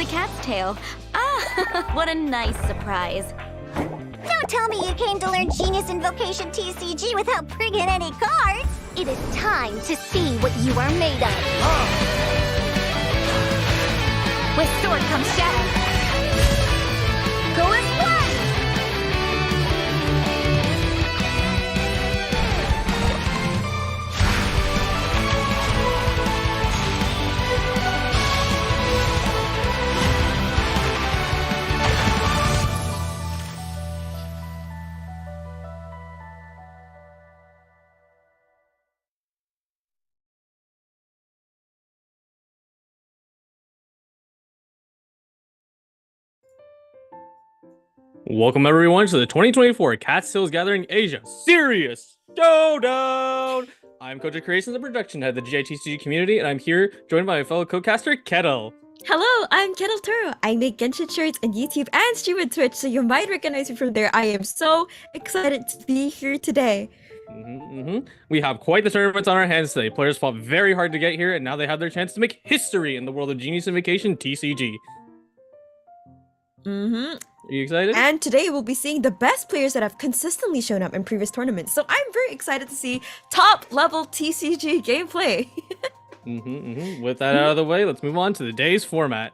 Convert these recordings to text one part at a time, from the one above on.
cat's tail. Ah, what a nice surprise. Don't tell me you came to learn Genius Invocation TCG without bringing any cards! It is time to see what you are made of! With Sword comes Shadow! Go as one! Welcome everyone to the 2024 Cat Sales Gathering Asia Serious Showdown! I'm Coach of Creations and Production Head of the GITCG community, and I'm here joined by my fellow co-caster, Kettle. Hello, I'm Kettle Toro. I make Genshin shirts on YouTube and stream on Twitch, so you might recognize me from there. I am so excited to be here today. We have quite the tournament on our hands today. Players fought very hard to get here, and now they have their chance to make history in the world of Genius Invocation TCG. Are you excited? And today we'll be seeing the best players that have consistently shown up in previous tournaments. So I'm very excited to see top level TCG gameplay. With that out of the way, let's move on to the day's format.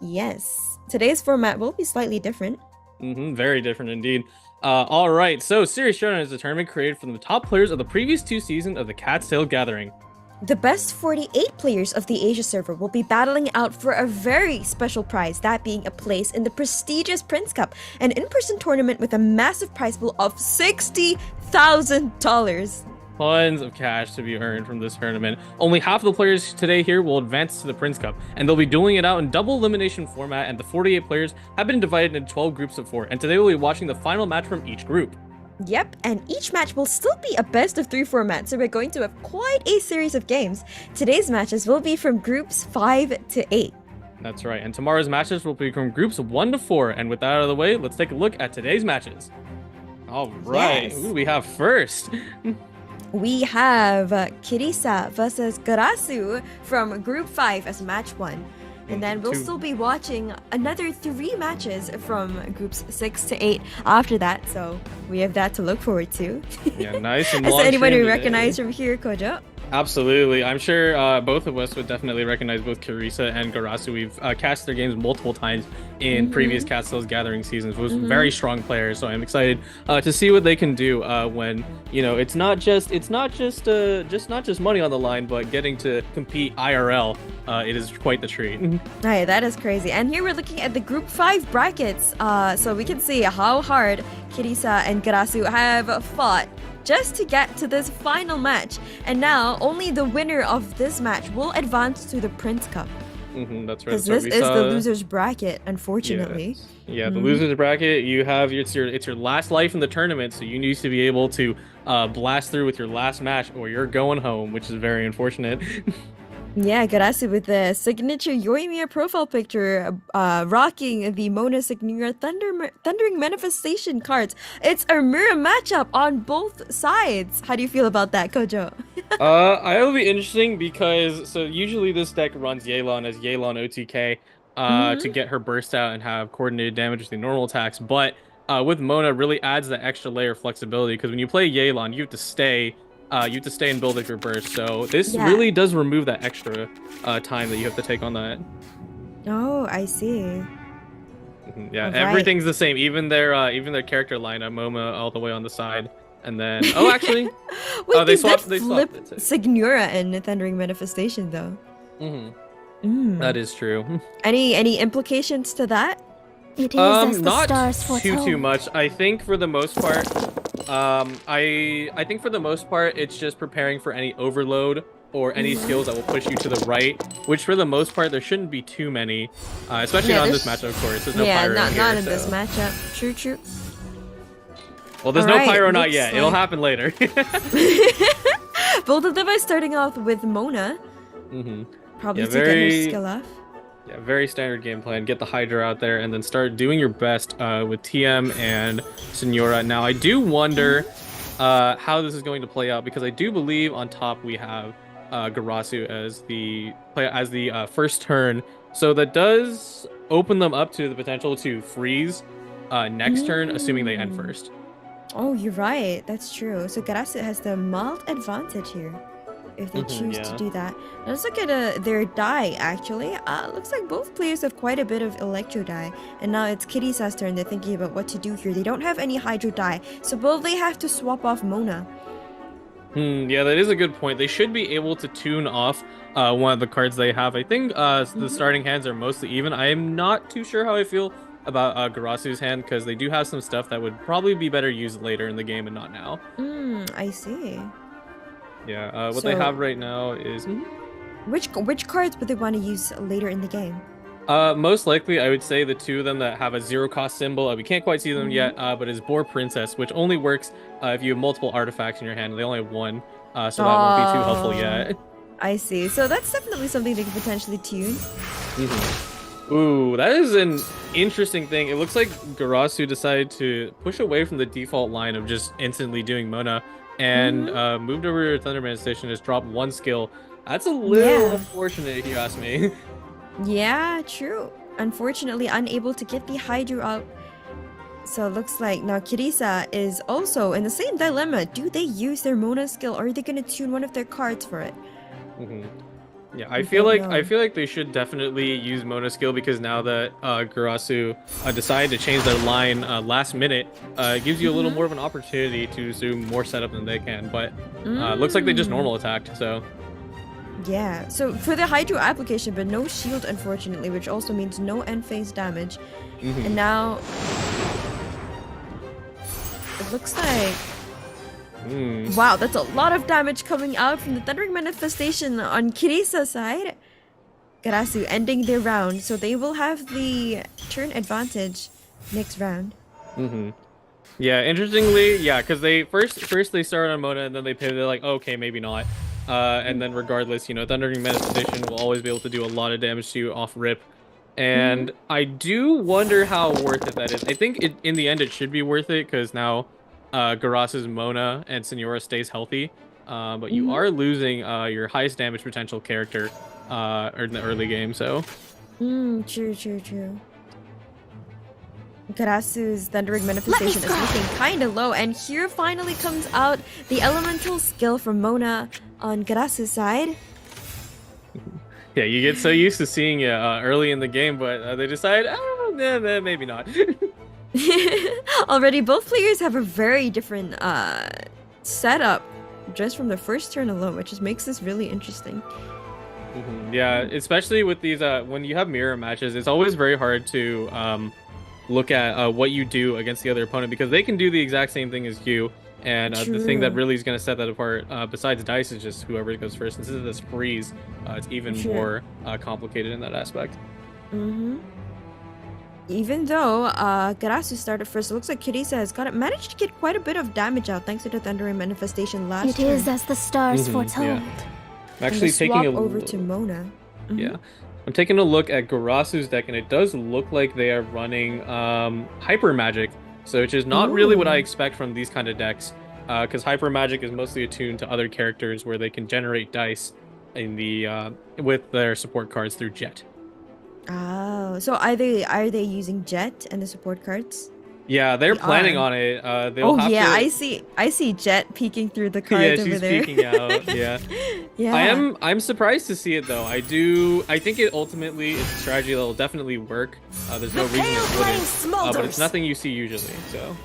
Yes, today's format will be slightly different. Very different indeed. All right, so Serious Showdown is a tournament created from the top players of the previous two seasons of the Cat Sale Gathering. The best 48 players of the Asia server will be battling out for a very special prize, that being a place in the prestigious Prince Cup, an in-person tournament with a massive prize pool of $60,000. Tons of cash to be earned from this tournament. Only half of the players today here will advance to the Prince Cup, and they'll be dueling it out in double elimination format, and the 48 players have been divided into 12 groups of 4, and today we'll be watching the final match from each group. Yep, and each match will still be a best of 3 format, so we're going to have quite a series of games. Today's matches will be from groups 5 to 8. That's right, and tomorrow's matches will be from groups 1 to 4, and with that out of the way, let's take a look at today's matches. All right, Yes. Ooh, we have first. We have Kisa versus Gasu from group 5 as match 1. And then we'll still be watching another 3 matches from groups 6 to 8 after that, so we have that to look forward to. Yeah, nice and Is long there anyone stream we today. recognize from here, Kojo? Absolutely. I'm sure both of us would definitely recognize both Kisa and Garasu. We've cast their games multiple times in previous Cat Sales Gathering seasons. Was very strong players, so I'm excited to see what they can do when it's not just money on the line, but getting to compete IRL. It is quite the treat. Alright, that is crazy. And here we're looking at the group 5 brackets, so we can see how hard Kisa and Garasu have fought just to get to this final match. And now only the winner of this match will advance to the Prince Cup. That's right. Because this is the loser's bracket, unfortunately. Yeah, the loser's bracket. You have it's your last life in the tournament, so you need to be able to blast through with your last match, or you're going home, which is very unfortunate. Yeah, Garasu with the signature Yoimiya profile picture, rocking the Mona Signature Thundering Manifestation cards. It's a mirror matchup on both sides. How do you feel about that, Kojo? It'll be interesting because usually this deck runs Yelan as Yelan OTK to get her burst out and have coordinated damage with the normal attacks, but with Mona really adds that extra layer of flexibility because when you play Yelan, you have to stay and build up your burst. So this really does remove that extra time that you have to take on that. Oh, I see. Yeah, All right. everything's the same. Even their character lineup, Momo all the way on the side, and then actually, Wait, they did that swapped. They flip swapped it. Signora and Thundering Manifestation though? That is true. Any implications to that? It is as the Not stars foretold. too much. I think for the most part, I think for the most part, it's just preparing for any overload or any skills that will push you to the right. Which for the most part, there shouldn't be too many, especially not in this matchup. Of course, there's no pyro not here, in this matchup. True. Well, there's Alright, no pyro not looks yet. It'll like- happen later. Both of them are starting off with Mona. Probably Yeah, to get her skill off. Yeah, very standard game plan. Get the Hydra out there and then start doing your best with TM and Senora. Now, I do wonder how this is going to play out because I do believe on top we have Garasu as the first turn. So that does open them up to the potential to freeze next turn, assuming they end first. Oh, you're right. That's true. So Garasu has the mild advantage here if they choose to do that. Now let's look at their die, actually. Looks like both players have quite a bit of electro die. And now it's Kirisa's turn. They're thinking about what to do here. They don't have any hydro die. So both they have to swap off Mona. Yeah, that is a good point. They should be able to tune off one of the cards they have. I think the starting hands are mostly even. I am not too sure how I feel about Garasu's hand, because they do have some stuff that would probably be better used later in the game and not now. I see. Yeah, what they have right now is... Which cards would they want to use later in the game? Most likely, I would say the two of them that have a zero-cost symbol. We can't quite see them yet, but it's Boar Princess, which only works if you have multiple artifacts in your hand. They only have one, so that won't be too helpful yet. I see. So that's definitely something they could potentially tune. Ooh, that is an interesting thing. It looks like Garasu decided to push away from the default line of just instantly doing Mona and moved over to Thunder Manifestation, just dropped one skill. That's a little unfortunate, if you ask me. Yeah, true. Unfortunately, unable to get the Hydro up. So it looks like now Kirisa is also in the same dilemma. Do they use their Mona skill, or are they going to tune one of their cards for it? Yeah, I feel like they should definitely use Mona skill, because now that Garasu decided to change their line last minute, it gives you a little more of an opportunity to zoom more setup than they can. But looks like they just normal attacked, so... Yeah, so for the Hydro application, but no shield, unfortunately, which also means no end phase damage. And now it looks like wow, that's a lot of damage coming out from the Thundering Manifestation on Kirisa's side. Garasu ending their round, so they will have the turn advantage next round. Yeah, interestingly, yeah, because they first they started on Mona and then they pivoted like, okay, maybe not. And then regardless, you know, Thundering Manifestation will always be able to do a lot of damage to you off rip. And I do wonder how worth it that is. I think in the end it should be worth it, because now Garasu's Mona and Senora stays healthy. But you are losing your highest damage potential character in the early game, so... True. Garasu's Thundering Manifestation is looking kind of low, and here finally comes out the elemental skill from Mona on Garasu's side. Yeah, you get so used to seeing it early in the game, but they decide, maybe not. Already, both players have a very different setup just from the first turn alone, which just makes this really interesting. Yeah, especially with these, when you have mirror matches, it's always very hard to look at what you do against the other opponent, because they can do the exact same thing as you. And the thing that really is going to set that apart, besides dice, is just whoever goes first. And since it's freeze, it's even more complicated in that aspect. Even though Garasu started first, it looks like Kirisa has managed to get quite a bit of damage out thanks to the Thundering Manifestation last turn. It is as the stars foretold. Yeah. I'm actually taking a over to Mona. Yeah. I'm taking a look at Garasu's deck, and it does look like they are running Hyper Magic, so which is not really what I expect from these kind of decks, because Hyper Magic is mostly attuned to other characters where they can generate dice in the with their support cards through Jet. Oh, so are they using Jet and the support cards? Yeah, they're planning on it. They'll have to... I see Jet peeking through the cards over there. Yeah, she's peeking out. Yeah. I'm surprised to see it though. I think it ultimately is a strategy that will definitely work. There's no reason it wouldn't. But it's nothing you see usually. So.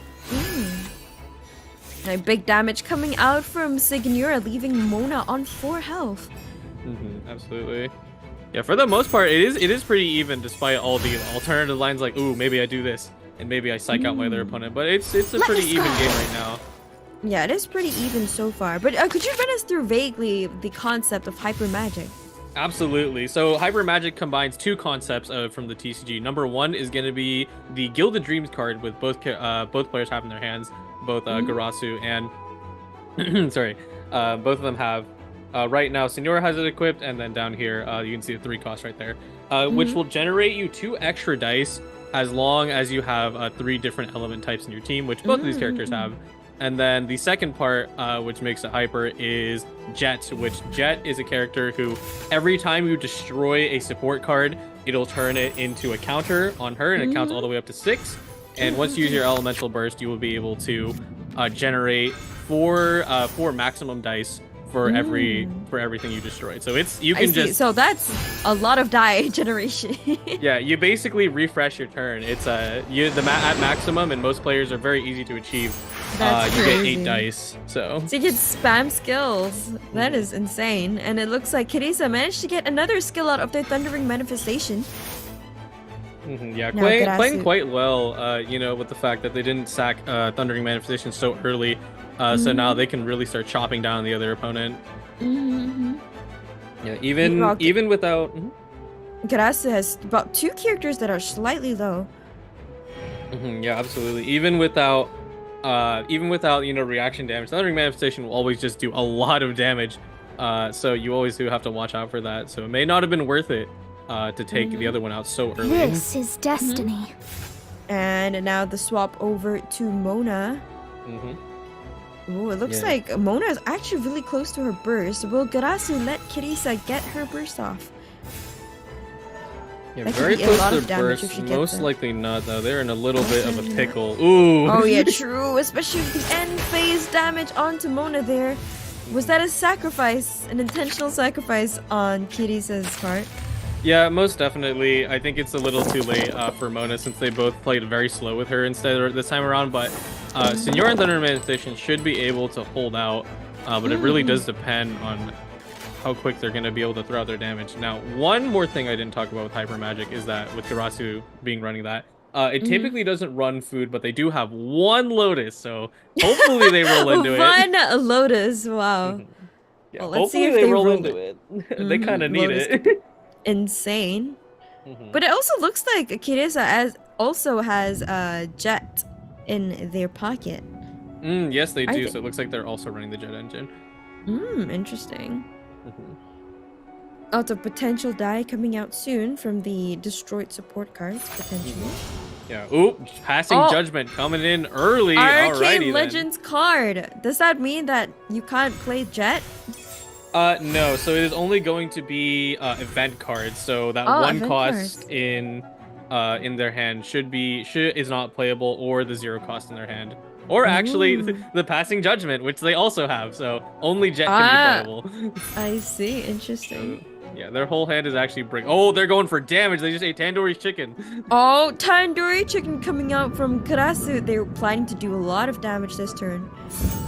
Big damage coming out from Signora, leaving Mona on 4 health. Absolutely. Yeah, for the most part, it is pretty even, despite all the alternative lines like, ooh, maybe I do this, and maybe I psych out my other opponent. But it's a pretty even game right now. Yeah, it is pretty even so far. But could you run us through vaguely the concept of Hyper Magic? Absolutely. So Hyper Magic combines 2 concepts from the TCG. Number 1 is going to be the Gilded Dreams card, with both players have in their hands, both Garasu and sorry, both of them have. Right now, Senora has it equipped, and then down here, you can see the 3 costs right there, which will generate you 2 extra dice as long as you have 3 different element types in your team, which both of these characters have. And then the second part, which makes it hyper, is Jet, which Jet is a character who every time you destroy a support card, it'll turn it into a counter on her, and it counts all the way up to 6. And once you use your elemental burst, you will be able to generate four maximum dice for everything you destroyed. So you can just so that's a lot of die generation. yeah, you basically refresh your turn. It's at maximum, and most players are very easy to achieve. That's you get crazy. 8 dice. So So you can spam skills. That is insane. And it looks like Kisa managed to get another skill out of their Thundering Manifestation. yeah, Now playing Gasu. quite well. You know, with the fact that they didn't sack Thundering Manifestation so early. So now they can really start chopping down the other opponent. Yeah, even without. Gasu has about 2 characters that are slightly low. Yeah, absolutely. Even without reaction damage, Thundering Manifestation will always just do a lot of damage. So you always do have to watch out for that. So it may not have been worth it to take the other one out so early. This is destiny. And now the swap over to Mona. Ooh, it looks Yeah. like Mona is actually really close to her burst. Will Gasu let Kisa get her burst off? Yeah, That could very be a close lot to of damage burst. if she gets Most it. likely not, though. They're in a little bit of a pickle. Ooh. Oh yeah, true. Especially with the end phase damage onto Mona there. Was that a sacrifice, an intentional sacrifice on Kirisa's part? Yeah, most definitely. I think it's a little too late for Mona since they both played very slow with her instead this time around. But Senor and Thunder Manifestation should be able to hold out, but it really does depend on how quick they're going to be able to throw out their damage. Now, one more thing I didn't talk about with Hyper Magic is that with Gasu being running that, it typically doesn't run food, but they do have 1 Lotus, so hopefully they roll into it. One Lotus, wow. Yeah, Well, let's see hopefully if they they roll roll into it. They kind of need Lotus it. Insane. But it also looks like Kirisa also has a jet in their pocket. Yes, they do. thi- So it looks like they're also running the jet engine. Interesting. Lots of potential die coming out soon from the destroyed support cards, potentially. Yeah. Oop! Passing Oh. Judgment coming in early. Arcane Alrighty then. Legends card. Does that mean that you can't play Jet? No. So it is only going to be event cards. So that Oh, one event cost cards. in their hand is not playable, or the 0 cost in their hand, or actually the Passing Judgment, which they also have. So only Jet can be playable. I see. Interesting. Yeah, their whole hand is actually bring. Oh, they're going for damage. They just ate Tandoori's chicken. Oh, Tandoori Chicken coming out from Karasu. They're planning to do a lot of damage this turn.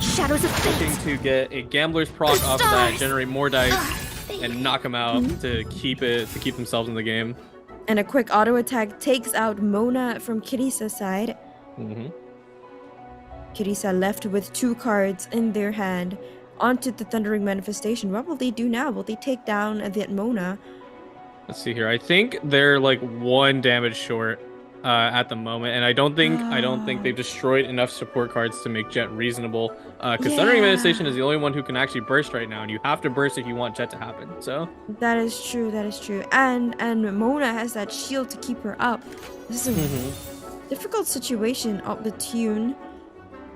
Shadows of Looking fate. to get a Gambler's proc off of that, generate more dice, and knock them out Mm-hmm. to keep themselves in the game. And a quick auto attack takes out Mona from Kirisa's side. Kirisa left with 2 cards in their hand. Onto the Thundering Manifestation. What will they do now? Will they take down that Mona? Let's see here. I think they're like 1 damage short at the moment, and I don't think they've destroyed enough support cards to make Jet reasonable. Because Thundering Yeah. Manifestation is the only one who can actually burst right now, and you have to burst if you want Jet to happen. So That is true. That is true. And Mona has that shield to keep her up. This is a difficult situation of the tune.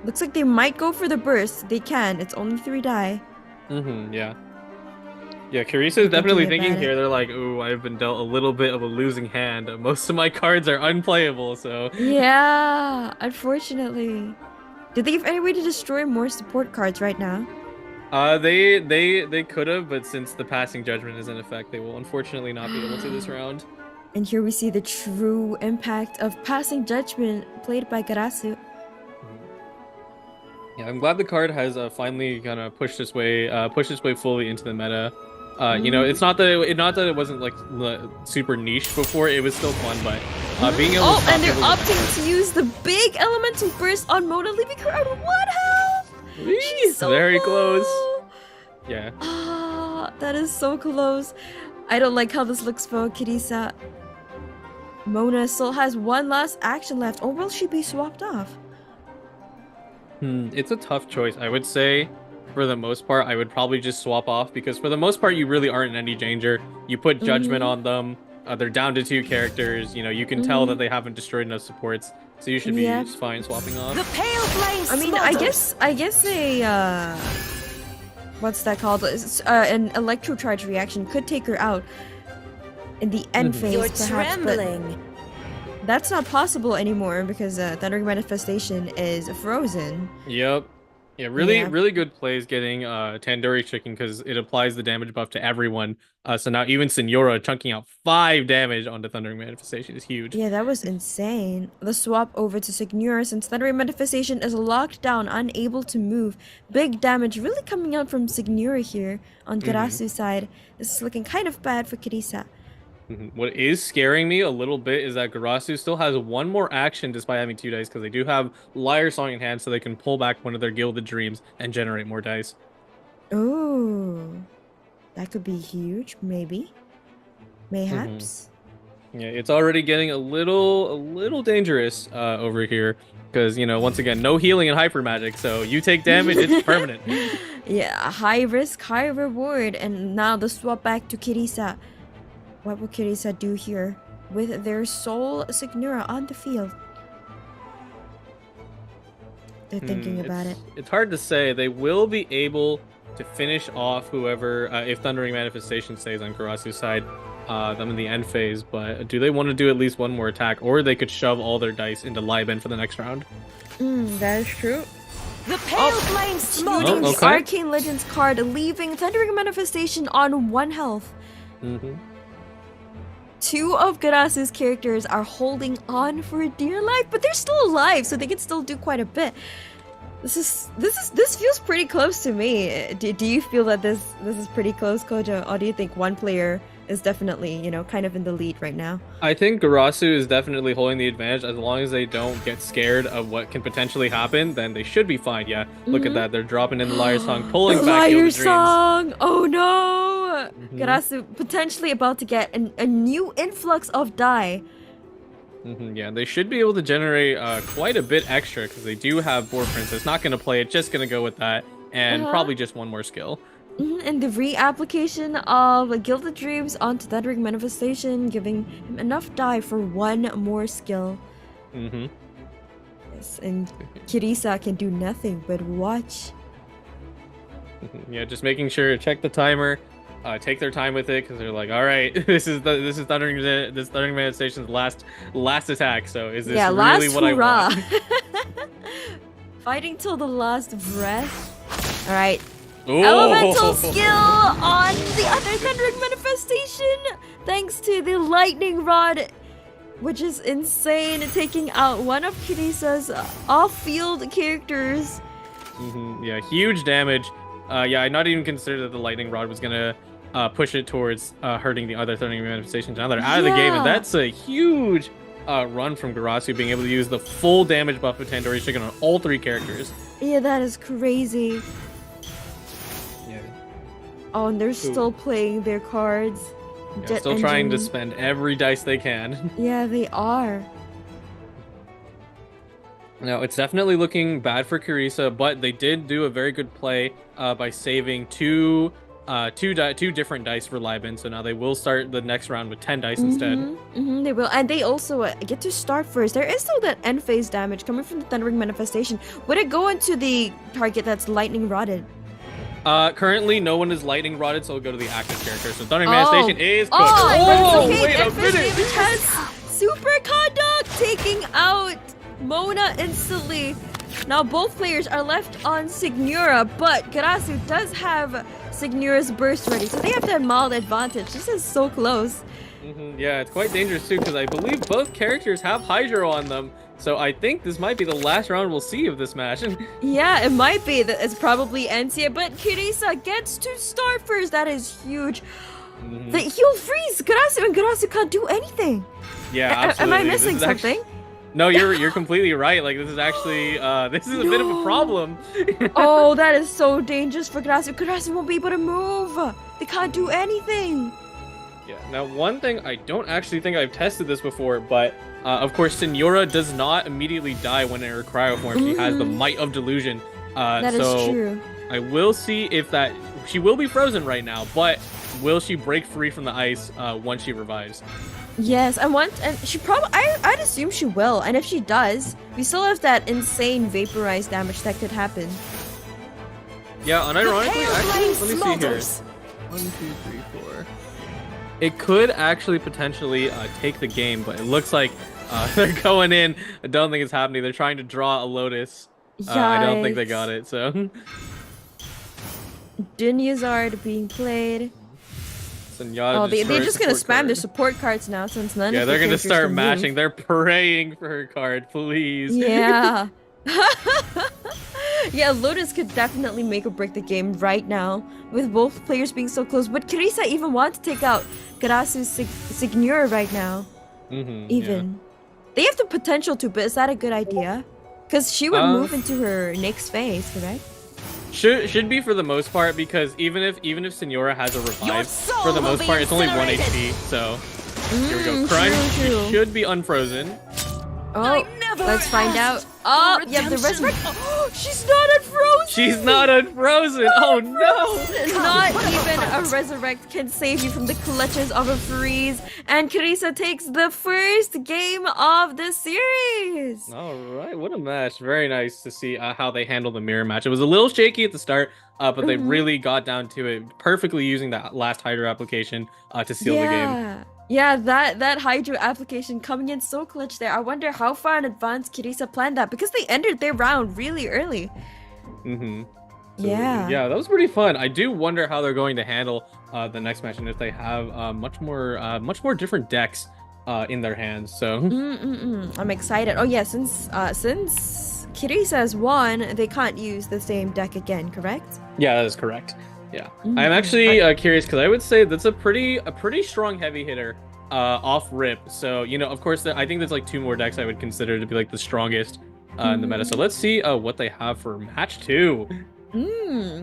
Looks like they might go for the burst. They can. It's only 3 die. yeah. Yeah, Kirisa is definitely thinking about it. here. They're like, ooh, I've been dealt a little bit of a losing hand. Most of my cards are unplayable, so Yeah, unfortunately. Do they have any way to destroy more support cards right now? they could have, but since the Passing Judgment is in effect, they will unfortunately not be able to this round. And here we see the true impact of Passing Judgment played by Garasu. Yeah, I'm glad the card has finally kind of pushed its way fully into the meta. You know, it's not that it wasn't like super niche before. It was still fun, but being able to Oh, stop and they're people- opting to use the big elemental burst on Mona, leaving her at 1 health. Whee! She's so Very low. close. Yeah. Ah, that is so close. I don't like how this looks for Kirisa. Mona still has 1 last action left, or will she be swapped off? It's a tough choice. I would say, for the most part, I would probably just swap off because for the most part, you really aren't in any danger. You put Judgment on them. They're down to 2 characters. You know, you can tell that they haven't destroyed enough supports. So you should be fine swapping off. The pale flame I mean, I guess a what's that called? An electrocharge reaction could take her out in the end phase. You're perhaps, trembling. but that's not possible anymore because Thundering Manifestation is frozen. Yep. Yeah, really good plays getting Tandoori Chicken because it applies the damage buff to everyone. So now even Senora chunking out 5 damage onto Thundering Manifestation is huge. Yeah, that was insane. The swap over to Signora since Thundering Manifestation is locked down, unable to move. Big damage really coming out from Signora here on Garasu's side. This is looking kind of bad for Kisa. What is scaring me a little bit is that Garasu still has one more action despite having 2 dice because they do have Liar Song in hand so they can pull back one of their Gilded Dreams and generate more dice. Oh, that could be huge, maybe. Mayhaps. Yeah, it's already getting a little dangerous over here because, you know, once again, no healing and hyper magic, so you take damage, it's permanent. Yeah, high risk, high reward, and now the swap back to Kisa. What will Kisa do here with their Soul Signora on the field? They're thinking about it. It's hard to say. They will be able to finish off whoever, if Thundering Manifestation stays on Karasu's side, them in the end phase, but do they want to do at least one more attack, or they could shove all their dice into Liben for the next round? That is true. The pale flame Shooting the Arcane Legends card, leaving Thundering Manifestation on 1 health. 2 of Garasu's characters are holding on for dear life, but they're still alive, so they can still do quite a bit. This feels pretty close to me. Do you feel that this is pretty close, Kojo, or do you think one player is definitely, you know, kind of in the lead right now? I think Garasu is definitely holding the advantage. As long as they don't get scared of what can potentially happen, then they should be fine. Yeah, look at that. They're dropping in the Liar Song, pulling back Liar Song! Oh no! Garasu potentially about to get a new influx of die. Yeah, they should be able to generate quite a bit extra because they do have Boar Princess. Not going to play it, just going to go with that. And probably just one more skill. And the reapplication of Gilded Dreams onto Thundering Manifestation, giving him enough die for one more skill. Yes, and Kisa can do nothing but watch. Yeah, just making sure, check the timer, take their time with it because they're like, all right, this is Thundering Manifestation's last attack. So is this really what I want? Fighting till the last breath. All right. Ooh. Elemental skill on the other Thundering Manifestation, thanks to the Lightning Rod, which is insane, taking out one of Kisa's off-field characters. Yeah, huge damage. Yeah, I not even considered that the Lightning Rod was gonna push it towards hurting the other Thundering Manifestations. Now they're out of the game, and that's a huge run from Garasu, being able to use the full damage buff of Tandoori Chicken on all 3 characters. Yeah, that is crazy. Oh, and they're still playing their cards. Yeah, still trying to spend every dice they can. Yeah, they are. Now, it's definitely looking bad for Kisa, but they did do a very good play by saving two different dice for Liben. So now they will start the next round with 10 dice instead. They will, and they also get to start first. There is still that end phase damage coming from the Thundering Manifestation. Would it go into the target that's lightning rotted? Currently, no one is lightning rotted, so we'll go to the active character. So Thundering Manifestation is cooked. Okay. Wait a minute! Has Superconduct taking out Mona instantly. Now both players are left on Signora, but Garasu does have Signora's burst ready, so they have that mild advantage. This is so close. Yeah, it's quite dangerous too, because I believe both characters have Hydro on them. So I think this might be the last round we'll see of this match. Yeah, it might be. It's probably ends here, but Kisa gets to start first. That is huge. The heal freeze, Garasu, and Garasu can't do anything. Yeah, absolutely. Am I missing something? No, you're completely right. Like, this is actually this is a bit of a problem. Oh, that is so dangerous for Garasu. Garasu won't be able to move. They can't do anything. Yeah. Now, one thing, I don't actually think I've tested this before, but of course, Senora does not immediately die when in her cryo form. She has the Might of Delusion. That is true. I will see if that... She will be frozen right now, but will she break free from the ice once she revives? Yes, and she probably, I'd assume she will. And if she does, we still have that insane vaporized damage that could happen. Yeah, unironically, actually, let me see here. 1, 2, 3, 4. It could actually potentially take the game, but it looks like they're going in. I don't think it's happening. They're trying to draw a Lotus. I don't think they got it, so. Dunyazard being played. Oh, they're just gonna spam their support cards now since none of the they're gonna start can matching. move. They're praying for her card, please. Yeah. Yeah, Lotus could definitely make or break the game right now, with both players being so close. But Kisa even wants to take out Garasu's Signora right now. Even. They have the potential to, but is that a good idea? Because she would move into her next phase, correct? Should be for the most part, because even if Signora has a revive, for the most part it's only 1 HP. So here we go. Crime, she should be unfrozen. Oh, let's find out. Oh, yeah, the resurrect. Oh, she's not unfrozen. She's not unfrozen. Oh no! Not even a resurrect can save you from the clutches of a freeze. And Kisa takes the first game of the series. All right, what a match! Very nice to see how they handled the mirror match. It was a little shaky at the start, but they really got down to it, perfectly using that last Hydra application to seal the game. Yeah, that Hydro application coming in so clutch there. I wonder how far in advance Kisa planned that, because they ended their round really early. So, yeah, that was pretty fun. I do wonder how they're going to handle the next match, and if they have much more different decks in their hands. So I'm excited. Oh yeah, since Kisa has won, they can't use the same deck again, correct? Yeah, that is correct. Yeah, I'm actually curious, because I would say that's a pretty strong heavy hitter off rip. So of course, I think there's like 2 more decks I would consider to be like the strongest in the meta. So let's see what they have for match 2.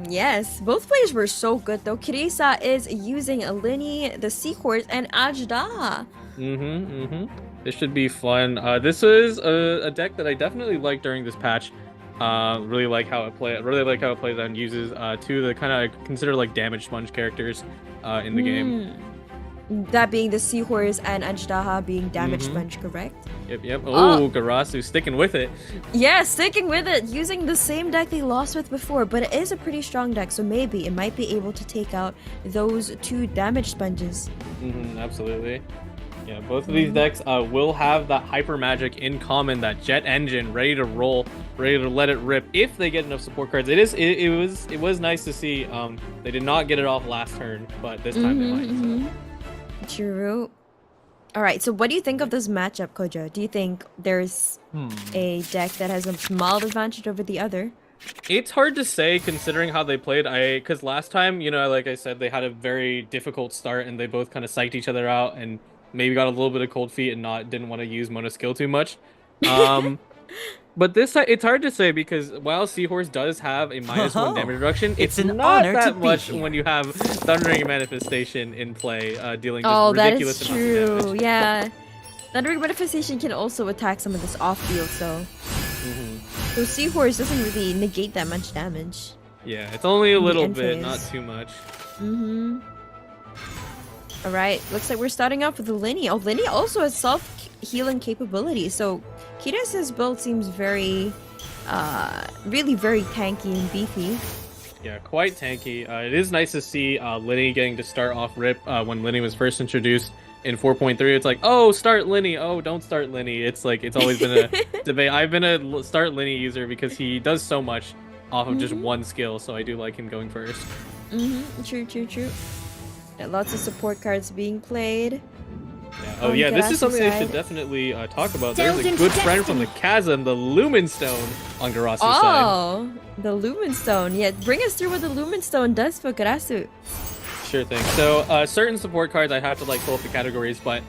Yes, both players were so good though. Kisa is using a Linny, the Seahorse, and Ajda. This should be fun. This is a deck that I definitely like during this patch. Really like how it plays out and uses 2 of the kind of consider like damage sponge characters in the game. That being the Seahorse and Ajdaha being damage sponge, correct? Yep. Oh, Garasu sticking with it. Yeah, sticking with it, using the same deck they lost with before, but it is a pretty strong deck, so maybe it might be able to take out those 2 damage sponges. Absolutely. Yeah, both of these decks will have that hyper magic in common, that jet engine ready to roll, ready to let it rip if they get enough support cards. It was nice to see they did not get it off last turn, but this time they might. True. All right, so what do you think of this matchup, Kojo? Do you think there's a deck that has a mild advantage over the other? It's hard to say considering how they played. Because last time, like I said, they had a very difficult start and they both kind of psyched each other out and maybe got a little bit of cold feet and didn't want to use Mona skill too much. But this time, it's hard to say, because while Seahorse does have a -1 damage reduction, it's not that much when you have Thundering Manifestation in play, dealing just ridiculous amounts of damage. True, yeah. Thundering Manifestation can also attack some of this off-field, so Seahorse doesn't really negate that much damage. Yeah, it's only a little bit, not too much. Alright, looks like we're starting off with Linny. Oh, Linny also has self-healing capabilities, so Kira's build seems very, really very tanky and beefy. Yeah, quite tanky. It is nice to see Linny getting to start off rip. When Linny was first introduced in 4.3, it's like, oh, start Linny. Oh, don't start Linny. It's like, it's always been a debate. I've been a start Linny user because he does so much off of just 1 skill, so I do like him going first. True. Lots of support cards being played. Yeah. Oh yeah, this is something I should definitely talk about. There's a good friend from the Chasm, the Lumen Stone, on Garasu's side. Oh, the Lumen Stone. Yeah, bring us through what the Lumen Stone does for Garasu. Sure thing. So certain support cards, I have to pull up the categories, but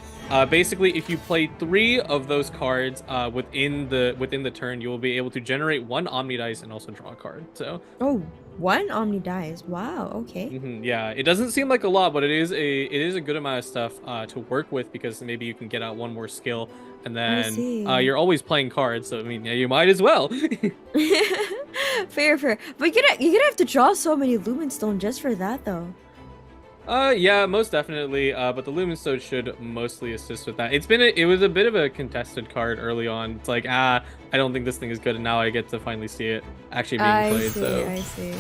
basically, if you play 3 of those cards within the turn, you will be able to generate 1 Omni Dice and also draw a card. So. Oh. 1 Omni Dice. Wow. Okay. Yeah, it doesn't seem like a lot, but it is a good amount of stuff to work with, because maybe you can get out 1 more skill, and then you're always playing cards. So I mean, yeah, you might as well. Fair. But you're gonna have to draw so many Lumen Stone just for that, though. Yeah, most definitely. But the Lumen Stone should mostly assist with that. It was a bit of a contested card early on. It's like, I don't think this thing is good, and now I get to finally see it actually being played. I see.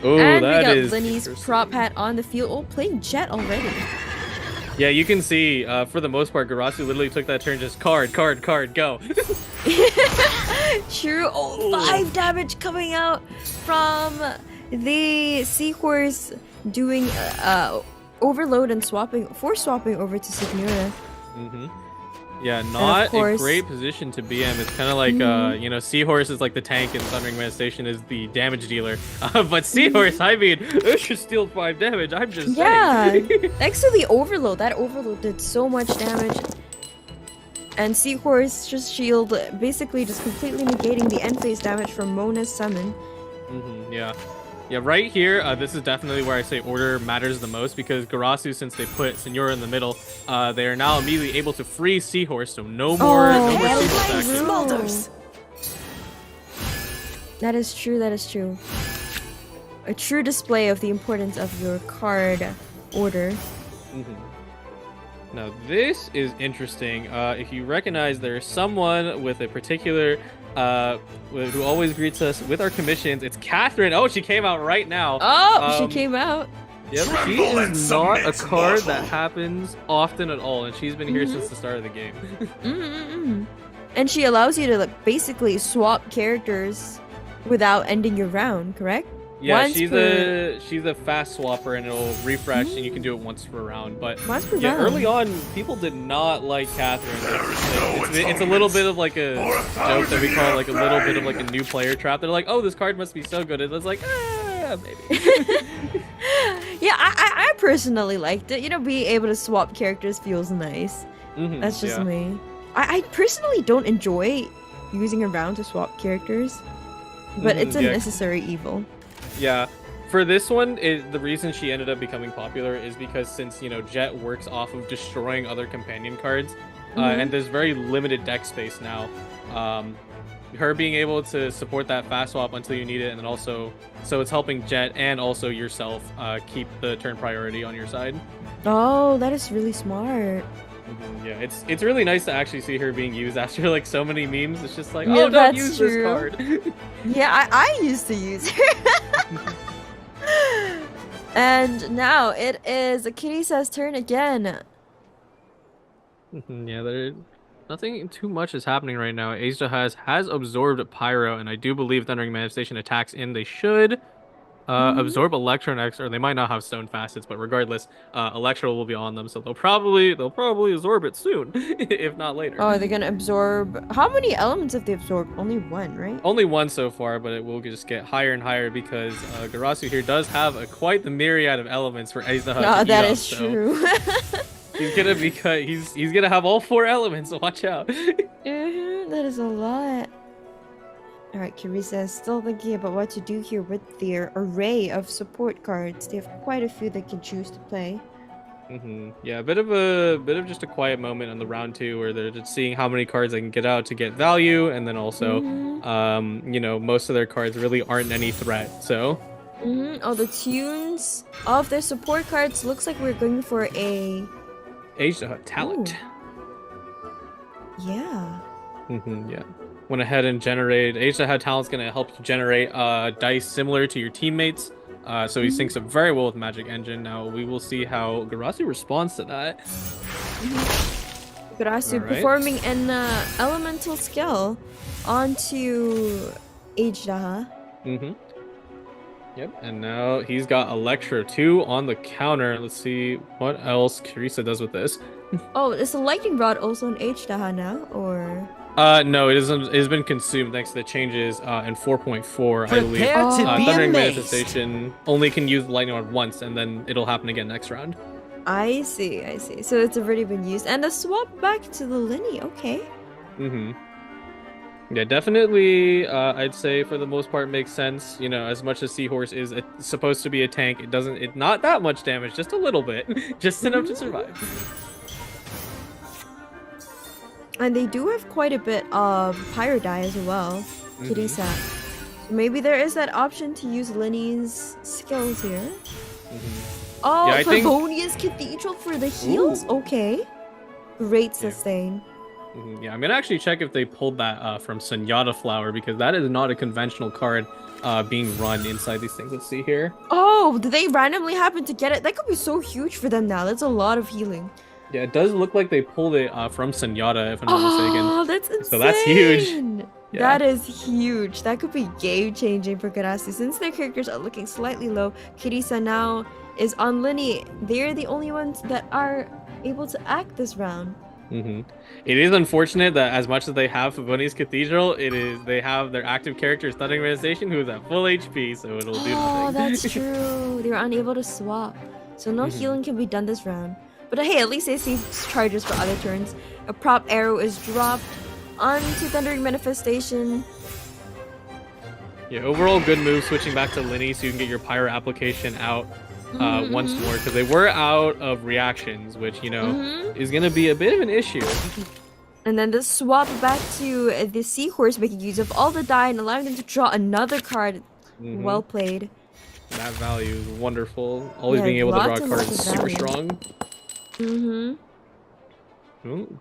Oh, and that we got is Linny's prop hat on the field. Oh, playing Jet already. Yeah, you can see, for the most part, Gasu literally took that turn just card, go. True. Oh, 5 damage coming out from the Seahorse doing overload and force swapping over to Signora. Yeah, not a great position to be in. It's kind of like, Seahorse is like the tank and Thundering Manifestation is the damage dealer. But Seahorse, I mean, it should steal 5 damage. I'm just saying. Next to the overload, that overload did so much damage. And Seahorse just shield, basically just completely negating the end phase damage from Mona's summon. Yeah, right here, this is definitely where I say order matters the most because Gasu, since they put Signora in the middle, they are now immediately able to freeze Seahorse, so no more Seahorse action. That is true. A true display of the importance of your card order. Now this is interesting. If you recognize there's someone with a particular who always greets us with our commissions, it's Catherine. Oh, she came out right now. She came out. Yep, she is not a card that happens often at all, and she's been here since the start of the game. And she allows you to basically swap characters without ending your round, correct? Yeah, she's a fast swapper, and it'll refresh, and you can do it once per round. But early on, people did not like Catherine. It's a little bit of like a joke that we call like a little bit of like a new player trap. They're like, oh, this card must be so good. And it's like, maybe. Yeah, I personally liked it. You know, being able to swap characters feels nice. That's just me. I personally don't enjoy using a round to swap characters, but it's a necessary evil. Yeah, for this one, the reason she ended up becoming popular is because since, Jet works off of destroying other companion cards, and there's very limited deck space now, her being able to support that fast swap until you need it, and then also, so it's helping Jet and also yourself keep the turn priority on your side. Oh, that is really smart. Yeah, it's really nice to actually see her being used after like so many memes. It's just like, oh, don't use this card. Yeah, I used to use her. And now it is Kirisa's turn again. Yeah, nothing too much is happening right now. Asia has absorbed Pyro, and I do believe Thundering Manifestation attacks in. They should absorb Electro next, or they might not have stone facets, but regardless, Electro will be on them, so they'll probably absorb it soon, if not later. Oh, they're gonna absorb. How many elements have they absorbed? Only one, right? Only one so far, but it will just get higher and higher because Gasu here does have quite the myriad of elements for Aizah. That is true. He's gonna have all 4 elements, so watch out. That is a lot. Alright, Kirisa is still thinking about what to do here with their array of support cards. They have quite a few they can choose to play. Yeah, a bit of just a quiet moment on the round 2 where they're just seeing how many cards they can get out to get value, and then also, most of their cards really aren't any threat. So. Oh, the tunes of their support cards looks like we're going for a Asia talent. Ooh. Yeah. Yeah. Went ahead and generated. Asia had talent's gonna help you generate dice similar to your teammates. So he syncs up very well with Magic Engine. Now we will see how Gasu responds to that. Gasu performing an elemental skill onto Asia. Yep, and now he's got Electro 2 on the counter. Let's see what else Kirisa does with this. Oh, is the Lightning Rod also on H-Daha now, or? No, it isn't. It has been consumed thanks to the changes in 4.4, I believe. Thundering Manifestation only can use Lightning Rod once, and then it'll happen again next round. I see. So it's already been used. And a swap back to the Linny, okay. Yeah, definitely, I'd say for the most part makes sense. As much as Seahorse is supposed to be a tank, it's not that much damage, just a little bit. Just enough to survive. And they do have quite a bit of Pyro Die as well, Kirisa. So maybe there is that option to use Linny's skills here. Oh, Yeah, I think- Favonius Cathedral for the heals? Okay. Great sustain. Yeah, I'm gonna actually check if they pulled that from Sunyata Flower because that is not a conventional card being run inside these things. Let's see here. Oh, did they randomly happen to get it? That could be so huge for them now. That's a lot of healing. Yeah, it does look like they pulled it from Sunyata, if I'm not mistaken. Oh, that's insane. So that's huge. Yeah. That is huge. That could be game-changing for Gasu. Since their characters are looking slightly low, Kisa now is on Linny. They're the only ones that are able to act this round. It is unfortunate that as much as they have Favonius Cathedral, they have their active character Thundering Manifestation who is at full HP, so it'll do nothing. Oh, that's true. They were unable to swap. So no healing can be done this round. But hey, at least they see charges for other turns. A prop arrow is dropped onto Thundering Manifestation. Yeah, overall good move switching back to Linny so you can get your Pyro application out once more because they were out of reactions, which, you know, is going to be a bit of an issue. And then the swap back to the Seahorse, making use of all the die and allowing them to draw another card. Well played. That value is wonderful. Always Yeah, being able to draw lots and cards lots is of super value. strong. Ooh,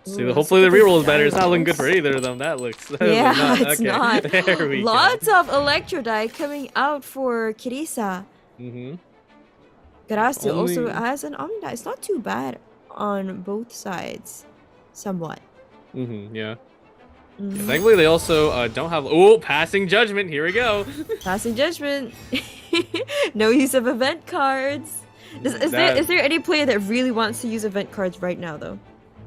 See, let's hopefully the look at reroll is the better. It's not looking good dice. for either of them. That looks Yeah, not. it's Okay. not. There we Lots go. of Electro die coming out for Kisa. Gasu also Only- has an Omni die. It's not too bad on both sides. Somewhat. Yeah. Thankfully, they also don't have. Oh, passing judgment. Here we go. Passing Judgment. No use of event cards. Is there any player that really wants to use event cards right now, though?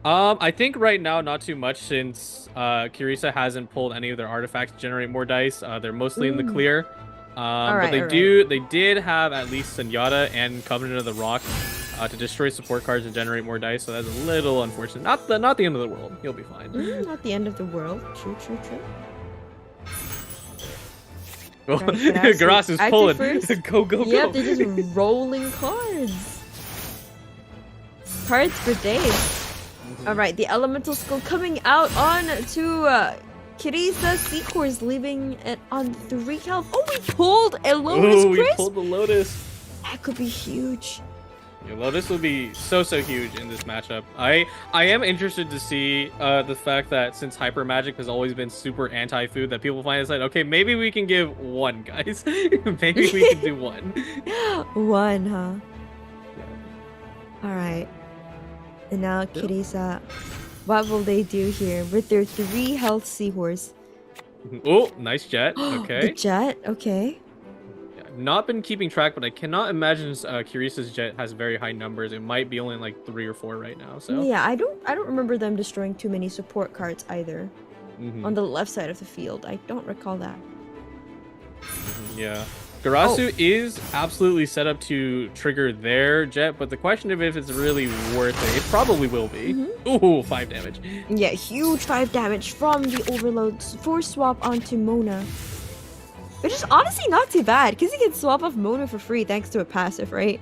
I think right now not too much since Kirisa hasn't pulled any of their artifacts to generate more dice. They're mostly in the clear. But they did have at least Sunyata and Covenant of the Rock to destroy support cards and generate more dice. So that's a little unfortunate. Not the end of the world. He'll be fine. Not the end of the world. True. Well, Right, Gasu Garasu's active pulling. first. Go. Yep, they're just rolling cards. Cards for days. Alright, the Elemental Skull coming out on to Kirisa Seahorse, leaving it on 3 health. Oh, we pulled a Lotus Ooh, we Crisp! pulled the Lotus. That could be huge. Yeah, Lotus will be so huge in this matchup. I am interested to see the fact that since Hyper Magic has always been super anti-food, that people find it's like, okay, maybe we can give one, guys. Maybe we can do one. One, huh? Alright. And now Kirisa. What will they do here with their 3 health Seahorse? Oh, nice jet. Okay. The jet, okay. I've not been keeping track, but I cannot imagine Kirisa's jet has very high numbers. It might be only like 3 or 4 right now. So Yeah, I don't remember them destroying too many support cards either. On the left side of the field. I don't recall that. Yeah. Garasu is absolutely set up to trigger their jet, but the question of if it's really worth it probably will be. Ooh, 5 damage. Yeah, huge 5 damage from the overload force swap onto Mona. Which is honestly not too bad, because you can swap off Mona for free thanks to a passive, right?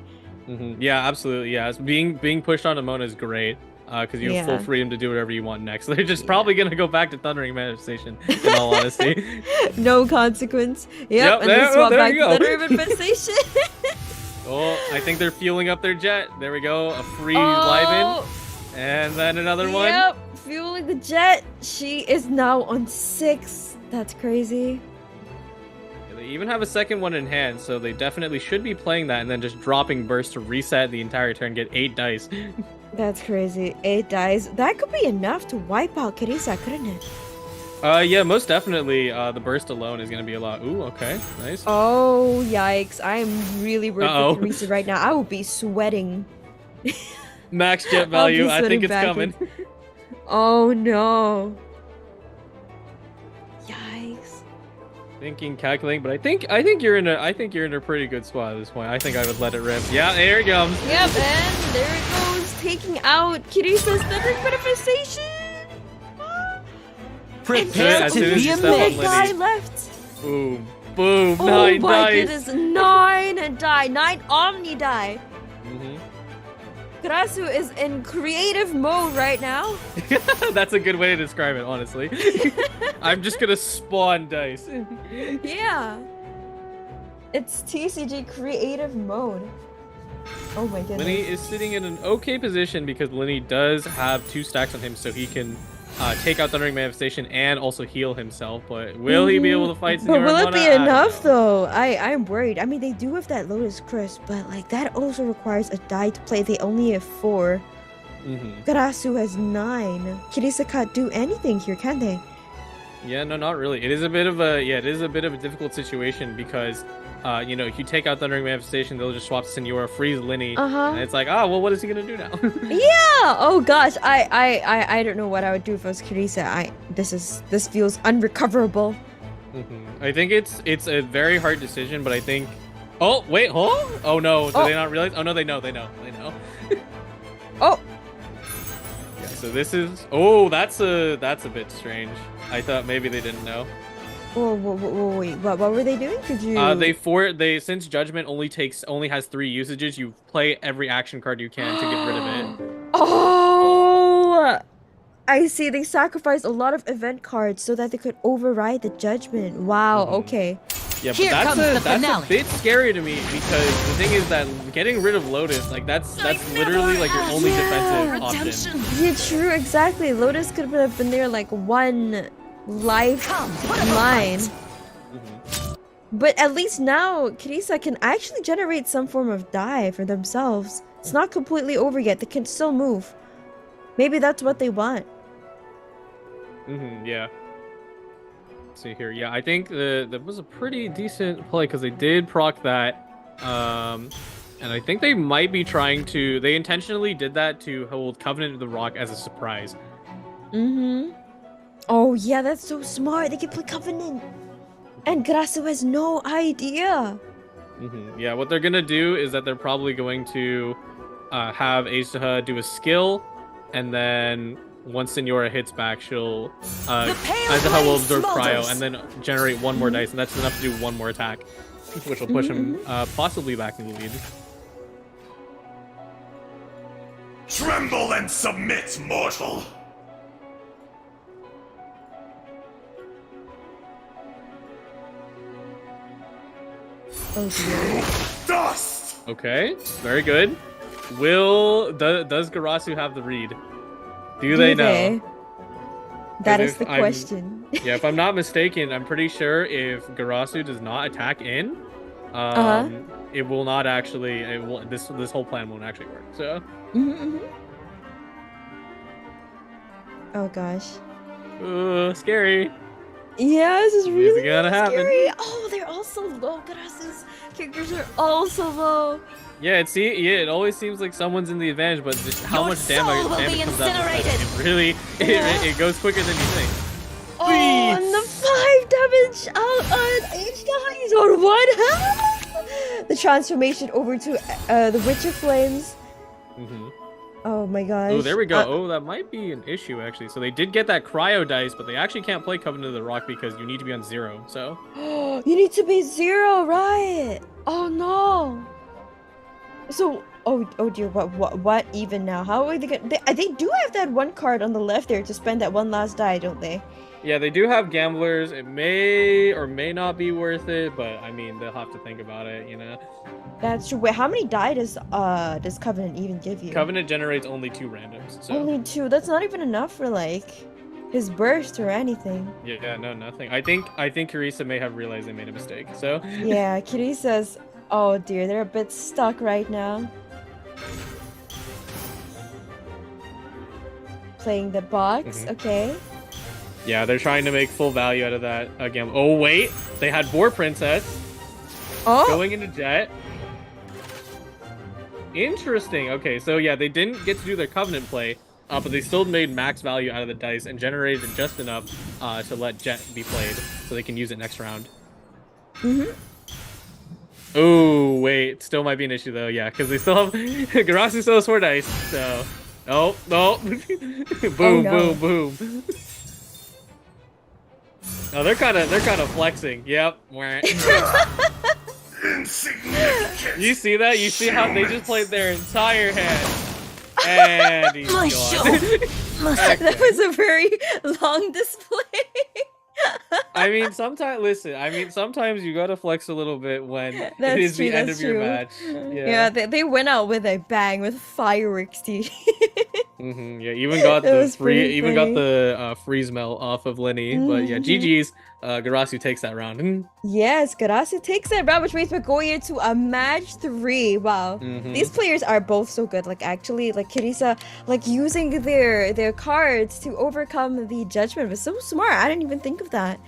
Yeah, absolutely. Yeah, being pushed onto Mona is great. Because you have full freedom to do whatever you want next. They're just probably gonna go back to Thundering Manifestation, in all honesty. No consequence. Yep, and there- then swap there back you to go. Thundering Manifestation. Oh, I think they're fueling up their jet. There we go, a free live in, and then another one. Yep, fueling the jet. She is now on 6. That's crazy. They even have a second one in hand, so they definitely should be playing that and then just dropping burst to reset the entire turn, get 8 dice. That's crazy. 8 dies. That could be enough to wipe out Kirisa, couldn't it? Yeah, most definitely. The burst alone is gonna be a lot. Ooh, okay, nice. Oh, yikes. I am really worried for Kirisa right now. I will be sweating. Max jet value. I think it's coming. Oh, no. Yikes. Thinking, calculating, but I think you're in a pretty good spot at this point. I think I would let it rip. Yeah, there it comes. Yep, and there it goes, taking out Kirisa's Thundering Manifestation. As soon as you step on guy Linny. left. Boom, boom, Oh 9 my dice. goodness, 9 die, 9 Omni die. Gasu is in creative mode right now. That's a good way to describe it, honestly. I'm just gonna spawn dice. Yeah. It's TCG creative mode. Oh my goodness. Linny is sitting in an okay position because Linny does have 2 stacks on him, so he can take out Thundering Manifestation and also heal himself. But will he be able to fight Senora But will it Mona? be I don't enough know. though? I'm worried. I mean, they do have that Lotus Crisp, but like that also requires a die to play. They only have 4. Gasu has 9. Kirisa can't do anything here, can they? Yeah, no, not really. It is a bit of a difficult situation because you know, if you take out Thundering Manifestation, they'll just swap Senora, freeze Linny, and it's like, oh, well, what is he gonna do now? Yeah. Oh gosh, I don't know what I would do if I was Kirisa. This feels unrecoverable. I think it's a very hard decision, but I think. Oh wait, huh? Oh no, did they not realize? Oh no, they know. Oh. Yeah, so this is. Oh, that's a bit strange. I thought maybe they didn't know. Whoa, wait, what were they doing? Could you? They since Judgment only has 3 usages, you play every action card you can to get rid of it. Oh, I see. They sacrificed a lot of event cards so that they could override the Judgment. Wow. Okay. Yeah, but that's a bit scary to me because the thing is that getting rid of Lotus, like that's literally like your only defensive option. Yeah, true. Exactly. Lotus could have been there like 1 life line. But at least now Kirisa can actually generate some form of die for themselves. It's not completely over yet. They can still move. Maybe that's what they want. Yeah. Let's see here. Yeah, I think that was a pretty decent play because they did proc that. And I think they might be trying to. They intentionally did that to hold Covenant of the Rock as a surprise. Oh yeah, that's so smart. They can play Covenant. And Gasu has no idea. Yeah, what they're gonna do is that they're probably going to have Asaha do a skill, and then once Senora hits back, she'll Asaha will absorb cryo and then generate 1 more dice, and that's enough to do 1 more attack, which will push him possibly back in the lead. Tremble and submit, mortal! Oh dear. Dust! Okay, very good. Does Gasu have the read? Do they know? That is the question. Yeah, if I'm not mistaken, I'm pretty sure if Gasu does not attack in, it will not actually. This whole plan won't actually work. So. Oh gosh. Scary. Yeah, this is really gonna scary. happen. Oh, they're all so low. Garasu's characters are all so low. Yeah, it always seems like someone's in the advantage, but just how much damage comes out. It really, it goes quicker than you think. Oh, and the 5 damage out on each die is on 1 health. The transformation over to the Witch of Flames. Oh my gosh. Oh, there we go. Oh, that might be an issue actually. So they did get that cryo dice, but they actually can't play Covenant of the Rock because you need to be on 0. So. You need to be 0, right? Oh no. So, oh dear, what even now? How are they gonna? They do have that 1 card on the left there to spend that 1 last die, don't they? Yeah, they do have gamblers. It may or may not be worth it, but I mean, they'll have to think about it, you know. That's true. Wait, how many die does Covenant even give you? Covenant generates only 2 randoms. So. Only 2. That's not even enough for like his burst or anything. Yeah, no, nothing. I think Kirisa may have realized they made a mistake. So. Yeah, Kirisa's. Oh dear, they're a bit stuck right now. Playing the box, okay. Yeah, they're trying to make full value out of that again. Oh wait, they had Boar Princess. Going into Jet. Interesting. Okay, so yeah, they didn't get to do their Covenant play, but they still made max value out of the dice and generated just enough to let Jet be played, so they can use it next round. Oh wait, still might be an issue though. Yeah, because they still have Gasu still has 4 dice. So, oh no, boom, boom, boom. Oh, they're kind of flexing. Yep. You see that? You see how they just played their entire hand, and he's gone. That was a very long display. I mean, sometimes you gotta flex a little bit when it That's is true, the end that's of your true. match. Yeah, they went out with a bang with fireworks too. Yeah, even got That the was pretty even got funny. the freeze melt off of Lenny. But yeah, GG's. Garasu takes that round. Yes, Gasu takes that round, which means we're going into a match 3. Wow. These players are both so good. Like actually, like Kisa, like using their cards to overcome the judgment was so smart. I didn't even think of that.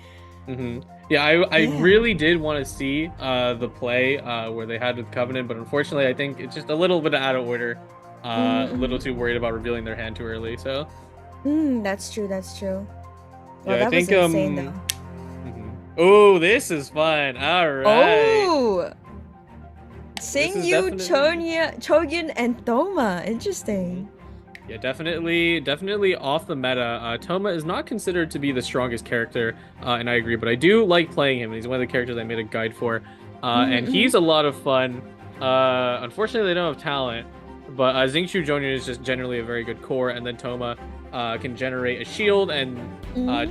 Yeah, I Yeah. really did want to see the play where they had with Covenant, but unfortunately, I think it's just a little bit out of order. A little too worried about revealing their hand too early. So That's true. That's true. Well, yeah, that I think was insane though. Oh, this is fun. All right. Oh, is Singyu, definitely- Chogin, and Thoma. Interesting. Yeah, definitely off the meta. Toma is not considered to be the strongest character, and I agree, but I do like playing him. He's one of the characters I made a guide for, and he's a lot of fun. Unfortunately, they don't have talent, but Xingqiu Jonian is just generally a very good core, and then Toma can generate a shield and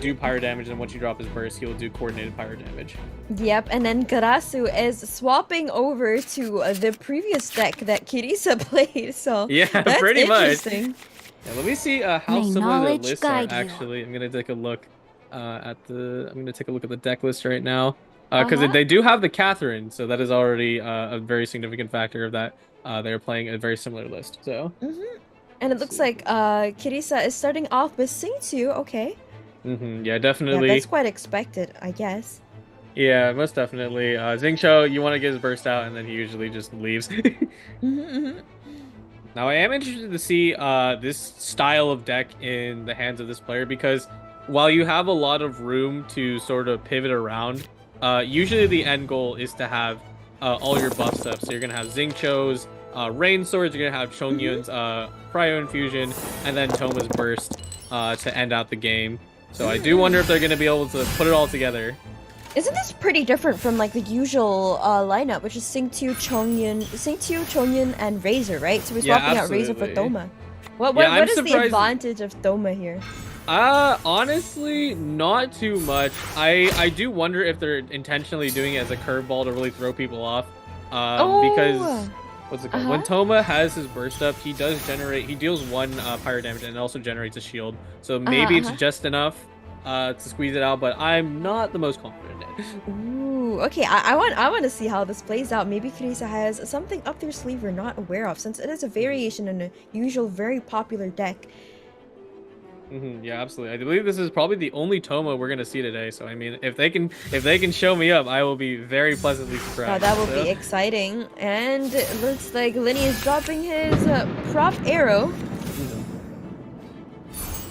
do pyro damage, and once you drop his burst, he'll do coordinated pyro damage. Yep, and then Garasu is swapping over to the previous deck that Kirisa played. So Yeah, that's pretty much. interesting. Yeah, let me see how May similar the knowledge lists are. guide you. Actually, I'm gonna take a look at the. I'm gonna take a look at the deck list right now because Uh-huh. they do have the Catherine, so that is already a very significant factor of that. They're playing a very similar list. So. And it looks like Kirisa is starting off with Singtu. Okay. Yeah, Yeah, definitely. that's quite expected, I guess. Yeah, most definitely. Xingqiu, you want to get his burst out, and then he usually just leaves. Now, I am interested to see this style of deck in the hands of this player because while you have a lot of room to sort of pivot around, usually the end goal is to have all your buffs up. So you're going to have Xingqiu's Rain Swords, you're going to have Chongyun's Cryo Infusion, and then Toma's Burst to end out the game. So I do wonder if they're going to be able to put it all together. Isn't this pretty different from like the usual lineup, which is Singtu, Chongyun, and Razor, right? So we're Yeah, swapping out Razor for absolutely. Thoma. What Yeah, I'm what is the surprised- advantage of Thoma here? Honestly, not too much. I do wonder if they're intentionally doing it as a curveball to really throw people off. Because what's it called? When Toma has his burst up, he deals 1 pyro damage and also generates a shield. So maybe it's just enough to squeeze it out, but I'm not the most confident in it. Ooh, okay. I want to see how this plays out. Maybe Kirisa has something up their sleeve we're not aware of, since it is a variation in a usual very popular deck. Yeah, absolutely. I believe this is probably the only Toma we're gonna see today. So I mean, if they can show me up, I will be very pleasantly surprised. That will be exciting. And it looks like Lenny is dropping his prop arrow.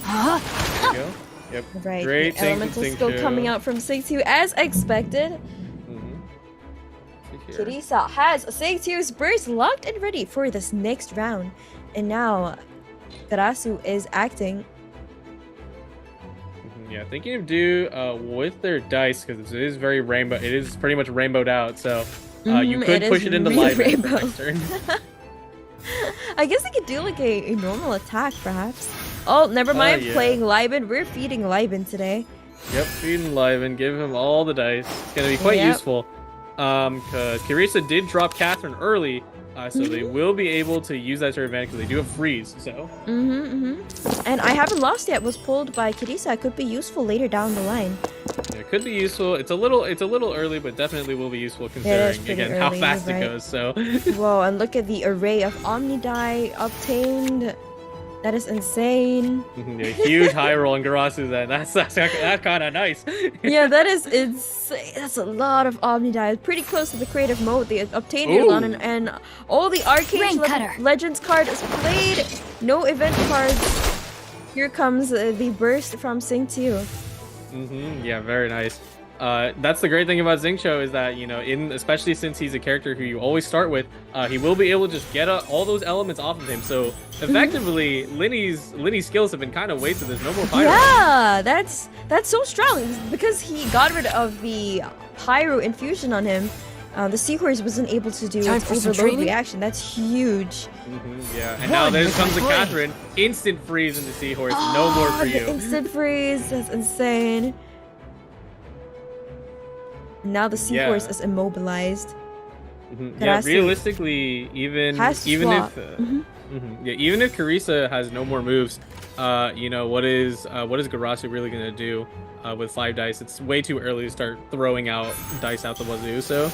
There you go. Yep. Right, Great the thing elemental from skill Xingqiu. coming out from Singtu as expected. Here. Kirisa has Singtu's burst locked and ready for this next round. And now Garasu is acting. Yeah, thinking of do with their dice because it is very rainbow. It is pretty much rainbowed out, so you could it push is it into really live rainbow. next turn. I guess I could do like a normal attack perhaps. Oh, never mind yeah. playing Liben. We're feeding Liben today. Yep, feeding live and give him all the dice. It's gonna be quite Yep. useful. Because Kirisa did drop Catherine early, so they will be able to use that to their advantage because they do have freeze. So. And I haven't lost yet. Was pulled by Kirisa. Could be useful later down the line. Yeah, it could be useful. It's a little early, but definitely will be useful considering pretty again how early, fast you're it right. goes. So. Whoa! And look at the array of Omni die obtained. That is insane. Yeah, huge high roll in Garasu's end. That's kind of nice. Yeah, that is insane. That's a lot of Omni die. Pretty close to the creative mode. They obtained Ooh. Ilan and all the Arcane Rain cutter. Legends card is played. No event cards. Here comes the burst from Singtu. Yeah, very nice. That's the great thing about Xingqiu is that, you know, especially since he's a character who you always start with, he will be able to just get all those elements off of him. So effectively, Linny's skills have been kind of wasted. There's no more pyro. Yeah, that's so strong because he got rid of the pyro infusion on him. The Seahorse wasn't able to do Time its for some overload training? reaction. That's huge. Yeah, and now there comes the Catherine. Instant freeze into Seahorse. No more for The you. instant freeze. That's insane. Now the seahorse Yeah. is immobilized. Yeah, Garasu realistically, even has if swap. yeah, even if Carissa has no more moves, you know, what is Garasu really gonna do with 5 dice? It's way too early to start throwing out dice out the wazoo. So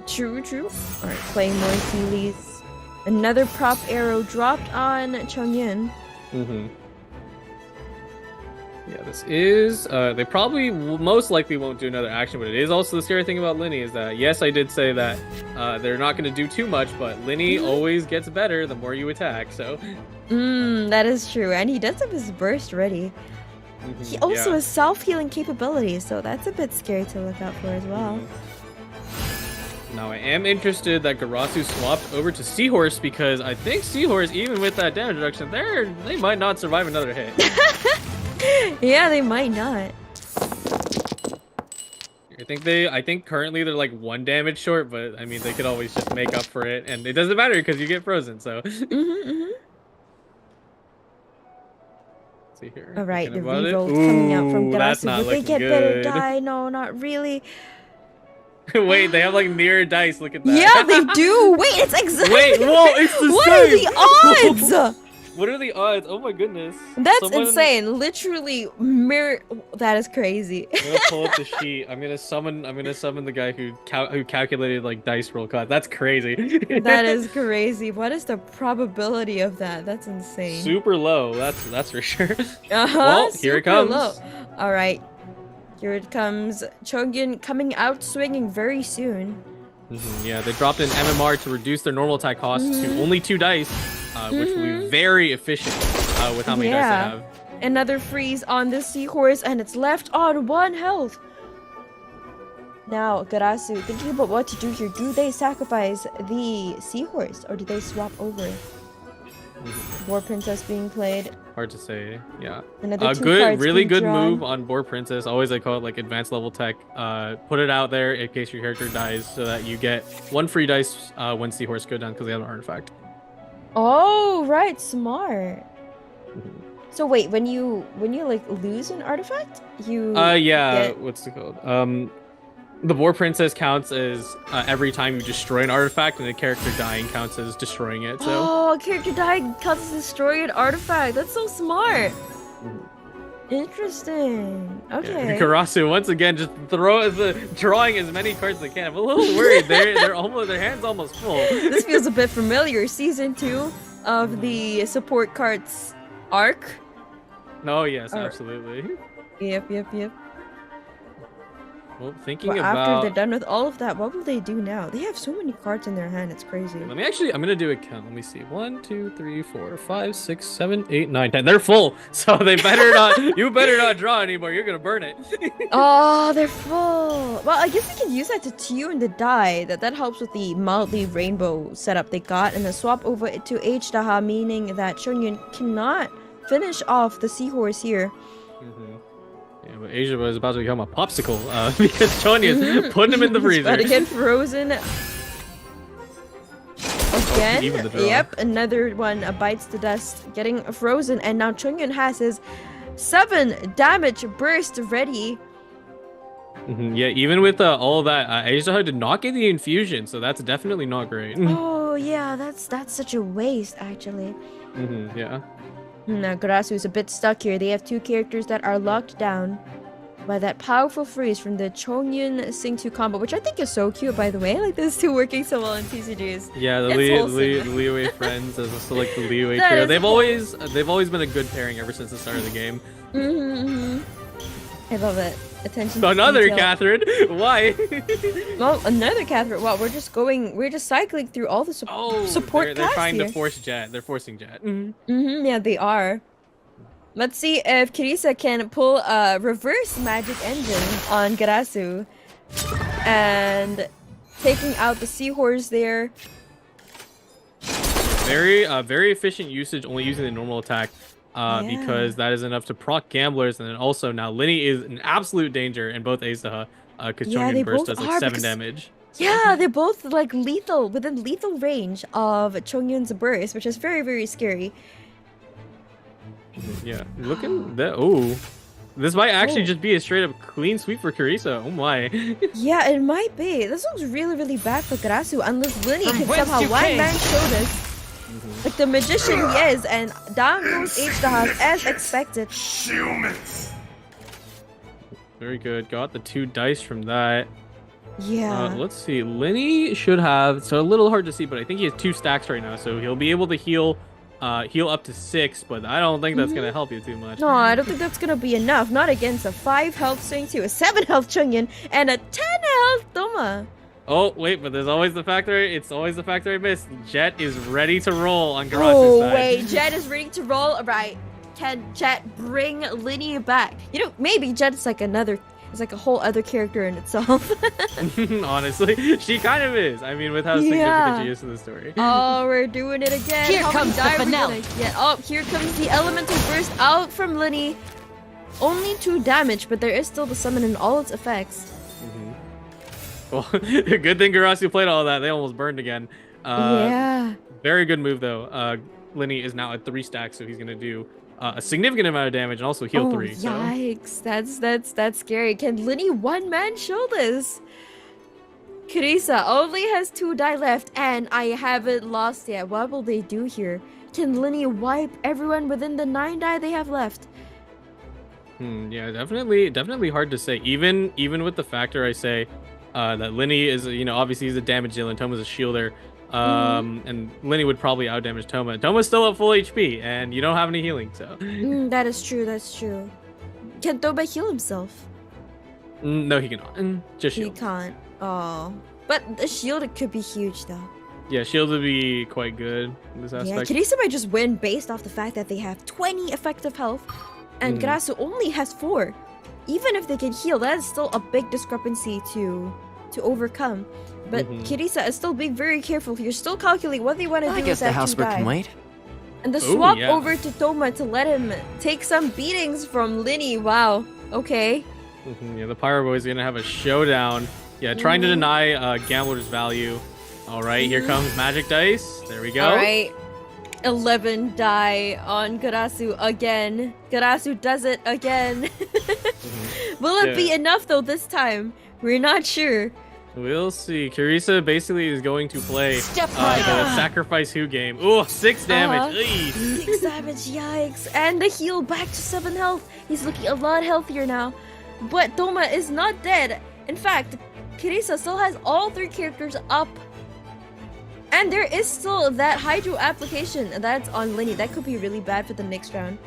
True. All right, playing more Heelys. Another prop arrow dropped on Chongyun. yeah, this is they probably most likely won't do another action, but it is also the scary thing about Linny is that yes, I did say that they're not gonna do too much, but Linny always gets better the more you attack. So That is true, and he does have his burst ready. He also yeah. has self-healing capabilities, so that's a bit scary to look out for as well. Now I am interested that Garasu swapped over to Seahorse because I think Seahorse, even with that damage reduction, they might not survive another hit. Yeah, they might not. I think currently they're like 1 damage short, but I mean they could always just make up for it, and it doesn't matter because you get frozen. So. Let's see here. All right, the Thinking about it. reroll coming out from Ooh, that's Garasu. not Would they looking get better good. die? No, not really. Wait, they have like mirror dice. Look at that. Yeah, they do. Wait, it's exactly. Wait, whoa, it's the What same. are the odds? What are the odds? Oh my goodness. That's Someone- insane. Literally mirror. That is crazy. I'm gonna pull up the sheet. I'm gonna summon the guy who calculated like dice roll cost. That's crazy. That is crazy. What is the probability of that? That's insane. super low. That's for sure. Well, here it comes. All right. Here it comes. Chongyun coming out swinging very soon. Yeah, they dropped an MMR to reduce their normal attack cost to only 2 dice, which will be very efficient with how many dice they have. Another freeze on the seahorse, and it's left on 1 health. Now, Garasu, thinking about what to do here. Do they sacrifice the seahorse, or do they swap over? War Princess being played. Hard to say. Yeah. Another 2 good, cards really being good drawn. move on Boar Princess. Always I call it like advanced level tech. Put it out there in case your character dies, so that you get 1 free dice when Seahorse go down because they have an artifact. Oh, right, smart. So wait, when you like lose an artifact, you Yeah. get... What's it called? The Boar Princess counts as every time you destroy an artifact, and the character dying counts as destroying it. So. Oh, character dying counts as destroy an artifact. That's so smart. Interesting. Okay. Yeah. Garasu once again just drawing as many cards as they can. I'm a little worried. Their hands almost full. This feels a bit familiar. Season 2 of the support cards arc. Oh yes, absolutely. Yep. Well, thinking But about after they're done with all of that, what will they do now? They have so many cards in their hand. It's crazy. I'm gonna do a count. Let me see. 1, 2, 3, 4, 5, 6, 7, 8, 9, 10. They're full, so they better not. You better not draw anymore. You're gonna burn it. Oh, they're full. Well, I guess they can use that to tune the die. That helps with the mildly rainbow setup they got, and then swap over to H-Daha, meaning that Chongyun cannot finish off the seahorse here. Yeah, but Asia was about to become a popsicle because Chonya's putting him in the freezer. About to get frozen. Again, even the draw. yep, another one bites the dust, getting frozen, and now Chongyun has his 7 damage burst ready. Yeah, even with all of that, Asia did not get the infusion, so that's definitely not great. Oh yeah, that's such a waste actually. Yeah. Now Garasu is a bit stuck here. They have 2 characters that are locked down by that powerful freeze from the Chongyun Sing 2 combo, which I think is so cute, by the way. Like, those 2 working so well in TCGs. Yeah, the Liyue friends as also like the Liyue That trio. is They've always been a good pairing ever since the start of the game. I love it. Attention to Another detail. Catherine. Why? Well, another Catherine. Wow, we're just cycling through all the support they're cast trying here. to force Jet. They're forcing Jet. Yeah, they are. Let's see if Kisa can pull a reverse magic engine on Garasu. And taking out the seahorse there. Very efficient usage, only using the normal attack. Because that is enough to proc gamblers, and then also now Linny is an absolute danger in both Azaha, because Chongyun Burst does like 7 damage. Yeah, they're both like lethal, within lethal range of Chongyun's burst, which is very, very scary. Yeah, looking that. Oh, This might actually just be a straight up clean sweep for Kisa. Oh my. Yeah, it might be. This looks really, really bad for Gasu unless Linny can somehow one-man show this. Like the magician he is, and down goes H-Dog as expected. Humans. Very good. Got the 2 dice from that. Yeah. Let's see. Linny should have, so a little hard to see, but I think he has 2 stacks right now, so he'll be able to heal up to 6, but I don't think that's gonna help you too much. No, I don't think that's gonna be enough. Not against a 5 health Swing 2, a 7 health Chungyin, and a 10 health Doma. Oh, wait, but there's always the factor. It's always the factor I missed. Jet is ready to roll on Garasu's Oh, side. wait. Jet is ready to roll. All right. Can Jet bring Linny back? You know, maybe Jet's like another... It's like a whole other character in itself. Honestly, she kind of is. I mean, with how significant she is to the story. Oh, we're doing it again. Here How comes many the die we finale. gonna get? Oh, here comes the elemental burst out from Linny. Only 2 damage, but there is still the summon and all its effects. Well, good thing Garasu played all that. They almost burned again. Yeah. Very good move, though. Linny is now at 3 stacks, so he's going to do a significant amount of damage and also heal 3. So. Yikes. That's scary. Can Linny one-man show this? Kisa only has 2 die left, and I haven't lost yet. What will they do here? Can Linny wipe everyone within the 9 die they have left? Yeah, definitely hard to say. Even with the factor I say that Linny is, obviously he's a damage dealer and Toma's a shielder. And Linny would probably outdamage Toma. Toma's still at full HP, and you don't have any healing, so. That is true. That's true. Can Toma heal himself? No, he cannot. Just He shield. can't. Oh, but the shield it could be huge though. Yeah, shield would be quite good in this Yeah, aspect. Kisa might just win based off the fact that they have 20 effective health, and Gasu only has 4. Even if they can heal, that is still a big discrepancy to overcome. But Kisa is still being very careful here, still calculating what they want to do I with guess the that housework can wait. And the Ooh, swap yeah. over to Toma to let him take some beatings from Linny. Wow. Okay. Yeah, the Pyro Boy's gonna have a showdown. Yeah, trying to deny Gambler's value. All right, here comes Magic Dice. There we go. All right. 11 die on Garasu again. Garasu does it again. Will it be enough though this time? We're not sure. We'll see. Kisa basically is going to play Step the right. Sacrifice Who game. Ooh, 6 damage. Eey. 6 damage, yikes. And the heal back to 7 health. He's looking a lot healthier now. But Toma is not dead. In fact, Kisa still has all 3 characters up. And there is still that Hydro application that's on Linny. That could be really bad for the next round.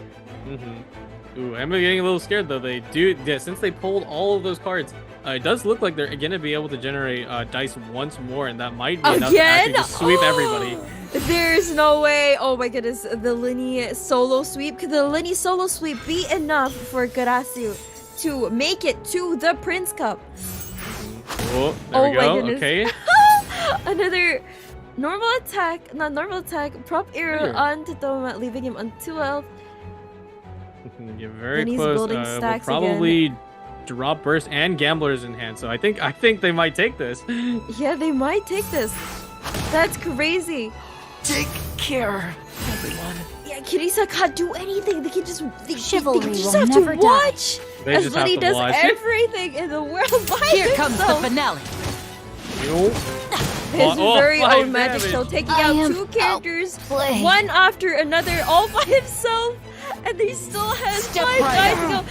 Ooh, I'm getting a little scared though. They do, yeah, since they pulled all of those cards, it does look like they're gonna be able to generate dice once more, and that might be enough to actually just sweep everybody. There's no way. Oh my goodness, the Linny solo sweep. Could the Linny solo sweep be enough for Garasu to make it to the Prince Cup? Oh, there we my go. goodness. Okay. Another normal attack, not normal attack, prop arrow on Toma, leaving him on 2 health. You're very Then he's close. building We'll stacks probably drop Burst and Gamblers in hand, so I think they might take this. Yeah, they might take this. That's crazy. Take care, everyone. Yeah, Kisa can't do anything. They can just Chivalry they will just have never to die. watch They as just have Linny to does watch. everything in the world by Here comes the himself. finale. His very 5 own magic damage. show, taking I out am 2 characters, outplayed. one after another, all by himself, and he still has Step 5 right dice to go.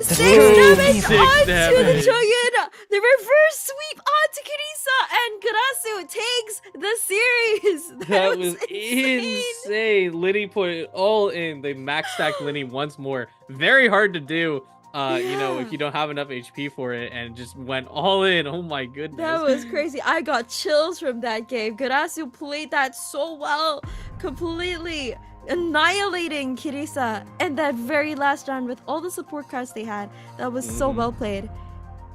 6 Ooh, damage 6 onto damage. the Choyun! The reverse sweep onto Kisa, and Garasu takes the series! That was insane. Linny put it all in. They max stacked Linny once more. Very hard to do. If you don't have enough HP for it, and just went all in. Oh my goodness. That was crazy. I got chills from that game. Garasu played that so well, completely annihilating Kisa in that very last round with all the support cards they had. That was so well played.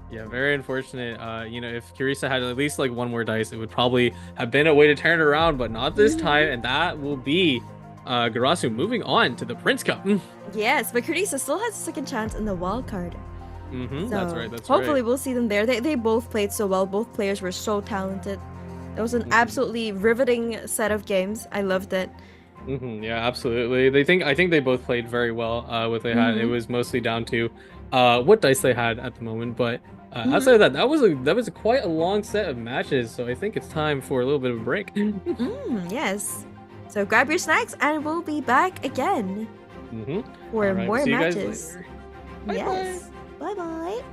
Yeah, very unfortunate. If Kisa had at least like 1 more dice, it would probably have been a way to turn it around, but not this time, and that will be Garasu moving on to the Prince Cup. Yes, but Kisa still has a second chance in the wild card. That's right. That's hopefully right. we'll see them there. They both played so well. Both players were so talented. It was an absolutely riveting set of games. I loved it. Yeah, absolutely. I think they both played very well. What they had, it was mostly down to what dice they had at the moment. But outside of that, that was quite a long set of matches. So I think it's time for a little bit of a break. Yes. So grab your snacks and we'll be back again for All right, more see you guys matches. later. Yes. Bye bye.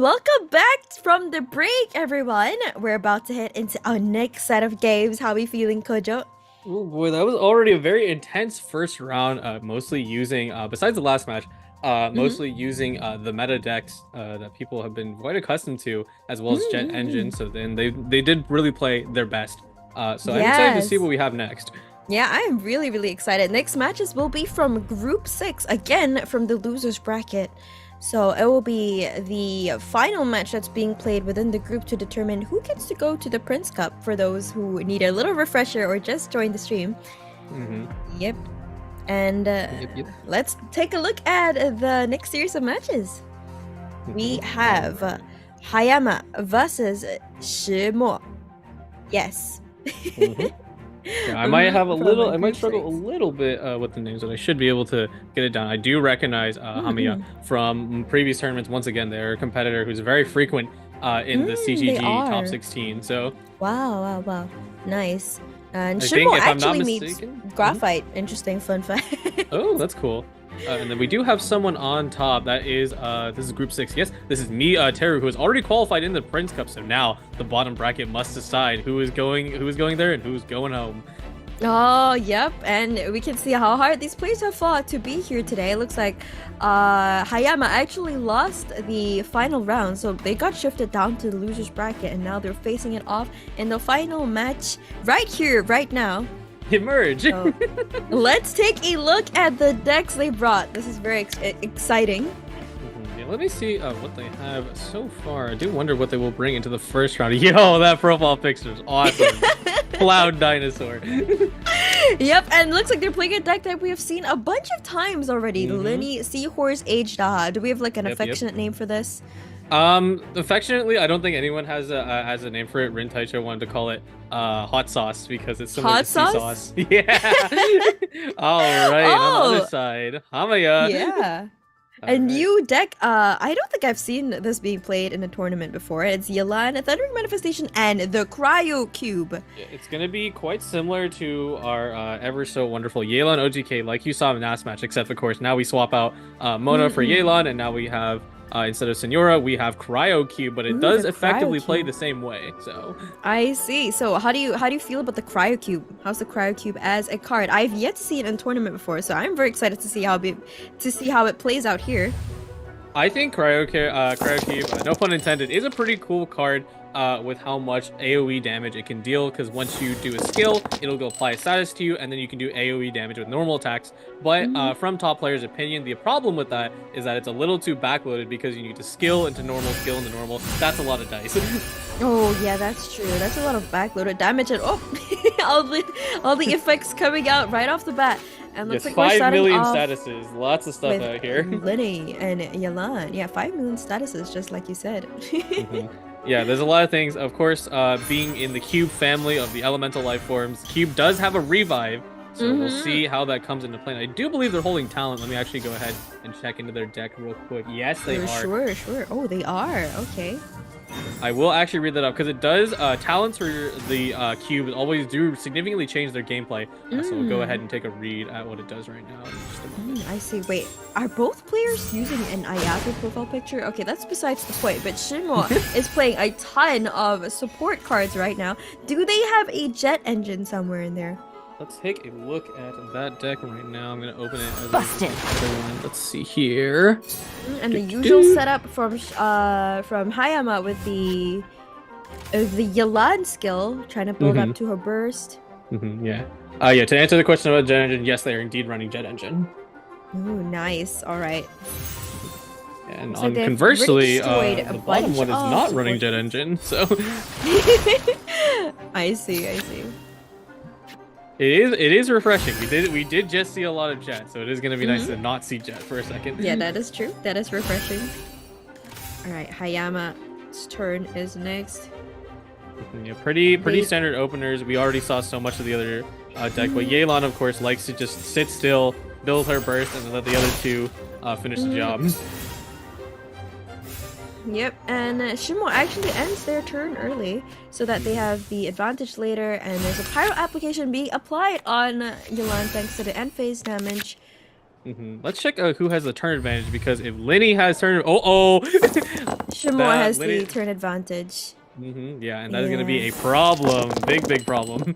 welcome back from the break, everyone. We're about to head into our next set of games. How are we feeling, Kojo? Oh boy, that was already a very intense first round. Mostly using, besides the last match, mostly using the meta decks that people have been quite accustomed to, as well as Jet Engine. So then they did really play their best. So I'm excited to see what we have next. Yeah, I am really, really excited. Next matches will be from Group 6, again from the losers bracket. So it will be the final match that's being played within the group to determine who gets to go to the Prince Cup for those who need a little refresher or just joined the stream. Yep. And let's take a look at the next series of matches. We have Hayama versus Shimo. Yes. Yeah, I might have a little. I might struggle a little bit with the names, but I should be able to get it down. I do recognize Hamaya from previous tournaments. Once again, they're a competitor who's very frequent in the CGG top 16. So wow, nice. And I Shimo think, actually meets Graphite. Interesting fun fact. Oh, that's cool. And then we do have someone on top. That is this is Group 6. Yes, this is me, Teru, who has already qualified in the Prince Cup. So now the bottom bracket must decide who is going there and who's going home. Oh, yep. And we can see how hard these players have fought to be here today. It looks like Hayama actually lost the final round, so they got shifted down to the losers bracket, and now they're facing it off in the final match right here, right now. Emerge. So, let's take a look at the decks they brought. This is very exciting. Yeah, let me see what they have so far. I do wonder what they will bring into the first round. Yo, that profile picture is awesome. Cloud dinosaur. Yep, and it looks like they're playing a deck that we have seen a bunch of times already. Linny Seahorse Aged Aha. Do we have like an affectionate name for this? Affectionately, I don't think anyone has a name for it. Rin Taicho wanted to call it hot sauce because it's similar to sea sauce. Yeah. All right, on the other side, Hamaya. Yeah. A new deck. I don't think I've seen this being played in a tournament before. It's Yelan, a Thundering Manifestation, and the Cryo Cube. It's gonna be quite similar to our ever so wonderful Yelan OGK, like you saw in the last match, except of course now we swap out Mona for Yelan, and now we have instead of Senora, we have Cryo Cube, but it does effectively play the same way. So I see. So how do you feel about the Cryo Cube? How's the Cryo Cube as a card? I've yet to see it in tournament before, so I'm very excited to see how it plays out here. I think Cryo Cube, no pun intended, is a pretty cool card with how much AoE damage it can deal, because once you do a skill, it'll go apply a status to you, and then you can do AoE damage with normal attacks. But from top players' opinion, the problem with that is that it's a little too backloaded because you need to skill into normal. That's a lot of dice. Oh yeah, that's true. That's a lot of backloaded damage, and all the effects coming out right off the bat. And looks like 5 million statuses, lots of stuff out here. Linny and Yelan, yeah, 5 million statuses, just like you said. Yeah, there's a lot of things. Of course, being in the Cube family of the elemental life forms, Cube does have a revive, so we'll see how that comes into play. And I do believe they're holding talent. Let me actually go ahead and check into their deck real quick. Yes, they are. Sure. Oh, they are. Okay. I will actually read that up because it does. Talents for the Cube always do significantly change their gameplay. So we'll go ahead and take a read at what it does right now. I see. Wait, are both players using an Ayato profile picture? Okay, that's besides the point. But Shimo is playing a ton of support cards right now. Do they have a jet engine somewhere in there? Let's take a look at that deck right now. I'm gonna open it as a one. Let's see here. And the usual setup from Hayama with the Yelan skill, trying to build up to her burst. Yeah. Yeah. To answer the question about jet engine, yes, they are indeed running jet engine. Ooh, nice. All right. And conversely, the bottom one is not running jet engine. So. I see. It is refreshing. We did just see a lot of jet, so it is gonna be nice to not see jet for a second. Yeah, that is true. That is refreshing. All right, Hayama's turn is next. Yeah, pretty standard openers. We already saw so much of the other deck, but Yelan, of course, likes to just sit still, build her burst, and then let the other two finish the job. Yep, and Shimo actually ends their turn early so that they have the advantage later, and there's a pyro application being applied on Yelan thanks to the end phase damage. Let's check who has the turn advantage, because if Linny has turn... Shimo that has the lady- turn advantage. Yeah, and that is gonna be a problem. Big problem.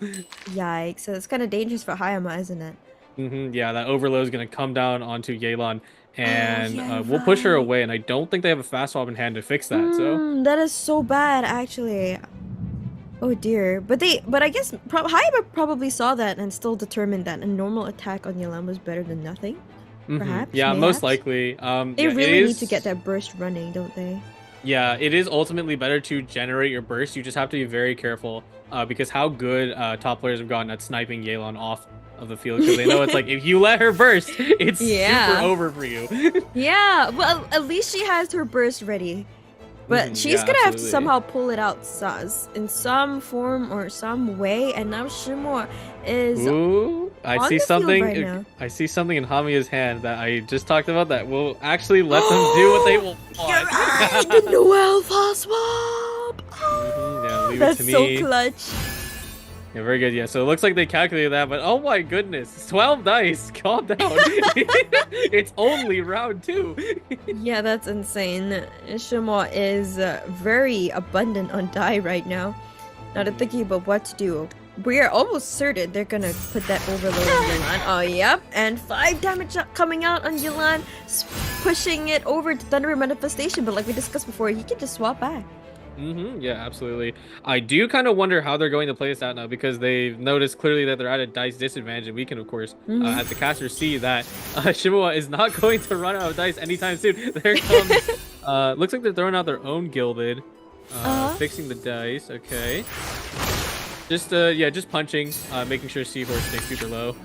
Yikes. So it's kind of dangerous for Hayama, isn't it? Yeah, that overload is gonna come down onto Yelan, and yeah, we'll push her right. away. And I don't think they have a fast swap in hand to fix that. So That is so bad, actually. Oh dear. But I guess Hayama probably saw that and still determined that a normal attack on Yelan was better than nothing. Perhaps. yeah, most mayhaps? likely. They Yeah, really it need is- to get that burst running, don't they? Yeah, it is ultimately better to generate your burst. You just have to be very careful because how good top players have gotten at sniping Yelan off of the field because they know it's like if you let her burst, it's Yeah. super over for you. Yeah, well, at least she has her burst ready. But she's yeah, gonna have to absolutely. somehow pull it out in some form or some way, and now Shimo is Ooh, I on see the field something. right now. I see something in Hamiya's hand that I just talked about that will actually let them do what they want. the Noel fast swap. Yeah, leave That's it to so me. clutch. Yeah, very good. Yeah, so it looks like they calculated that, but oh my goodness, it's 12 dice. Calm down. It's only round 2. Yeah, that's insane. Shimo is very abundant on die right now. Now they're thinking about what to do. We are almost certain they're gonna put that overload on Yelan. Oh, yep. And 5 damage coming out on Yelan, pushing it over to Thunder Manifestation. But like we discussed before, he can just swap back. Yeah, absolutely. I do kind of wonder how they're going to play this out now because they've noticed clearly that they're at a dice disadvantage, and we can, of course, as the caster, see that Shimo is not going to run out of dice anytime soon. There comes. Looks like they're throwing out their own gilded, fixing the dice. Okay. Just just punching, making sure Seahorse stays super low.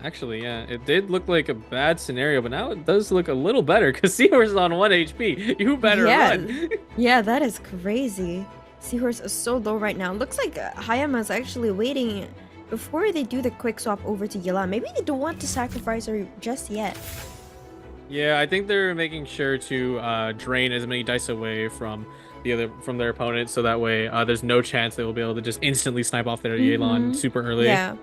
Actually, yeah, it did look like a bad scenario, but now it does look a little better because Seahorse is on 1 HP. You better run. Yeah, that is crazy. Seahorse is so low right now. Looks like Hayama is actually waiting before they do the quick swap over to Yelan. Maybe they don't want to sacrifice her just yet. Yeah, I think they're making sure to drain as many dice away from their opponent, so that way there's no chance they will be able to just instantly snipe off their Yelan super early. Yeah,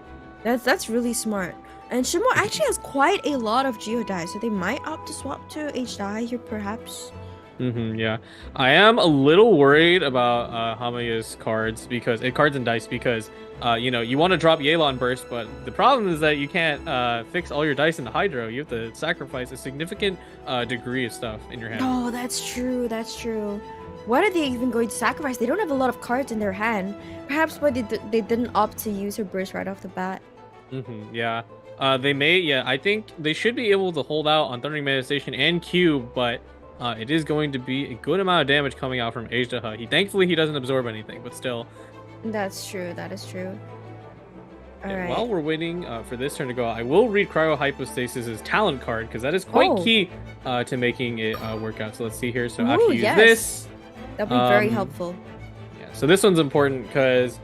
that's really smart. And Shimo actually has quite a lot of Geodie, so they might opt to swap to HDI here, perhaps. Yeah, I am a little worried about Hamaya's cards and dice because you want to drop Yelan burst, but the problem is that you can't fix all your dice into Hydro. You have to sacrifice a significant degree of stuff in your hand. Oh, that's true. That's true. What are they even going to sacrifice? They don't have a lot of cards in their hand. Perhaps why they didn't opt to use her burst right off the bat. Yeah. They may. Yeah, I think they should be able to hold out on Thundering Manifestation and Q, but it is going to be a good amount of damage coming out from Ajdaha. Thankfully he doesn't absorb anything, but still. That's true. That is true. All Yeah, right. while we're waiting for this turn to go out, I will read Cryo Hypostasis' talent card because that is quite key to making it work out. So let's see here. So after you use this, that'd be very helpful. yeah. So this one's important because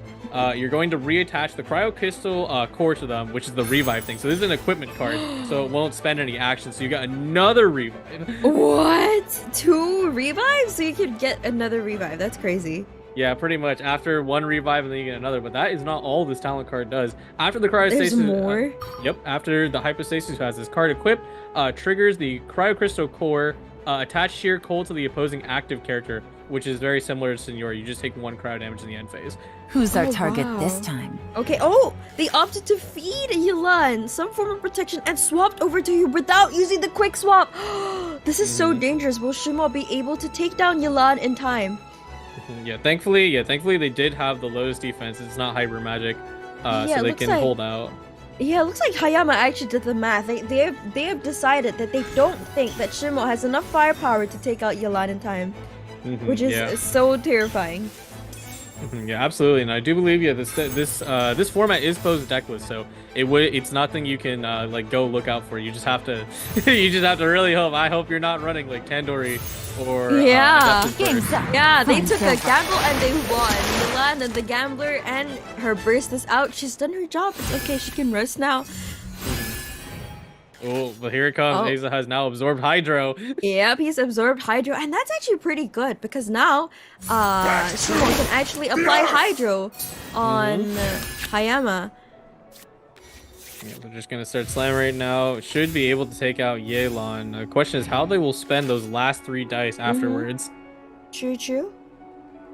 you're going to reattach the Cryo Crystal core to them, which is the revive thing. So this is an equipment card, so it won't spend any action. So you got another revive. What? 2 revives? So you could get another revive. That's crazy. Yeah, pretty much. After 1 revive, and then you get another. But that is not all this talent card does. After the cryostasis, There's more? Yep. After the hypostasis, who has this card equipped, triggers the Cryocrystal Core. Attach Sheer Cold to the opposing active character, which is very similar to Senor. You just take 1 cryo damage in the end phase. Who's our Oh, target wow. this time? Okay. Oh, they opted to feed Yelan some form of protection and swapped over to you without using the quick swap. This is so dangerous. Will Shimo be able to take down Yelan in time? Yeah, thankfully they did have the lowest defense. It's not hyper magic, Yeah, so it they looks can like- hold out. Yeah, it looks like Hayama actually did the math. They have decided that they don't think that Shimo has enough firepower to take out Yelan in time, which is so terrifying. Yeah, absolutely, and I do believe this format is post deckless, so it's nothing you can like go look out for. You just have to really hope. I hope you're not running like Tandoori or Adeptus Burst. Yeah, they took a gamble and they won. Yelan and the gambler and her burst is out. She's done her job. It's okay. She can rest now. Oh, but here it comes. Oh. Asa has now absorbed Hydro. Yep, he's absorbed Hydro, and that's actually pretty good because now Shimo can actually apply Hydro on Hayama. Yeah, they're just gonna start slamming right now. Should be able to take out Yelan. The question is how they will spend those last 3 dice afterwards. True.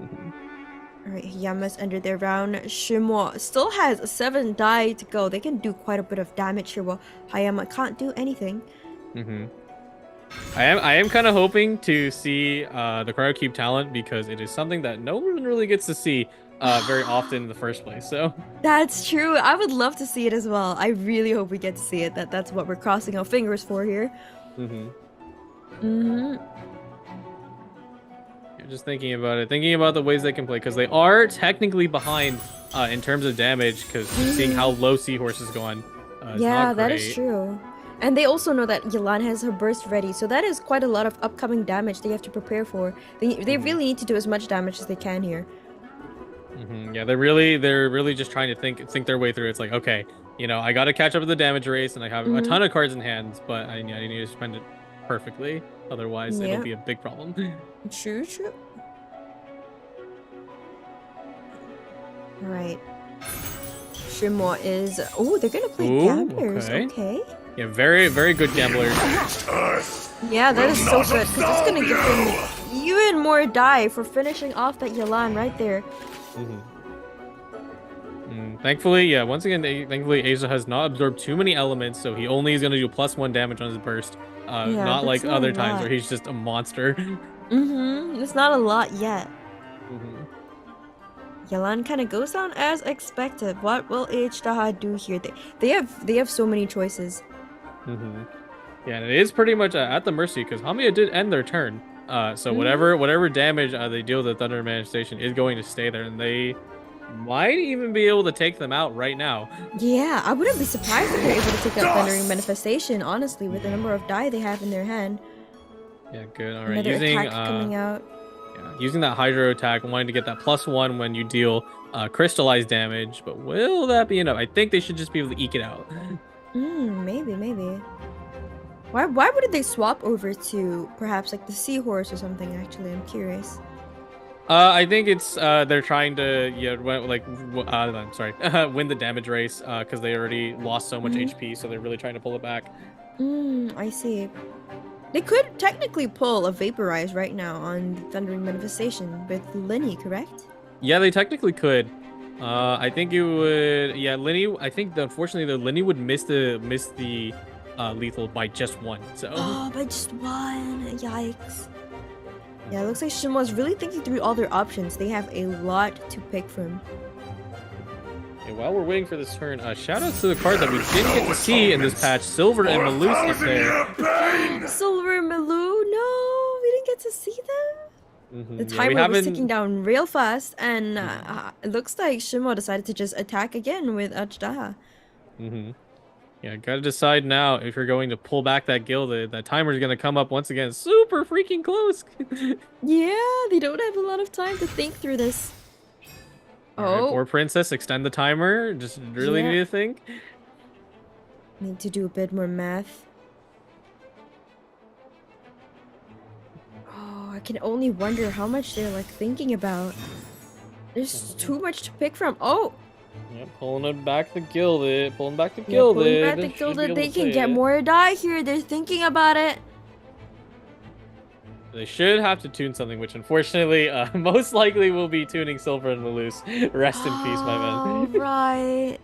Mhm. Alright, Hayama's under their round. Shimo still has 7 die to go. They can do quite a bit of damage here while Hayama can't do anything. I am kind of hoping to see the Cryo Cube talent because it is something that no one really gets to see very often in the first place. So That's true. I would love to see it as well. I really hope we get to see it. That's what we're crossing our fingers for here. Just thinking about it, thinking about the ways they can play because they are technically behind in terms of damage because seeing how low Seahorse is going. Yeah, that is true. And they also know that Yelan has her burst ready, so that is quite a lot of upcoming damage they have to prepare for. They really need to do as much damage as they can here. Yeah, they're really just trying to think their way through. It's like, okay, you know, I got to catch up to the damage race, and I have a ton of cards in hand, but I need to spend it perfectly. Otherwise, it'll be a big problem. True. Alright. Shimo is... Oh, they're gonna play Gamblers. Okay. Yeah, very good gamblers. Yeah, that is so good, because it's gonna give them even more die for finishing off that Yelan right there. Thankfully, once again, thankfully Asia has not absorbed too many elements, so he only is going to do +1 damage on his burst. Not like other times where he's just a monster. It's not a lot yet. Yelan kind of goes down as expected. What will Daha do here? They have so many choices. Yeah, and it is pretty much at the mercy because Hamiya did end their turn. So whatever damage they deal with the Thunder Manifestation is going to stay there, and they might even be able to take them out right now. Yeah, I wouldn't be surprised if they're able to take out Thundering Manifestation, honestly, with the number of die they have in their hand. Yeah, good. All right, Another attack coming out. Yeah, using that Hydro attack, wanting to get that +1 when you deal crystallized damage, but will that be enough? I think they should just be able to eke it out. Maybe. Why wouldn't they swap over to perhaps like the Seahorse or something? Actually, I'm curious. I think it's they're trying to win the damage race because they already lost so much HP, so they're really trying to pull it back. I see. They could technically pull a Vaporize right now on Thundering Manifestation with Linny, correct? Yeah, they technically could. I think it would. Yeah, Linny. I think unfortunately the Linny would miss the lethal by just 1. So. Oh, by just 1. Yikes. Yeah, it looks like Shimo's really thinking through all their options. They have a lot to pick from. Okay, while we're waiting for this turn, shout out to the card that we didn't get to see in this patch. Silver and Malus is there. Silver and Malou? No, we didn't get to see them. The timer was ticking down real fast, and it looks like Shimo decided to just attack again with Daha. Yeah, gotta decide now if you're going to pull back that gilded. That timer's gonna come up once again, super freaking close. Yeah, they don't have a lot of time to think through this. Right, poor princess, extend the timer. Just really need to think. Need to do a bit more math. Oh, I can only wonder how much they're like thinking about. There's too much to pick from. Oh. Yeah, pulling it back the gilded. Pulling back the gilded. Pulling back the gilded. They can get more die here. They're thinking about it. They should have to tune something, which unfortunately, most likely will be tuning Silver and Malus. Rest in peace, my man. Right.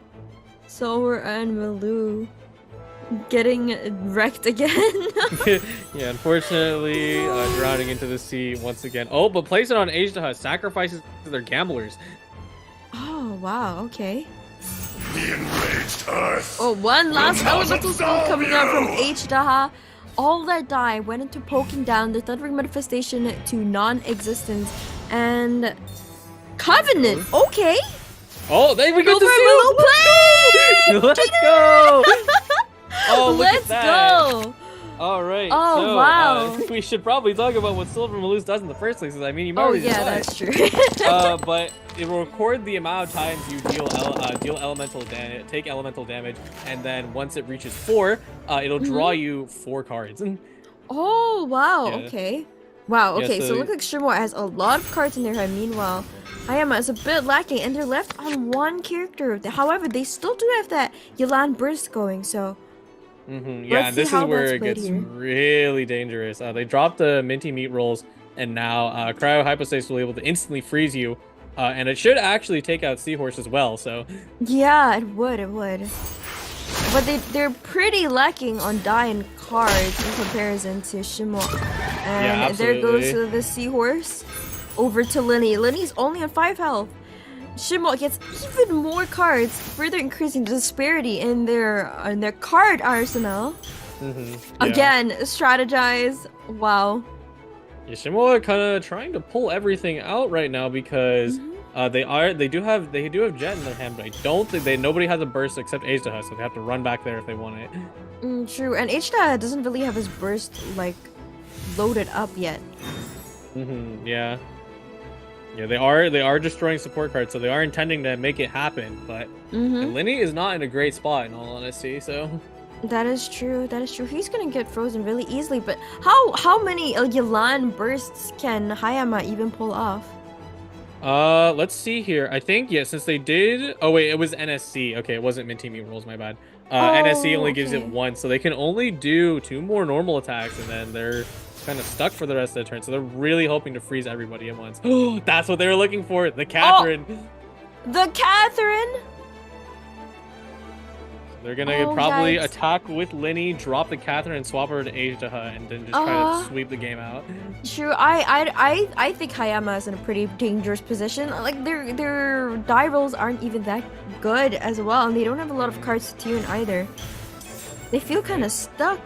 Silver and Malou getting wrecked again. Yeah, unfortunately, drowning into the sea once again. Oh, but plays it on Asia, sacrifices their gamblers. Oh, wow, okay. The enraged earth. Oh, one last elemental school coming out from Daha. All that die went into poking down the Thundering Manifestation to non-existence. And Covenant, okay. Oh, there we go. Let's go. Oh, let's go. All right. Oh, so, wow. We should probably talk about what Silver Malus does in the first place. I mean, you might already that's true. but it will record the amount of times you deal elemental damage, take elemental damage, and then once it reaches 4, it'll draw you 4 cards. Oh, wow. Yeah. Okay. Wow, Yeah, okay, so so- look like Shimo has a lot of cards in their hand. Meanwhile, Hayama is a bit lacking and they're left on one character. However, they still do have that Yelan burst going, so Yeah, Let's and see this is how where that's it played gets here. really dangerous. They dropped the minty meat rolls, and now cryo hypostasis will be able to instantly freeze you, and it should actually take out Seahorse as well. So yeah, it would. But they're pretty lacking on die and cards in comparison to Shimo. And there goes absolutely. the Seahorse over to Linny. Linny's only on 5 health. Shimo gets even more cards, further increasing the disparity in their card arsenal. yeah. Again, strategize. Wow. Yeah, Shimo kind of trying to pull everything out right now because they do have Jet in their hand, but I don't think nobody has a burst except Aizdaha, so they have to run back there if they want it. True, and H-Da doesn't really have his burst like loaded up yet. Yeah. Yeah, they are destroying support cards, so they are intending to make it happen, but and Linny is not in a great spot in all honesty, so That is true. He's gonna get frozen really easily, but how many Yelan bursts can Hayama even pull off? Let's see here. I think since they did oh wait, it was NSC. Okay, it wasn't Minty Meat rolls, my bad. NSC only gives it okay. 1, so they can only do 2 more normal attacks, and then they're kind of stuck for the rest of the turn. So they're really hoping to freeze everybody at once. That's what they were looking for. The Catherine. The Catherine! They're gonna probably yikes. attack with Linny, drop the Catherine, and swap her to Aizdaha, and then just try to sweep the game out. True. I think Hayama is in a pretty dangerous position. Like their die rolls aren't even that good as well, and they don't have a lot of cards to tune either. They feel kind of stuck.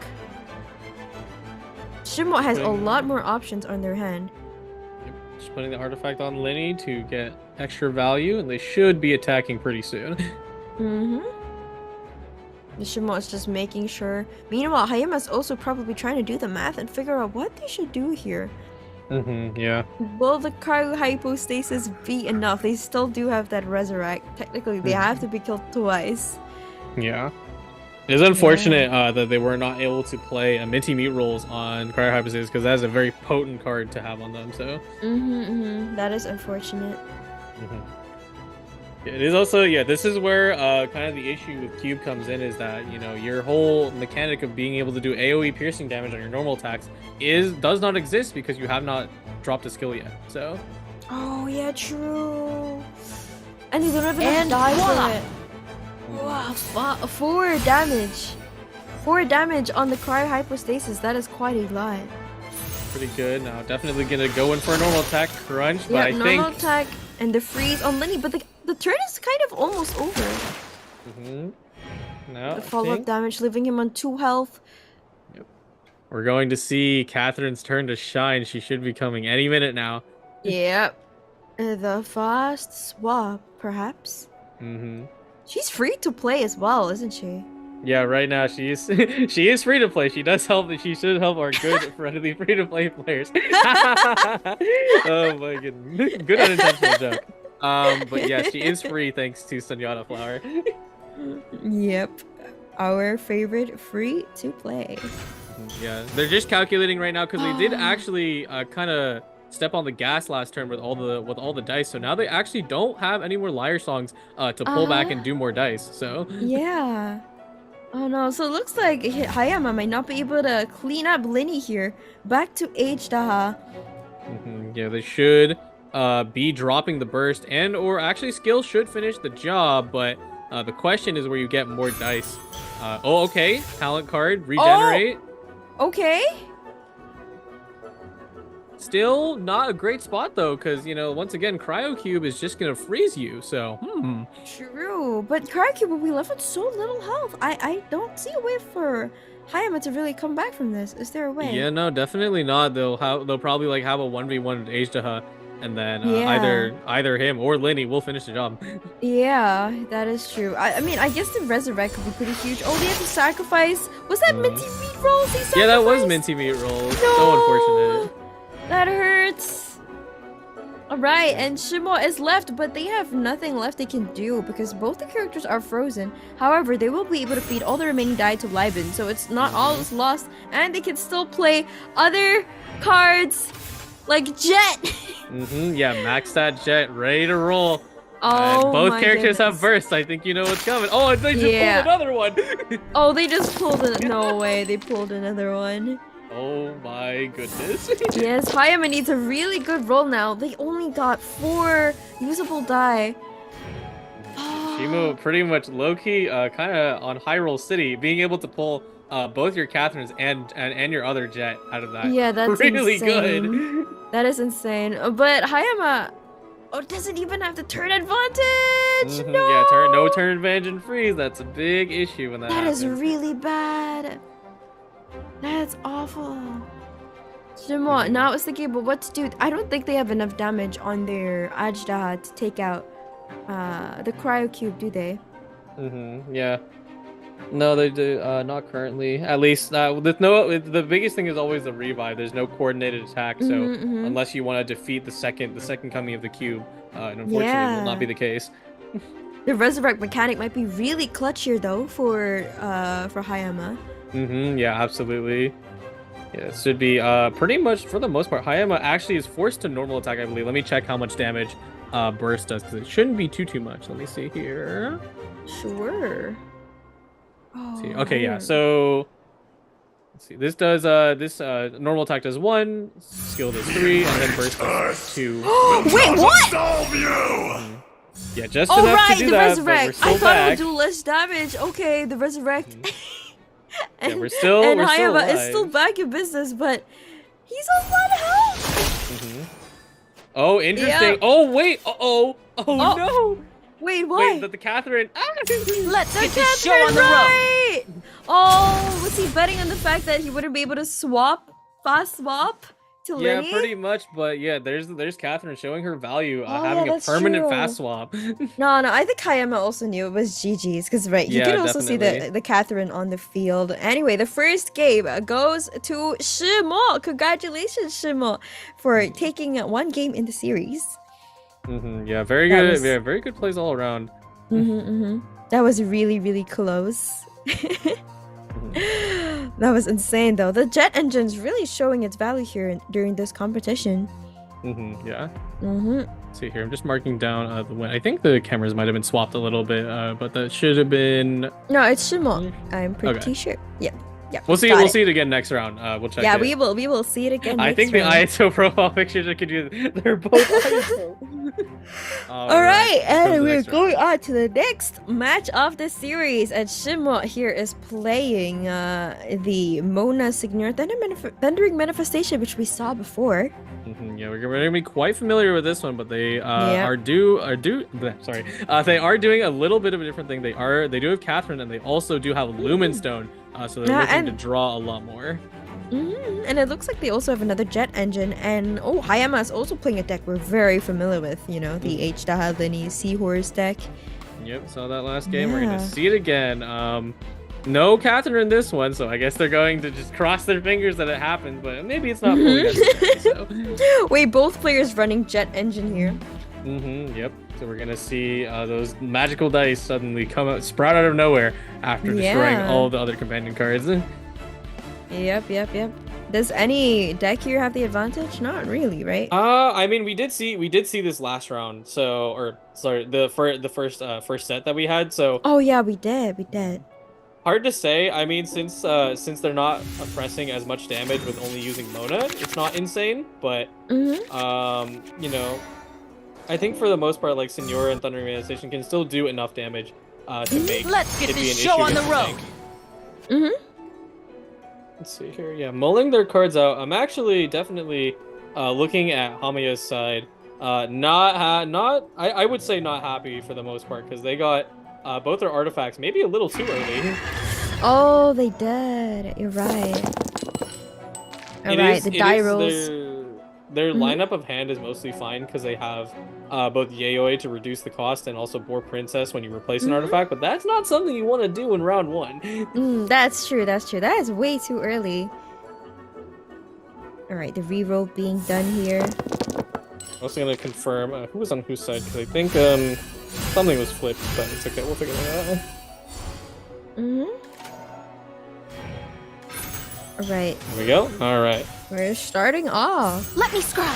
Shimo has a lot more options on their hand. Just putting the artifact on Linny to get extra value, and they should be attacking pretty soon. Shimo is just making sure. Meanwhile, Hayama's also probably trying to do the math and figure out what they should do here. Yeah. Will the cryo hypostasis be enough? They still do have that resurrect. Technically, they have to be killed twice. Yeah. It's unfortunate that they were not able to play a Minty Meat rolls on Cryo Hypostasis because that is a very potent card to have on them. So. That is unfortunate. It is also this is where kind of the issue with Cube comes in is that your whole mechanic of being able to do AOE piercing damage on your normal attacks does not exist because you have not dropped a skill yet. So. Oh yeah, true. And they don't have enough die for it. Wow, 4 damage. 4 damage on the cryo hypostasis. That is quite a lot. Pretty good. Now definitely gonna go in for a normal attack crunch, but I normal think attack and the freeze on Linny, but the turn is kind of almost over. No, The follow-up damage, leaving him on 2 health. We're going to see Catherine's turn to shine. She should be coming any minute now. Yep. The fast swap, perhaps. She's free to play as well, isn't she? Yeah, right now she is she is free to play. She does help. She should help our good friendly free to play players. Oh my goodness, good unintentional joke. But yeah, she is free thanks to Sunyata Flower. Yep, our favorite free to play. Yeah, they're just calculating right now because they did actually kind of step on the gas last turn with all the dice. So now they actually don't have any more liar songs to pull back and do more dice. So yeah. Oh no, so it looks like Hayama might not be able to clean up Linny here. Back to H-Daha. Yeah, they should be dropping the burst or actually skill should finish the job, but the question is where you get more dice. Okay, talent card, regenerate. Okay. Still not a great spot though, because once again, Cryo Cube is just gonna freeze you. So True, but Cryocube will be left with so little health. I don't see a way for Hayama to really come back from this. Is there a way? Yeah, no, definitely not. They'll probably have a 1v1 with Aizdaha, and then either him or Linny will finish the job. Yeah, that is true. I mean, I guess the resurrect could be pretty huge. Oh, they have to sacrifice. Was that Minty Meat rolls? He sacrificed? Yeah, that was Minty Meat rolls. No! So unfortunate. That hurts. Alright, and Shimo is left, but they have nothing left they can do because both the characters are frozen. However, they will be able to feed all the remaining die to Liben, so it's not all is lost, and they can still play other cards like Jet. Yeah, max that Jet, ready to roll. Oh, And both my characters have goodness. bursts. I think you know what's coming. Oh, and they just Yeah. pulled another one. Oh, they just pulled no way, they pulled another one. Oh my goodness. Yes, Hayama needs a really good roll now. They only got 4 usable die. Shimo pretty much low-key, kind of on high roll city, being able to pull both your Catherines and your other Jet out of that. Yeah, that's really insane. good. That is insane. But Hayama doesn't even have the turn advantage. No. Yeah, no turn advantage and freeze. That's a big issue when that That happens. is really bad. That's awful. Shimo, now I was thinking about what to do. I don't think they have enough damage on their Ajda to take out the cryo cube, do they? Yeah. No, they do not currently. At least the biggest thing is always the revive. There's no coordinated attack, so unless you want to defeat the second coming of the cube, and unfortunately it will not be the case. The resurrect mechanic might be really clutch here though for Hayama. Yeah, absolutely. Yeah, it should be pretty much for the most part. Hayama actually is forced to normal attack, I believe. Let me check how much damage burst does, because it shouldn't be too much. Let me see here. Sure. Oh, See. Okay, yeah. So let's see. This does normal attack does 1, skill does 3, and then burst does 2. Wait, what? Absolve you! Yeah, just Oh enough right, to do the that. resurrect. But we're still I thought it back. would do less damage. Okay, the resurrect. Yeah, we're still and we're still Hayama is alive. still back in business, but he's on 1 health. Oh, interesting. Yeah. Oh wait. Oh no. Wait, why? Wait, the Catherine. Let's The get this show on Catherine, the road. right! Oh, was he betting on the fact that he wouldn't be able to fast swap to Yeah, Lenny? pretty much. But yeah, there's Catherine showing her value, Oh, having yeah, a that's permanent true. fast swap. No, I think Hayama also knew it was GG's because you Yeah, can also see definitely. the Catherine on the field. Anyway, the first game goes to Shimo. Congratulations, Shimo, for taking 1 game in the series. Yeah, very That good. was- Yeah, very good plays all around. That was really close. That was insane though. The jet engine's really showing its value here during this competition. Yeah. Let's see here. I'm just marking down the win. I think the cameras might have been swapped a little bit, but that should have been. No, it's Shimo. I'm pretty Okay. sure. Yeah. We'll see. got We'll it. see it again next round. We'll check. Yeah, it. we will see it again. I next think the round. ISO profile pictures I could do. They're both ISO. All right, and we're next round. going on to the next match of the series. And Shimo here is playing the Mona Signor Thundering Manifestation, which we saw before. Yeah, we're gonna be quite familiar with this one, but they Yeah. they are doing a little bit of a different thing. They do have Catherine, and they also do have Lumen Stone, so they're Yeah, looking to and- draw a lot more. And it looks like they also have another jet engine. And Hayama is also playing a deck we're very familiar with. You know, the H-Daha Lenny Seahorse deck. Yep, saw that last game. We're Yeah. gonna see it again. No Catherine in this one, so I guess they're going to just cross their fingers that it happens, but maybe it's not fully necessary. So. Wait, both players running jet engine here. Yep. So we're gonna see those magical dice suddenly sprout out of nowhere after destroying Yeah. all the other companion cards. Yep. Does any deck here have the advantage? Not really, right? I mean, we did see this last round. So, the first set that we had. So Oh yeah, we did. hard to say. I mean, since they're not pressing as much damage with only using Mona, it's not insane. But you know, I think for the most part, like Signora and Thundering Manifestation can still do enough damage to make Let's get it be this an show issue on the against road. tank. Let's see here. Yeah, mulling their cards out. I'm actually definitely looking at Hamaya's side. I would say not happy for the most part because they got both their artifacts maybe a little too early. Oh, they did. You're right. The die rolls. Their lineup of hand is mostly fine because they have both Yayoi to reduce the cost and also Boar Princess when you replace an artifact, but that's not something you want to do in round 1. That's true. That is way too early. Alright, the reroll being done here. Also gonna confirm who was on whose side, because I think something was flipped, but it's okay. We'll figure that out. Alright, Here we go. All right. we're starting off. Let me scry.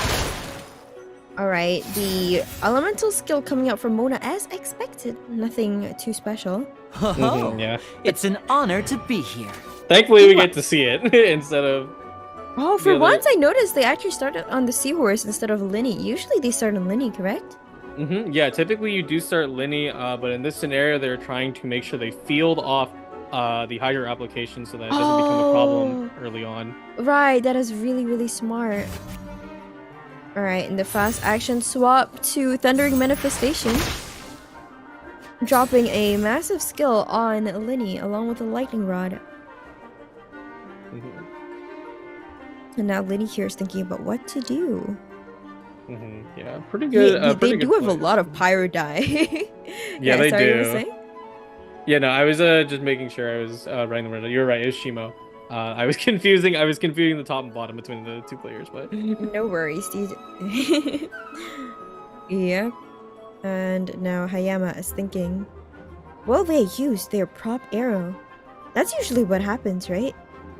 Alright, the elemental skill coming out from Mona as expected. Nothing too special. Oh, Yeah. it's an honor to be here. Thankfully, we get to see it instead of. Oh, for other- once I noticed they actually started on the seahorse instead of Linny. Usually they start on Linny, correct? Yeah, typically you do start Linny, but in this scenario, they're trying to make sure they field off the Hydra application so that it doesn't become a problem early on. Right, that is really, really smart. Alright, and the fast action swap to Thundering Manifestation. Dropping a massive skill on Linny along with a Lightning Rod. And now Linny here is thinking about what to do. Yeah, pretty good. They pretty do good have a point. lot of pyro die. Yeah, they sorry, you were do. saying? Yeah, no, I was just making sure I was writing them right. You're right. It was Shimo. I was confusing the top and bottom between the two players, but No worries, dude. Yeah. And now Hayama is thinking, will they use their prop arrow? That's usually what happens, right?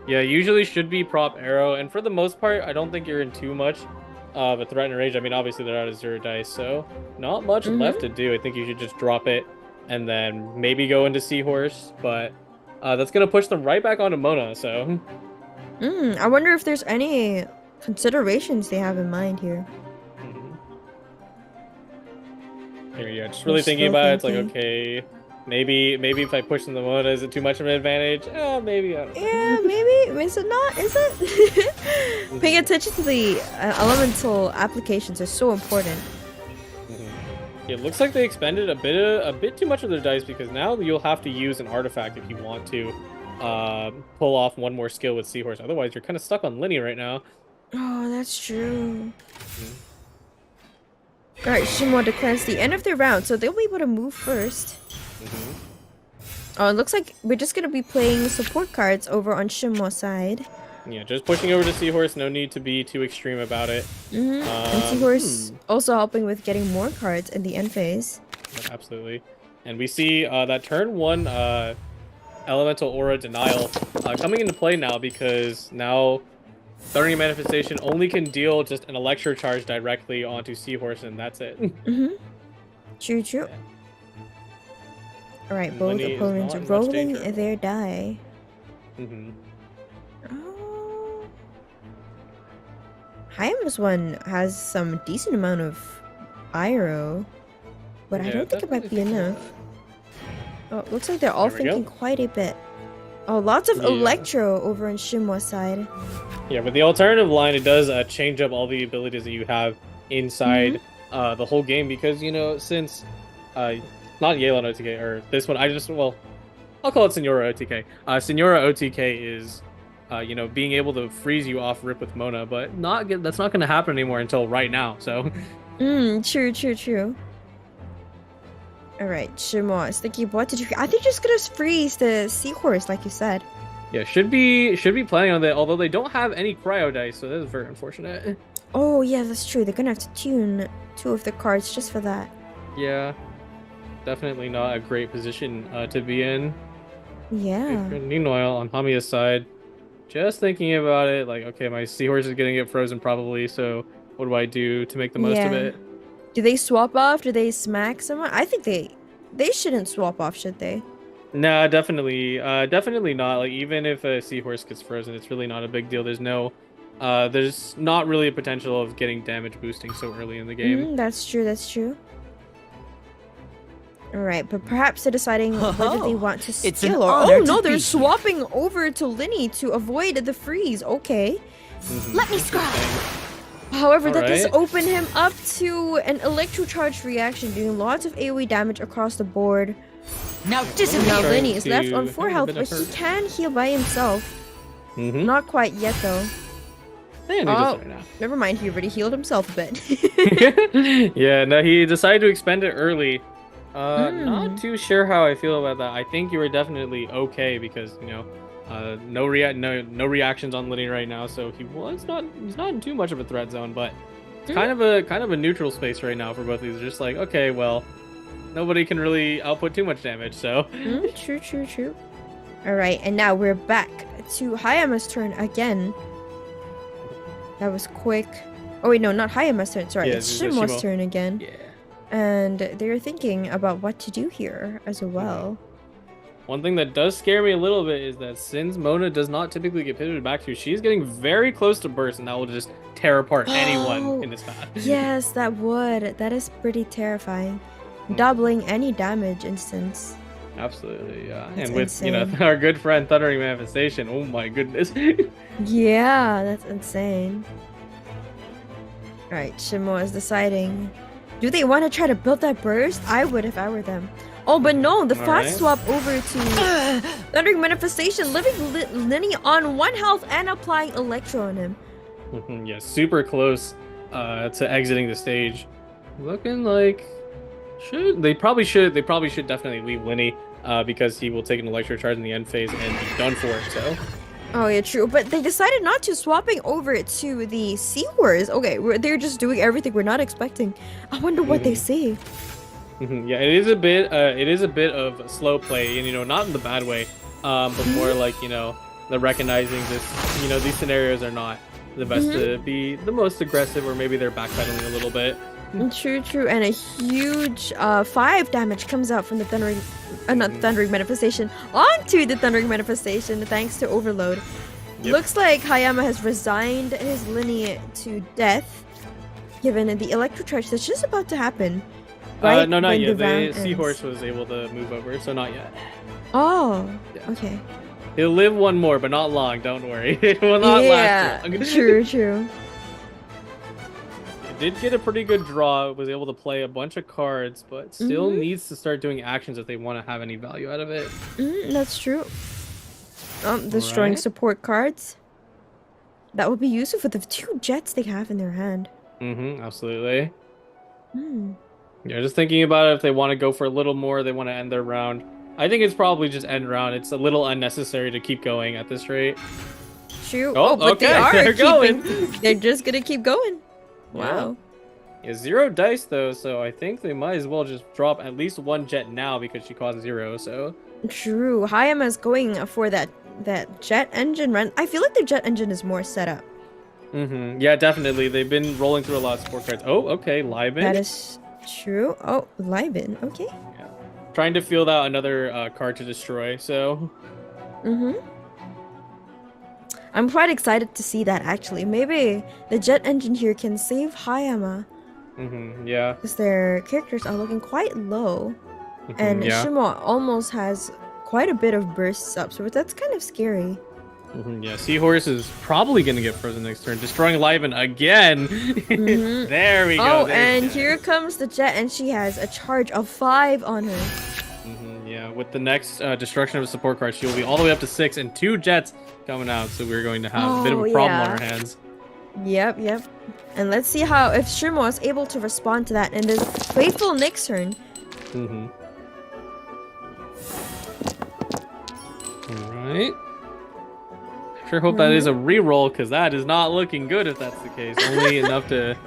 yeah, usually should be prop arrow, and for the most part, I don't think you're in too much of a threat and range. I mean, obviously they're out of 0 dice, so not much left to do. I think you should just drop it and then maybe go into Seahorse, but that's gonna push them right back onto Mona. So I wonder if there's any considerations they have in mind here. here you go. Just really They're thinking still about it. It's like, thinking. okay, maybe if I push them the Mona, is it too much of an advantage? Maybe. I don't know. Yeah, maybe. Is it not? Is it? Paying attention to the elemental applications is so important. Yeah, it looks like they expended a bit too much of their dice, because now you'll have to use an artifact if you want to pull off one more skill with Seahorse. Otherwise, you're kind of stuck on Linny right now. Oh, that's true. Alright, Shimo declares the end of their round, so they'll be able to move first. Oh, it looks like we're just gonna be playing support cards over on Shimo's side. Yeah, just pushing over to Seahorse. No need to be too extreme about it. And Seahorse also helping with getting more cards in the end phase. Yeah, absolutely. And we see that turn 1 Elemental Aura Denial coming into play now, because now Thundering Manifestation only can deal just an Electro Charge directly onto Seahorse, and that's it. True, true. Alright, And both Linny is opponents not in much rolling danger. their die. Oh. Hayama's one has some decent amount of Pyro, but I Yeah, don't think it might be definitely enough. Oh, it looks like they're all There we go. thinking quite a bit. Oh, lots of Yeah. Electro over on Shimo's side. Yeah, with the alternative line, it does change up all the abilities that you have inside the whole game, because, you know, since not Yelan OTK, or this one, I'll call it Senora OTK. Senora OTK is, you know, being able to freeze you off rip with Mona, but that's not going to happen anymore until right now, so... True. Alright, Shimo is thinking what to do. I think just gonna freeze the Seahorse, like you said. Yeah, should be planning on that, although they don't have any cryo dice, so that is very unfortunate. Oh, yeah, that's true. They're gonna have to tune 2 of the cards just for that. Yeah, definitely not a great position to be in. Yeah. Meanwhile, on Hamiya's side, just thinking about it, like, okay, my Seahorse is gonna get frozen probably, so what do I do to make the most of Yeah. it? Do they swap off? Do they smack someone? I think they shouldn't swap off, should they? Nah, definitely not. Like, even if a Seahorse gets frozen, it's really not a big deal. There's not really a potential of getting damage boosting so early in the game. That's true. Alright, but perhaps they're deciding whether they want to It's an steal or... honor Oh to no, be they're here. swapping over to Linny to avoid the freeze. Okay. Let me scry. However, that does Alright. open him up to an electrocharge reaction, doing lots of AoE damage across the board. Now Now disappear. Trying Linny is left to on 4 have a health, bit but of he hurt. can heal by himself. Not quite yet, though. And he Oh, does it never mind, he already healed himself a bit. now. Yeah, no, he decided to expend it early. Not too sure how I feel about that. I think you were definitely okay, because, you know, no reactions on Linny right now, so he's not in too much of a threat zone, but it's kind of a neutral space right now for both of these. Just like, okay, well, nobody can really output too much damage, so. True. All right, and now we're back to Hayama's turn again. That was quick. Oh wait, no, not Hayama's turn. Sorry, Yeah, it's this is Shimo's Shimo. turn again. Yeah. And they're thinking about what to do here as well. One thing that does scare me a little bit is that since Mona does not typically get pivoted back to, she's getting very close to burst, and that will just tear apart anyone in this path. Yes, that would. That is pretty terrifying. Doubling any damage instance. Absolutely, yeah. That's and with insane. our good friend Thundering Manifestation, oh my goodness. Yeah, that's insane. Alright, Shimo is deciding. Do they want to try to build that burst? I would if I were them. Oh, but no, the fast Alright. swap over to Thundering Manifestation, living Lenny on 1 health and applying Electro on him. Yeah, super close to exiting the stage. Looking like they probably should definitely leave Lenny because he will take an electro charge in the end phase and be done for it. So. Oh yeah, true. But they decided not to, swapping over to the Seahorse. Okay, they're just doing everything we're not expecting. I wonder what they see. Yeah, it is a bit of slow play, and not in the bad way, but more like the recognizing this, these scenarios are not the best to be the most aggressive, or maybe they're backpedaling a little bit. True, and a huge 5 damage comes out from the Thundering, not Thundering Manifestation, onto the Thundering Manifestation thanks to Overload. Yep. Looks like Hayama has resigned his Linny to death, given the Electro Charge that's just about to happen. Right? No, not when yet. the round The ends. Seahorse was able to move over, so not yet. Oh, Yeah. okay. He'll live one more, but not long. Don't worry. It will not last long. True. It did get a pretty good draw. It was able to play a bunch of cards, but still needs to start doing actions if they want to have any value out of it. That's true. Destroying Right. support cards. That would be useful for the 2 jets they have in their hand. Absolutely. Hmm. Yeah, just thinking about it, if they want to go for a little more, they want to end their round. I think it's probably just end round. It's a little unnecessary to keep going at this rate. True. Oh, but okay, they are they're keeping. going. They're just gonna keep going. Wow. Yeah, 0 dice though, so I think they might as well just drop at least 1 jet now because she cost 0. So. True. Hayama's going for that jet engine run. I feel like the jet engine is more set up. Yeah, definitely. They've been rolling through a lot of support cards. Oh, okay, Liben. That is true. Oh, Liben. Okay. Yeah. Trying to field out another card to destroy. So. I'm quite excited to see that actually. Maybe the jet engine here can save Hayama. Yeah. Because their characters are looking quite low. And yeah. Shimo almost has quite a bit of bursts up, so that's kind of scary. Yeah, Seahorse is probably going to get frozen next turn. Destroying Liven again. There we go. Oh, and here comes the jet, and she has a charge of 5 on her. Yeah, with the next destruction of a support card, she will be all the way up to 6 and 2 jets coming out. So we're going to have a bit of a problem on our hands. Yep. And let's see if Shimo is able to respond to that in this faithful Nick's turn. Alright. Sure hope that is a reroll, because that is not looking good if that's the case. Only enough to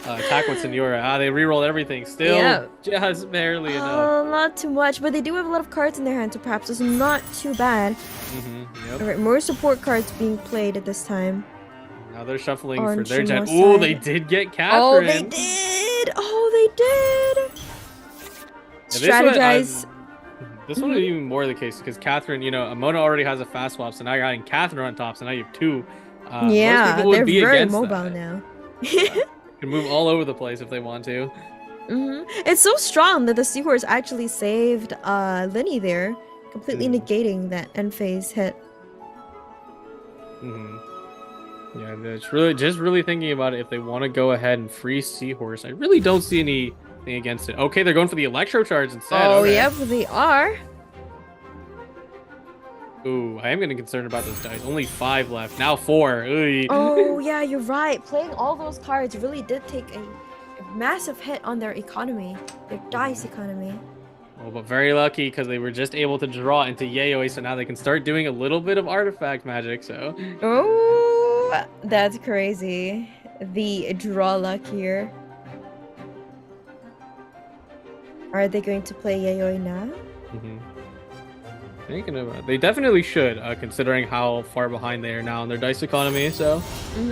attack with Senora. They rerolled everything. Still just barely enough. Not too much, but they do have a lot of cards in their hand, so perhaps it's not too bad. Yep. Alright, more support cards being played at this time. Now they're shuffling On for their jet. Shimo's Ooh, side. they did get Catherine. Oh, they did! Strategize. This one is even more the case because Catherine, Mona already has a fast swap, so now you're adding Catherine on top, so now you have 2. Most people would they're be very against mobile that. now. Can move all over the place if they want to. It's so strong that the Seahorse actually saved Linny there, completely negating that end phase hit. Yeah, it's really thinking about it. If they want to go ahead and free Seahorse, I really don't see anything against it. Okay, they're going for the Electro Charge instead. Oh, okay. yep, they are. Ooh, I am getting concerned about those dice. Only 5 left. Now 4. Ooh. Oh, yeah, you're right. Playing all those cards really did take a massive hit on their economy, their dice economy. Oh, but very lucky because they were just able to draw into Yayoi, so now they can start doing a little bit of artifact magic. So. Oh, that's crazy. the draw luck here. Are they going to play Yayoi now? Thinking about it. They definitely should, considering how far behind they are now in their dice economy. So,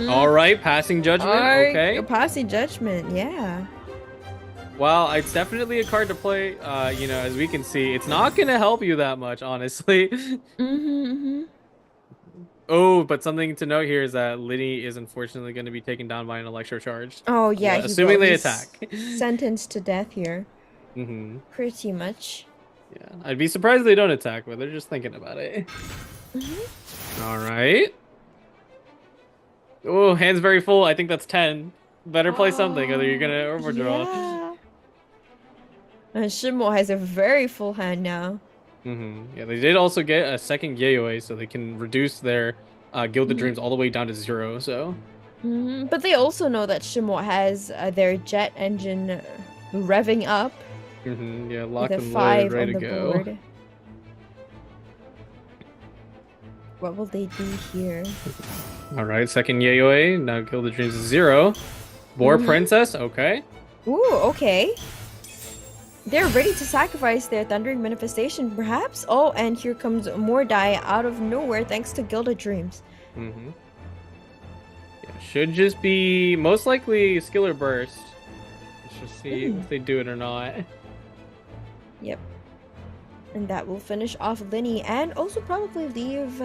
all right, passing judgment. Okay. Passing judgment. Yeah. Well, it's definitely a card to play. You know, as we can see, it's not gonna help you that much, honestly. Oh, but something to note here is that Liddy is unfortunately going to be taken down by an electrocharge. Oh yeah, assuming they attack. Sentenced to death here. Pretty much. Yeah, I'd be surprised if they don't attack, but they're just thinking about it. All right. Oh, hand's very full. I think that's 10. Better play something, other you're gonna overdraw. Yeah. And Shimo has a very full hand now. Yeah, they did also get a second Yayoi, so they can reduce their Gilded Dreams all the way down to 0. So. But they also know that Shimo has their jet engine revving up. Yeah, locked with a and 5 loaded, ready on to the go. board. What will they do here? All right, second Yayoi. Now Gilded Dreams is 0. War Princess. Okay. Ooh, okay. They're ready to sacrifice their Thundering Manifestation, perhaps? Oh, and here comes more die out of nowhere thanks to Gilded Dreams. Yeah, should just be most likely Skill or Burst. Let's just see if they do it or not. Yep. And that will finish off Linny and also probably leave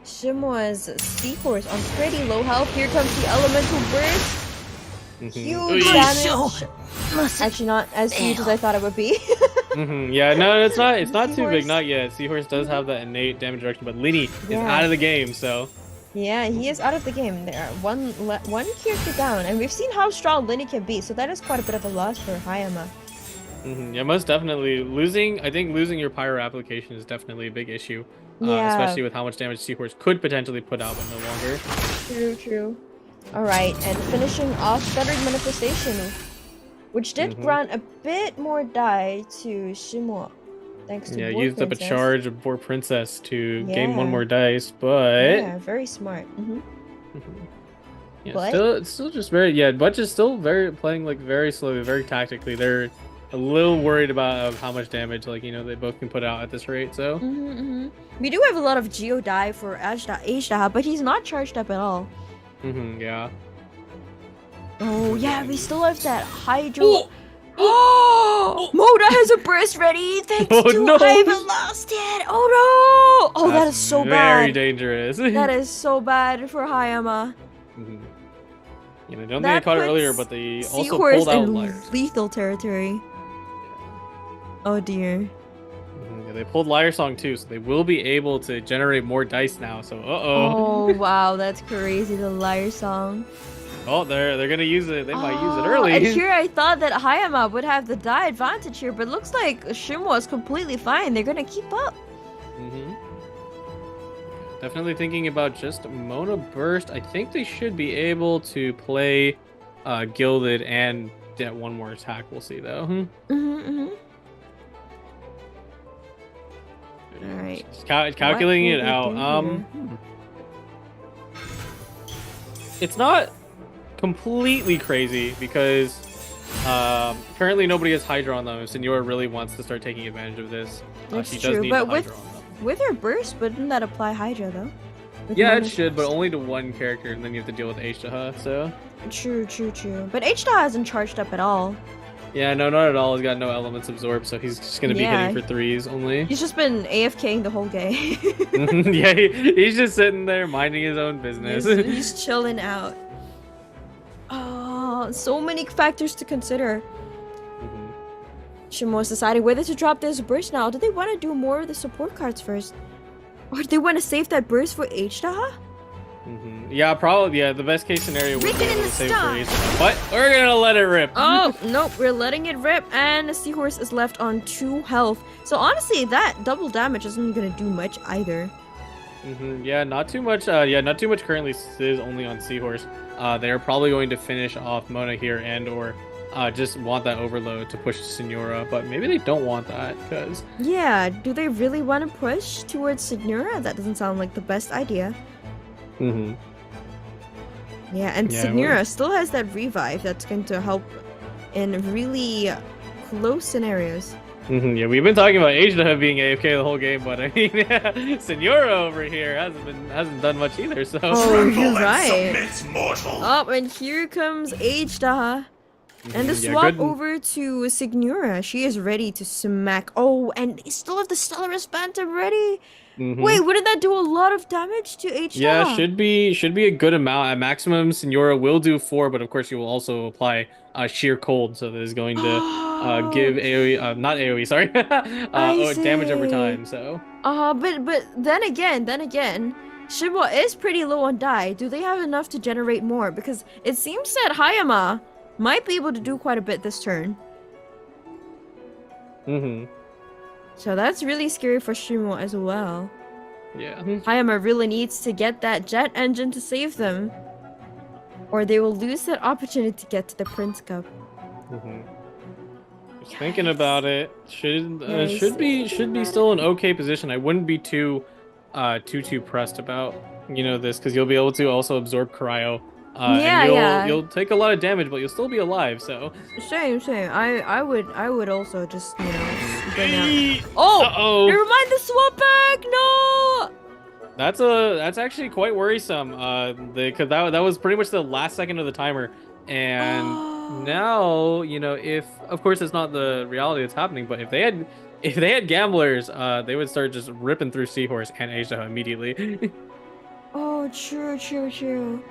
Shimo's Seahorse on pretty low health. Here comes the Elemental Burst. Huge damage. Actually, not as huge as I thought it would be. Yeah, no, it's not. It's not too big, not yet. Seahorse does have that innate damage reduction, but Linny is out of the game, so. Yeah, he is out of the game. There are one character down, and we've seen how strong Linny can be, so that is quite a bit of a loss for Hayama. Yeah, most definitely losing. I think losing your pyro application is definitely a big issue, especially with how much damage Seahorse could potentially put out, but no longer. True. All right, and finishing off Thundering Manifestation, which did grant a bit more die to Shimo, thanks to War used up a Princess. charge of War Princess to gain 1 more dice, but very smart. yeah, But- still just very but just still playing like very slowly, very tactically. They're a little worried about how much damage they both can put out at this rate. So We do have a lot of Geo die for Ashta, but he's not charged up at all. Yeah. Oh yeah, we still have that Hydro. Oh! Moda has a burst ready. Thanks to I haven't lost it. Oh no! Oh, that is so bad. Very dangerous. That is so bad for Hayama. I don't think I caught it earlier, but they also Seahorse pulled out in Liar. lethal territory. Oh dear. Yeah, they pulled Liar Song too, so they will be able to generate more dice now. So Oh wow, that's crazy. The Liar Song. Oh, they're gonna use it. They might use it early. And here I thought that Hayama would have the die advantage here, but looks like Shimo is completely fine. They're gonna keep up. Definitely thinking about just Mona Burst. I think they should be able to play Gilded and get 1 more attack. We'll see though. Alright. Just calculating it out. It's not completely crazy because currently nobody has Hydra on them. If Senora really wants to start taking advantage of this, That's she true, does need but the Hydra on them. with her burst, wouldn't that apply Hydra though? With Yeah, it Mona's should, but burst? only to 1 character, and then you have to deal with H-Taha, so. True. But H-Star hasn't charged up at all. Yeah, no, not at all. He's got no elements absorbed, so he's just gonna be hitting for 3s only. He's just been AFKing the whole game. Yeah, he's just sitting there minding his own business. He's chilling out. Oh, so many factors to consider. Shimo's deciding whether to drop this burst now. Do they want to do more of the support cards first? Or do they want to save that burst for H-Taha? Yeah, probably. Yeah, the best case scenario would be Wicked in able the to save star. Grace. But we're gonna let it rip. Oh, nope, we're letting it rip, and the Seahorse is left on 2 health. So honestly, that double damage isn't gonna do much either. Yeah, not too much. Not too much currently is only on Seahorse. They're probably going to finish off Mona here and/or just want that overload to push Senora, but maybe they don't want that because. Yeah, do they really want to push towards Signora? That doesn't sound like the best idea. Yeah, and Yeah, Signora still has that revive that's going to help in really close scenarios. Yeah, we've been talking about Asia being AFK the whole game, but I mean, Senora over here hasn't done much either. So. Oh, you're Tremble and right. submit, mortal. Oh, and here comes Ajda. And the Yeah, swap good. over to Signora. She is ready to smack. Oh, and they still have the Stellaris Phantom ready. Wait, wouldn't that do a lot of damage to Ajda? Yeah, should be a good amount. At maximum, Senora will do 4, but of course you will also apply sheer cold, so that is going to give AoE, not AoE, sorry, damage over see. time. So. But then again, Shimo is pretty low on die. Do they have enough to generate more? Because it seems that Hayama might be able to do quite a bit this turn. So that's really scary for Shimo as well. Yeah. Hayama really needs to get that jet engine to save them, or they will lose that opportunity to get to the Prince Cup. Just thinking about it, should be still an okay position. I wouldn't be too pressed about this, because you'll be able to also absorb cryo. And you'll take a lot of damage, but you'll still be alive. So Same. I would also just bring out. Oh, Uh-oh. never mind the swap back. No. That's actually quite worrisome. Because that was pretty much the last second of the timer, and now if of course it's not the reality that's happening, but if they had gamblers, they would start just ripping through Seahorse and Asia immediately. Oh, true.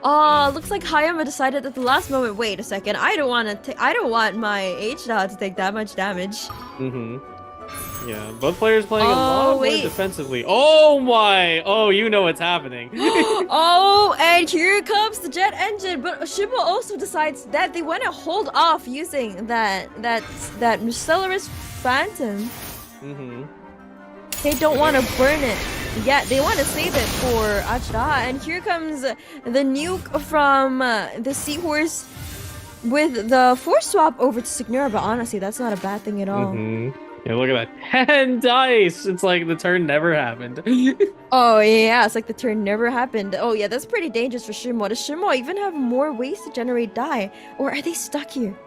Oh, looks like Hayama decided at the last moment. Wait a second, I don't want my H-Dot to take that much damage. Yeah, both players playing a lot more wait. defensively. Oh my! Oh, you know what's happening. Oh, and here comes the jet engine. But Shimo also decides that they want to hold off using that Stellaris Phantom. They don't want to burn it. Yeah, they want to save it for Ajda. And here comes the nuke from the Seahorse with the force swap over to Signora. But honestly, that's not a bad thing at all. Yeah, look at that. 10 dice! It's like the turn never happened. Oh, yeah, it's like the turn never happened. Oh, yeah, that's pretty dangerous for Shimo. Does Shimo even have more ways to generate die? Or are they stuck here?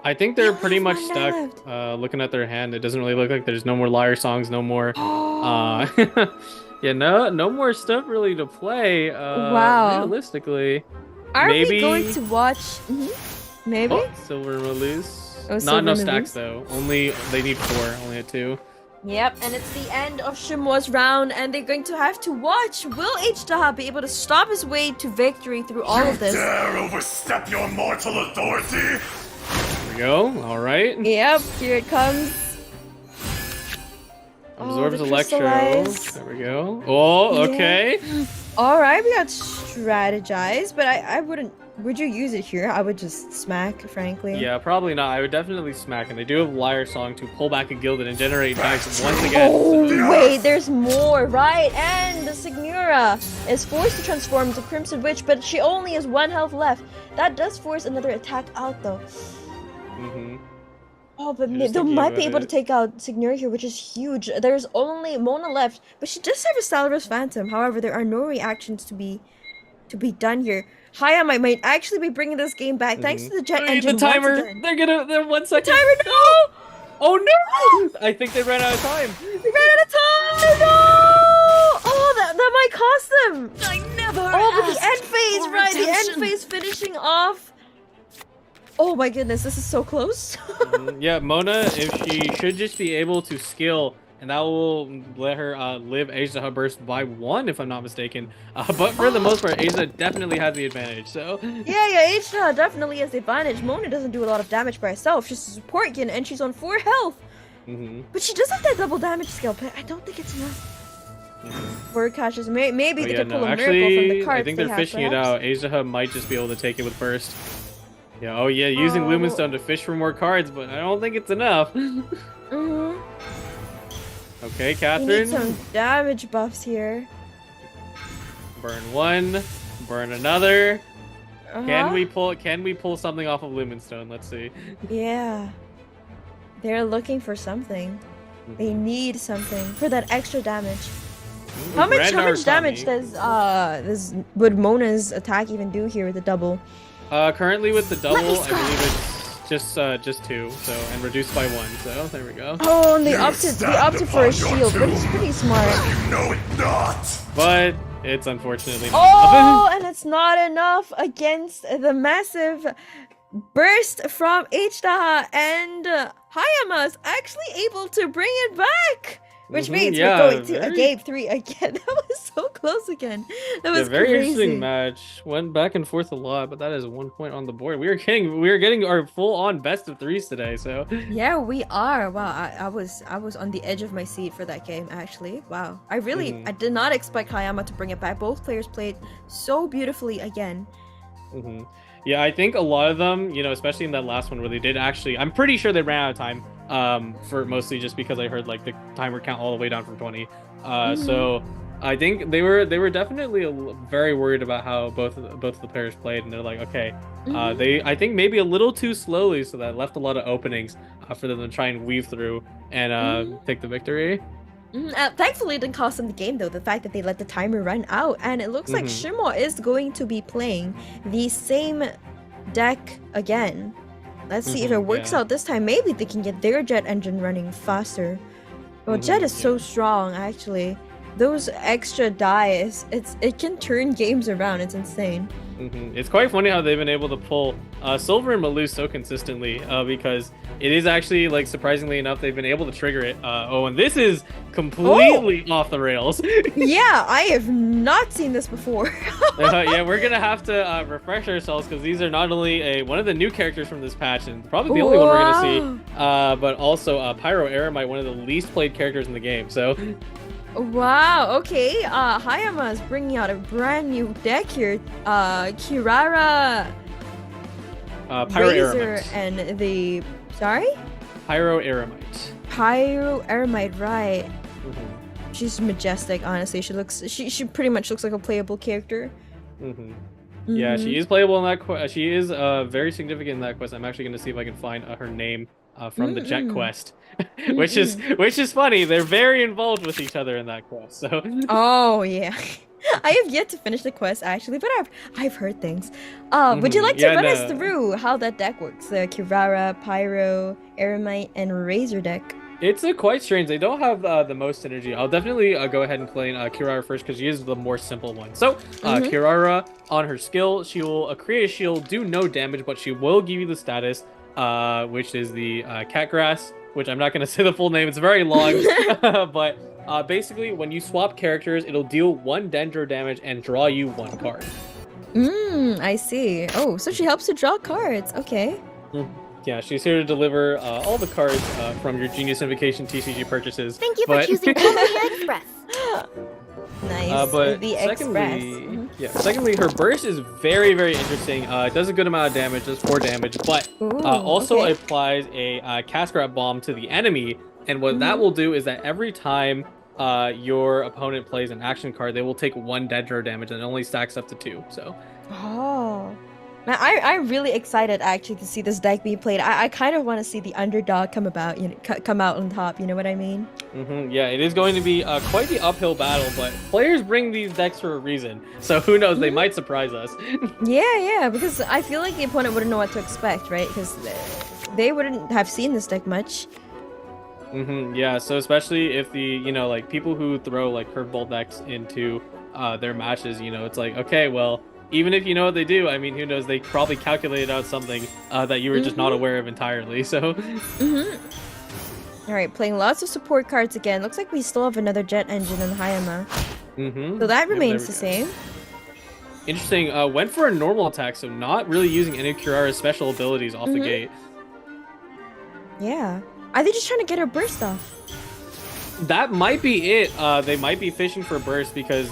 I think they're They pretty only much have one die stuck. left. Looking at their hand, it doesn't really look like there's no more liar songs, no more. Yeah, no more stuff really to play. Wow. Realistically, Are maybe we going to watch? Maybe? Oh, silver release. Oh, Not silver enough release. stacks though. Only they need 4. Only at 2. Yep, and it's the end of Shimo's round, and they're going to have to watch. Will H-Daha be able to stop his way to victory through all of this? Dare overstep your mortal authority? There we go. All right. Yep, here it comes. Absorbs the electro. crystallized. There we go. Oh, okay. All right, we got strategize, but I wouldn't. Would you use it here? I would just smack, frankly. Yeah, probably not. I would definitely smack, and they do have Liar Song to pull back a Gilded and generate dice once again. Oh, so- wait, there's more, right? And the Signora is forced to transform into Crimson Witch, but she only has 1 health left. That does force another attack out, though. Oh, but Just they thinking might be about able to it. take out Signora here, which is huge. There's only Mona left, but she does have a Stellaris Phantom. However, there are no reactions to be done here. Hayama might actually be bringing this game back thanks to the jet Wait, engine the timer. once again. They're 1 second. Timer, no! Oh no! I think they ran out of time. We ran out of time! No! Oh, that might cost them! I never Oh, but the asked end phase, for right? The end redemption. phase finishing off. Oh my goodness, this is so close. Yeah, Mona, if she should just be able to skill, and that will let her live Asia Burst by 1, if I'm not mistaken. But for the most part, Asia definitely has the advantage. So Yeah, H-Daha definitely has the advantage. Mona doesn't do a lot of damage by herself. She's a support unit and she's on 4 health. But she does have that double damage skill, but I don't think it's enough. Word catches. Maybe they yeah, could pull no, a miracle from the actually, cards I think they they're have, fishing it perhaps. out. Asia might just be able to take it with Burst. Yeah, oh yeah, using Lumenstone to fish for more cards, but I don't think it's enough. Okay, We Catherine. need some damage buffs here. Burn 1, burn another. Uh-huh. Can we pull something off of Lumenstone? Let's see. Yeah. They're looking for something. They need something for that extra damage. How much Grand damage Arcani. does would Mona's attack even do here with the double? Currently with the double, Let me I believe it's just 2, so and reduced by 1. So there we go. Oh, and they You opted stand for a upon your shield, which is doom. pretty smart. No, it not. But it's unfortunately not Oh, enough. and it's not enough against the massive burst from H-Daha, and Hayama's actually able to bring it back. Which means yeah, we're going to a very- game 3 again. That was so close again. That Yeah, was very crazy. interesting match. Went back and forth a lot, but that is 1 point on the board. We are getting our full-on best of 3s today. So Yeah, we are. Wow, I was on the edge of my seat for that game actually. Wow, I did not expect Hayama to bring it back. Both players played so beautifully again. yeah, I think a lot of them, especially in that last one where they did actually, I'm pretty sure they ran out of time. For mostly just because I heard like the timer count all the way down from 20. So I think they were definitely very worried about how both of the players played, and they're like, okay, I think maybe a little too slowly, so that left a lot of openings for them to try and weave through and take the victory. Thankfully, it didn't cost them the game though. The fact that they let the timer run out, and it looks like Shimo is going to be playing the same deck again. Let's see if it works out this time. Maybe they can get their jet engine running faster. Well, Jet is so strong, actually. Those extra dies, it can turn games around. It's insane. It's quite funny how they've been able to pull Silver and Malou so consistently because it is actually, like, surprisingly enough, they've been able to trigger it. And this is completely off the rails. Yeah, I have not seen this before. Yeah, we're gonna have to refresh ourselves because these are not only one of the new characters from this patch and probably the only one we're gonna see, but also Pyro Eremite, one of the least played characters in the game. So. Wow, okay. Hayama is bringing out a brand new deck here. Kirara, Pyro Razor, Eremite. and the... Sorry? Pyro Eremite. Pyro Eremite, right. She's majestic, honestly. She pretty much looks like a playable character. Yeah, she is playable in that quest. She is very significant in that quest. I'm actually going to see if I can find her name from the Jet quest, which is funny. They're very involved with each other in that quest. So. Oh yeah, I have yet to finish the quest actually, but I've heard things. Would you like to run us through how that deck works? The Kirara, Pyro, Eremite, and Razor deck. It's quite strange. They don't have the most synergy. I'll definitely go ahead and play Kirara first because she is the more simple one. So Kirara, on her skill, she will create a shield, do no damage, but she will give you the status, which is the cat grass, which I'm not going to say the full name. It's very long, but basically when you swap characters, it'll deal 1 dendro damage and draw you 1 card. I see. Oh, so she helps to draw cards. Okay. Yeah, she's here to deliver all the cards from your Genius Invocation TCG purchases. Thank you for choosing Columbia Express. Nice. But the secondly, secondly, her burst is very, very interesting. It does a good amount of damage, does 4 damage, but also applies a cast grab bomb to the enemy. And what that will do is that every time your opponent plays an action card, they will take 1 dendro damage, and it only stacks up to 2. So. Oh. Man, I'm really excited actually to see this deck being played. I kind of want to see the underdog come about, come out on top. You know what I mean? Yeah, it is going to be quite the uphill battle, but players bring these decks for a reason. So who knows? They might surprise us. Yeah, because I feel like the opponent wouldn't know what to expect, right? Because they wouldn't have seen this deck much. Yeah, so especially if the, like people who throw like curveball decks into their matches, it's like, okay, well, even if you know what they do, I mean, who knows? They probably calculated out something that you were just not aware of entirely. So. All right, playing lots of support cards again. Looks like we still have another jet engine in Hayama. So that remains the same. Interesting. Went for a normal attack, so not really using any of Kirara's special abilities off the gate. Yeah. Are they just trying to get her burst off? That might be it. They might be fishing for burst because,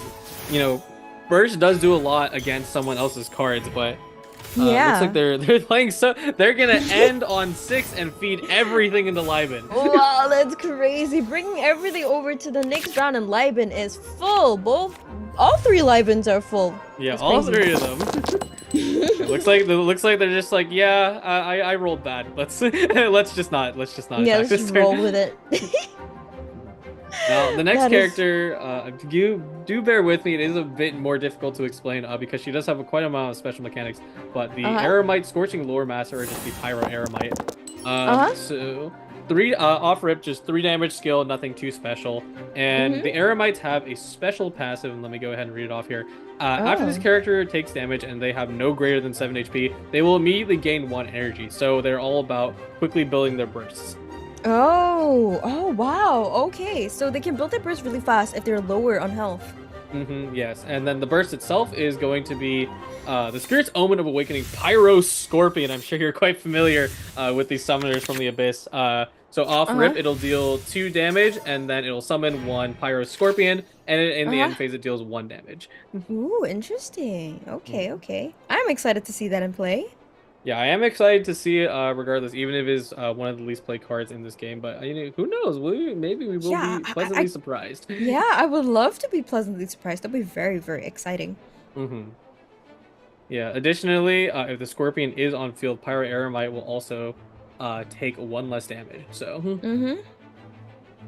burst does do a lot against someone else's cards, but looks like they're playing they're gonna end on 6 and feed everything into Liben. Wow, that's crazy. Bringing everything over to the next round, and Liben is full. All 3 Libens are full. Yeah, that's all crazy. 3 of them. It looks like they're just like, yeah, I rolled bad. Let's just not. Yeah, let's just roll with it. Now, the next That is- character, you do bear with me. It is a bit more difficult to explain because she does have quite a amount of special mechanics. But the Aramite Scorching Lore Master, or just the Pyro Aramite. So, 3 off rip, just 3 damage skill, nothing too special. And the Aramites have a special passive, and let me go ahead and read it off here. After this character takes damage and they have no greater than 7 HP, they will immediately gain 1 energy. So they're all about quickly building their bursts. Oh, wow. Okay, so they can build their burst really fast if they're lower on health. Yes, and then the burst itself is going to be the Spirit's Omen of Awakening Pyro Scorpion. I'm sure you're quite familiar with these summoners from the Abyss. So off rip, it'll deal 2 damage, and then it'll summon 1 Pyro Scorpion, and in the end phase, it deals 1 damage. Ooh, interesting. Okay, okay. I'm excited to see that in play. Yeah, I am excited to see it regardless, even if it's one of the least played cards in this game. But who knows? Maybe we will be pleasantly surprised. Yeah, I would love to be pleasantly surprised. That'd be very, very exciting. Yeah, additionally, if the Scorpion is on field, Pyro Aramite will also take 1 less damage. So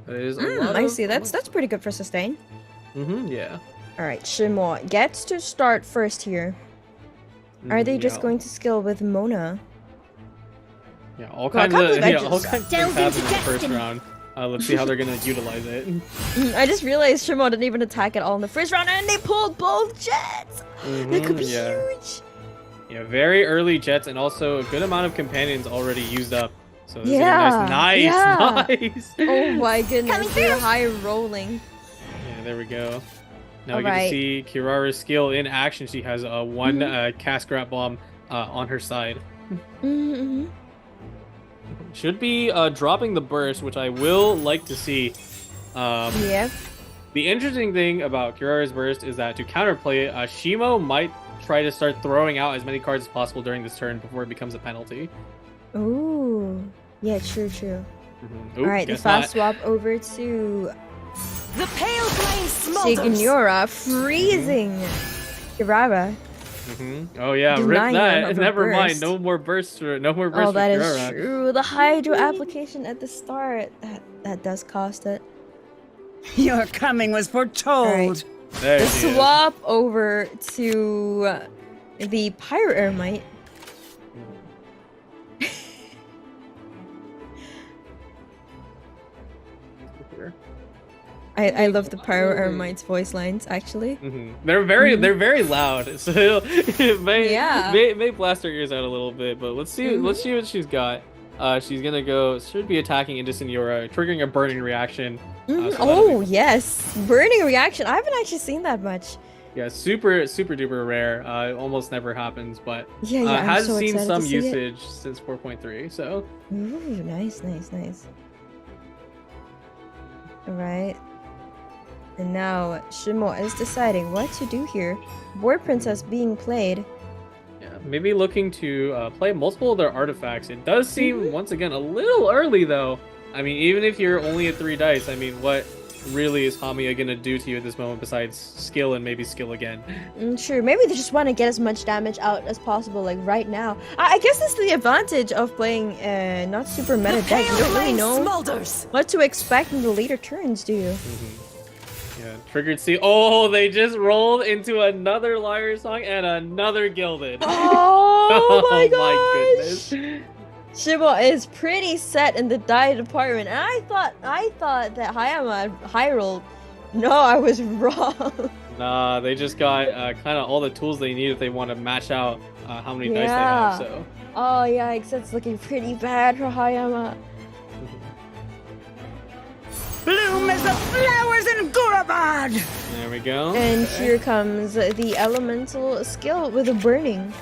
that is a lot I see. That's pretty good for sustain. Yeah. All right, Shimo gets to start first here. Are they just going to skill with Mona? Yeah, all Well, I kinds can't of believe I just all kinds of delved things happen into in the first destiny. round. Let's see how they're gonna utilize it. I just realized Shimo didn't even attack at all in the first round, and they pulled both jets. That could be huge. Yeah, very early jets, and also a good amount of companions already used up. So this Yeah, is nice, yeah. nice. Oh my goodness, Coming they're through. high rolling. Yeah, there we go. Now we Alright. get to see Kirara's skill in action. She has a 1 cast grab bomb on her side. Should be dropping the burst, which I will like to see. Yep. The interesting thing about Kirara's burst is that to counterplay it, Shimo might try to start throwing out as many cards as possible during this turn before it becomes a penalty. Ooh. Yeah, true. Oop, Alright, the guess fast not. swap over to The pale flame smolders. Signora, freezing Kirara. Oh yeah, rip Denying them that. of a Never mind. burst. No more bursts for burst Oh, for that is Kirara. true. The hydro application at the start, that does cost it. Your coming was foretold. Alright. There The she is. swap over to the Pyro Ermite. I love the Pyro Ermite's voice lines, actually. They're very loud. So it may blast her ears out a little bit, but let's see what she's got. She's gonna go. Should be attacking into Signora, triggering a burning reaction. So Oh yes, burning reaction. I haven't actually seen that much. yeah, super duper rare. Almost never happens, but Yeah, I'm has so seen excited some to see it. usage since 4.3. So Ooh, nice. Alright. And now Shimo is deciding what to do here. Board Princess being played. yeah, maybe looking to play multiple of their artifacts. It does seem once again a little early though. I mean, even if you're only at 3 dice, I mean, what really is Hamiya gonna do to you at this moment besides skill and maybe skill again? Sure, maybe they just want to get as much damage out as possible, like right now. I guess that's the advantage of playing not super meta deck. You don't really know Smolders. what to expect in the later turns, do you? Yeah, triggered C. Oh, they just rolled into another Liar Song and another Gilded. Oh my gosh! goodness. Shimo is pretty set in the die department, and I thought that Hayama had high rolled. No, I was wrong. Nah, they just got kind of all the tools they need if they want to match out how many dice they have. So. Oh yikes, that's looking pretty bad for Hayama. Bloom as the flowers in Gurabad. There we go. And Okay. here comes the elemental skill with a burning.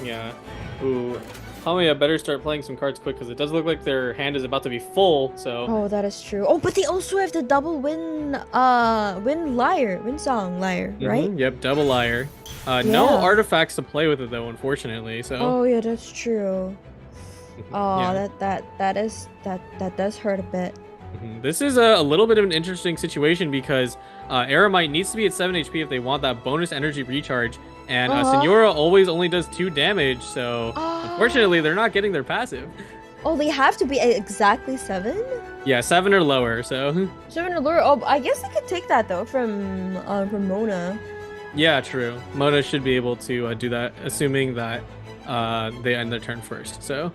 Yeah. Ooh. Hamiya better start playing some cards quick because it does look like their hand is about to be full. So. Oh, that is true. Oh, but they also have the double win song lyre, right? Yep, double liar. No Yeah. artifacts to play with it though, unfortunately. So. Oh yeah, that's true. Oh, Yeah. that does hurt a bit. This is a little bit of an interesting situation because Aramite needs to be at 7 HP if they want that bonus energy recharge, and Signora always only does 2 damage, so unfortunately they're not getting their passive. Oh, they have to be exactly 7? Yeah, 7 or lower. So 7 or lower. Oh, I guess I could take that though from Mona. yeah, true. Mona should be able to do that, assuming that they end their turn first. So.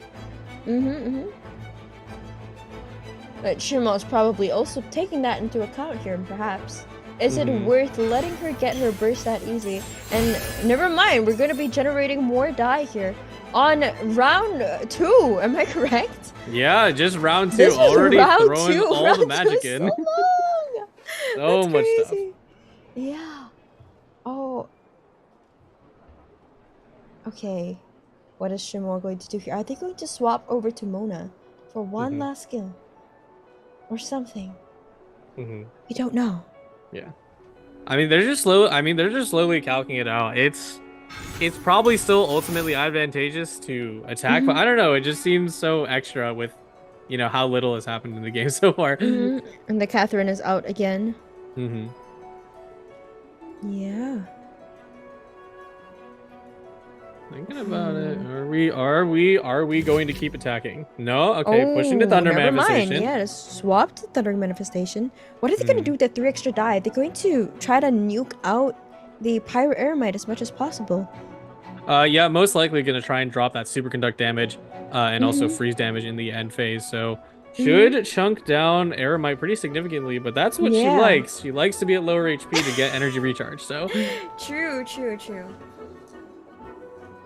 But Shimo's probably also taking that into account here, perhaps. Is it worth letting her get her burst that easy? And never mind, we're going to be generating more die here on round 2. Am I correct? Yeah, just round 2. This was Already round throwing 2. all Round the magic 2 in. So long. So That's much stuff. crazy. Yeah. Oh. Okay. What is Shimo going to do here? Are they going to swap over to Mona for one last skill? Or something? We don't know. Yeah. I mean, they're just slowly calculating it out. It's probably still ultimately advantageous to attack, but I don't know. It just seems so extra with, you know, how little has happened in the game so far. And the Catherine is out again. Yeah. Thinking about it. Are we going to keep attacking? No? Okay, pushing the Thunder never Manifestation. mind. Yeah, just swap the Thunder Manifestation. What are they going to do with the 3 extra die? They're going to try to nuke out the Pyro Aramite as much as possible. Yeah, most likely going to try and drop that Superconduct damage and also freeze damage in the end phase. So should chunk down Aramite pretty significantly, but that's what she likes. She likes to be at lower HP to get energy recharge. So True.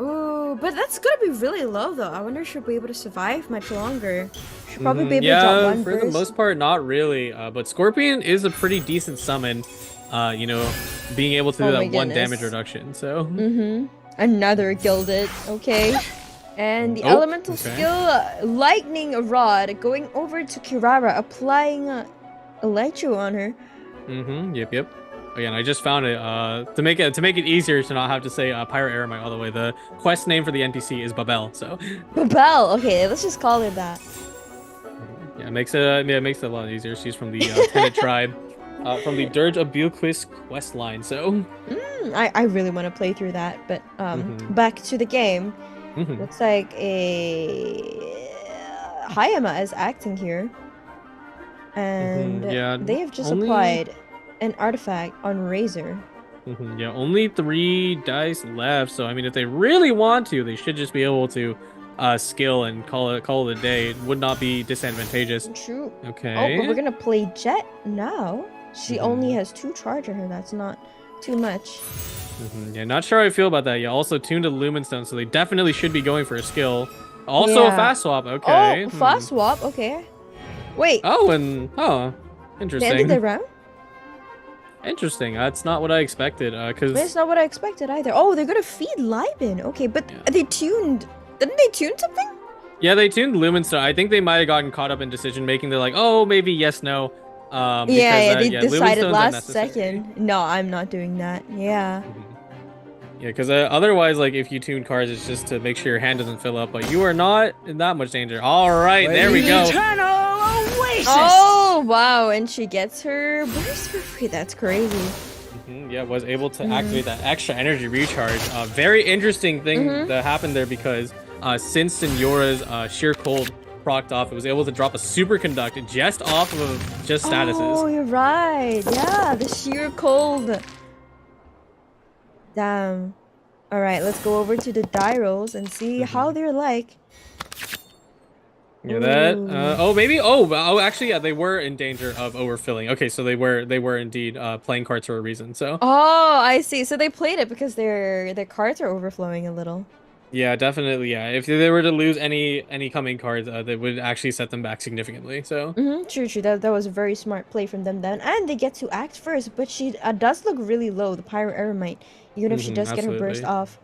Ooh, but that's gonna be really low though. I wonder if she'll be able to survive much longer. She'll probably be able to drop one for the most part, not really. But Scorpion is a pretty decent summon. You know, being able to do that 1 damage reduction. So. Another gilded. Okay. And the elemental skill, Lightning Rod, going over to Kirara, applying Electro on her. Yep. Again, I just found it to make it easier to not have to say Pyro Aramite all the way. The quest name for the NPC is Babel, so Babel. Okay, let's just call her that. Yeah, it makes it a lot easier. She's from the Tenet tribe, from the Dirge of Bilquis quest line. So I really want to play through that, but back to the game. Looks like a Hayama is acting here, and they have just applied an artifact on Razor. Yeah, only 3 dice left. So I mean, if they really want to, they should just be able to skill and call it a day. It would not be disadvantageous. True. Okay. Oh, but we're gonna play Jet now. She only has 2 charge on her. That's not too much. Yeah, not sure how I feel about that. Yeah, also tuned to Lumenstone, so they definitely should be going for a skill. Also a fast swap. Okay. Oh, fast swap. Okay. Wait. Oh, and interesting. They ended the round? Interesting. That's not what I expected. That's not what I expected either. Oh, they're gonna feed Liben. Okay, but they tuned. Didn't they tune something? Yeah, they tuned Lumenstone. I think they might have gotten caught up in decision making. They're like, oh, maybe yes, no. They decided last second. No, I'm not doing that. Yeah. Yeah, because otherwise, like, if you tune cards, it's just to make sure your hand doesn't fill up. But you are not in that much danger. All right, there we go. Eternal Oasis! Oh, wow. And she gets her burst for free. That's crazy. Yeah, was able to activate that extra energy recharge. Very interesting thing that happened there because since Senora's Sheer Cold procced off, it was able to drop a Superconduct just off of statuses. Oh, you're right. Yeah, the Sheer Cold. Damn. All right, let's go over to the die rolls and see how they're like. Yeah, that. Actually, yeah, they were in danger of overfilling. Okay, so they were indeed playing cards for a reason. So. Oh, I see. So they played it because their cards are overflowing a little. Yeah, definitely. Yeah, if they were to lose any coming cards, they would actually set them back significantly. So. True. That was a very smart play from them then, and they get to act first. But she does look really low, the Pyro Aramite, even if she does get her burst off.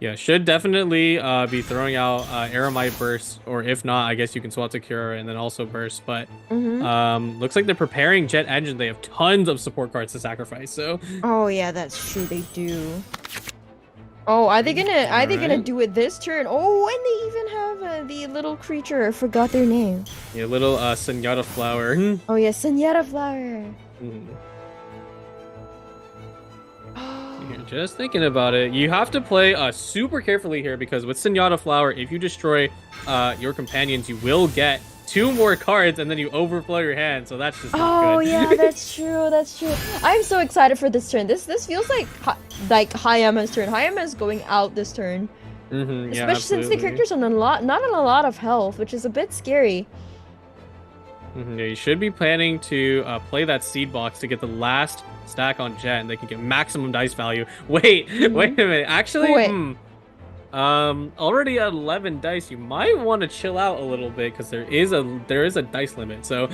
Yeah, should definitely be throwing out Aramite burst, or if not, I guess you can swap to Cura and then also burst. But looks like they're preparing Jet Engine. They have tons of support cards to sacrifice. So. Oh yeah, that's true. They do. Oh, are they gonna do it this turn? Oh, and they even have the little creature. I forgot their name. Yeah, little Senora Flower. Oh yeah, Senora Flower. You're just thinking about it. You have to play super carefully here because with Senyatta Flower, if you destroy your companions, you will get 2 more cards and then you overflow your hand. So that's just not good. Oh yeah, that's true. That's true. I'm so excited for this turn. This feels like Hayama's turn. Hayama's going out this turn. Yeah, Especially since the characters are not on a lot of health, which is a bit scary. Yeah, you should be planning to play that seed box to get the last stack on Jet, and they can get maximum dice value. Wait a minute. Actually, already at 11 dice, you might want to chill out a little bit because there is a dice limit. So.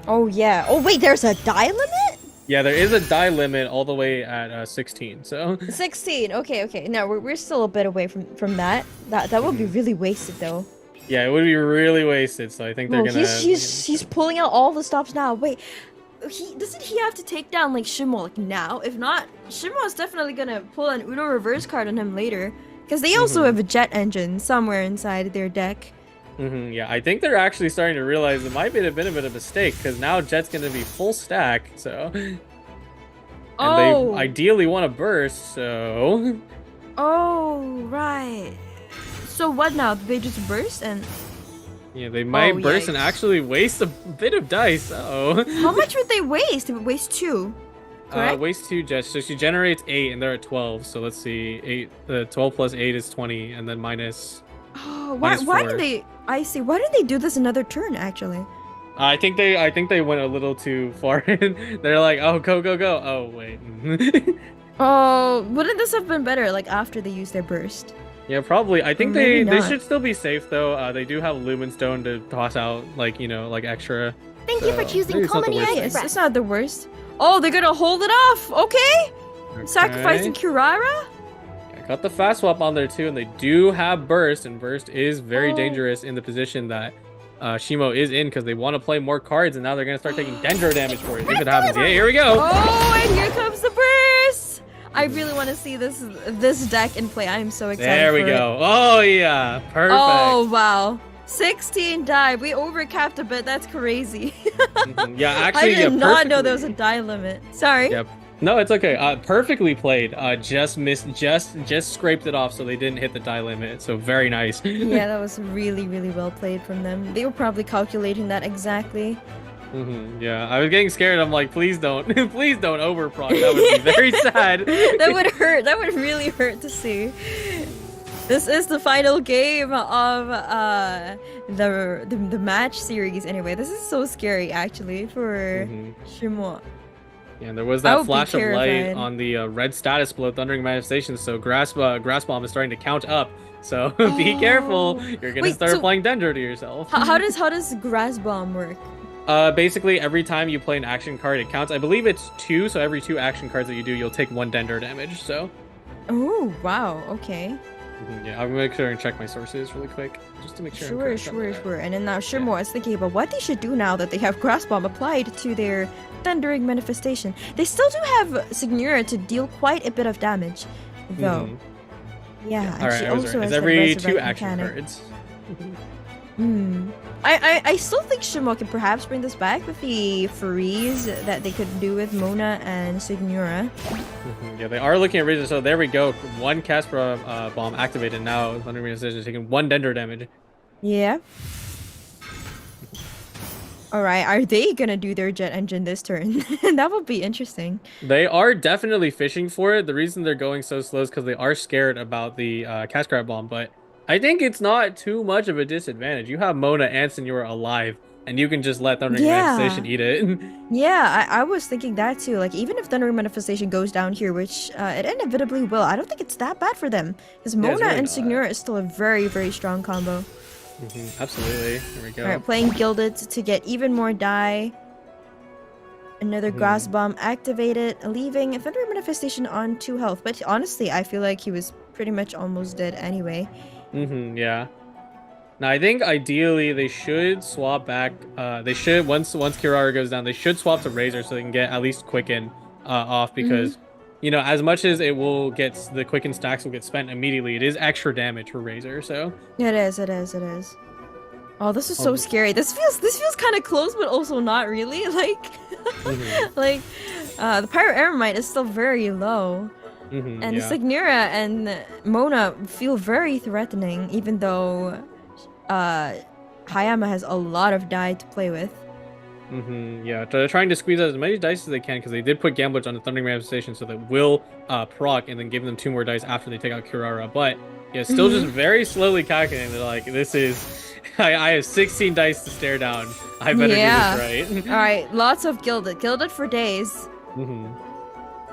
Oh yeah. Oh wait, there's a die limit? Yeah, there is a die limit all the way at 16. So. 16. Okay. No, we're still a bit away from that. That would be really wasted though. Yeah, it would be really wasted. So I think they're gonna. He's pulling out all the stops now. Wait, doesn't he have to take down like Shimo like now? If not, Shimo is definitely gonna pull an Uno reverse card on him later because they also have a jet engine somewhere inside their deck. Yeah, I think they're actually starting to realize it might be a bit of a mistake because now Jet's gonna be full stack. So. And they ideally want to burst. So. Oh right. So what now? They just burst and... Yeah, they might burst and actually waste a bit of dice. Uh-oh. How much would they waste? They would waste 2. Correct? Waste 2 jets. So she generates 8 and they're at 12. So let's see. 12 plus 8 is 20 and then minus... Oh, why did they... I see. Why did they do this another turn, actually? I think they went a little too far in. They're like, oh, go. Oh, wait. Oh, wouldn't this have been better, like, after they used their burst? Yeah, probably. I think they should still be safe though. They do have Lumen Stone to toss out, like like extra. Thank you for choosing Comedy Yes, it's not the worst. Oh, they're gonna hold it off. Okay. Sacrificing Kurara. I got the fast swap on there too, and they do have burst, and burst is very dangerous in the position that Shimo is in because they want to play more cards, and now they're gonna start taking Dendro damage for it. If it happens, yeah, here we go. Oh, and here comes the burst. I really want to see this deck in play. I am so excited. There we go. Oh yeah, perfect. Oh wow, 16 die. We overcapped a bit. That's crazy. Yeah, actually, I did not know there was a die limit. Sorry. Yep. No, it's okay. Perfectly played. Just missed. Just scraped it off, so they didn't hit the die limit. So very nice. Yeah, that was really well played from them. They were probably calculating that exactly. Yeah, I was getting scared. I'm like, please don't overproc. That would be very sad. That would hurt. That would really hurt to see. This is the final game of the match series. Anyway, this is so scary actually for Shimo. Yeah, and there was that flash of light on the red status below Thundering Manifestation. So Grass Bomb is starting to count up. So be careful. You're gonna start applying Dendro to yourself. How does Grass Bomb work? Basically, every time you play an action card, it counts. I believe it's 2, so every 2 action cards that you do, you'll take 1 Dendro damage, so... Oh, wow, okay. Yeah, I'll make sure and check my sources really quick, just to make sure. Sure. And then now Shimo is thinking about what they should do now that they have Grass Bomb applied to their Thundering Manifestation. They still do have Signora to deal quite a bit of damage, though. Yeah, and she also has every 2 action cards. I still think Shimo can perhaps bring this back with the freeze that they could do with Mona and Signora. Yeah, they are looking at reasons. So there we go. 1 Casper bomb activated now. Thundering Manifestation is taking 1 Dendro damage. Yeah. Alright, are they gonna do their jet engine this turn? That would be interesting. They are definitely fishing for it. The reason they're going so slow is because they are scared about the Cascrab bomb, but I think it's not too much of a disadvantage. You have Mona and Signora alive, and you can just let Thundering Manifestation eat it. Yeah, I was thinking that too. Like, even if Thundering Manifestation goes down here, which it inevitably will, I don't think it's that bad for them. Because Mona and Signora is still a very strong combo. Absolutely. There we go. Alright, playing Gilded to get even more die. Another Grass Bomb activated, leaving Thundering Manifestation on 2 health. But honestly, I feel like he was pretty much almost dead anyway. Yeah. Now I think ideally they should swap back. They should once Kirara goes down, they should swap to Razor so they can get at least Quicken off because you know, as much as it will get the Quicken stacks will get spent immediately, it is extra damage for Razor. So it is. Oh, this is so scary. This feels kind of close, but also not really. Like, like The Pyro Eremite is still very low. And yeah. Signora and Mona feel very threatening, even though Hayama has a lot of die to play with. Yeah, they're trying to squeeze out as many dice as they can because they did put Gamblers on the Thundering Manifestation, so they will proc and then give them 2 more dice after they take out Kirara. But yeah, still just very slowly calculating. They're like, this is... I have 16 dice to stare down. I better do this right. All right, lots of Gilded. Gilded for days.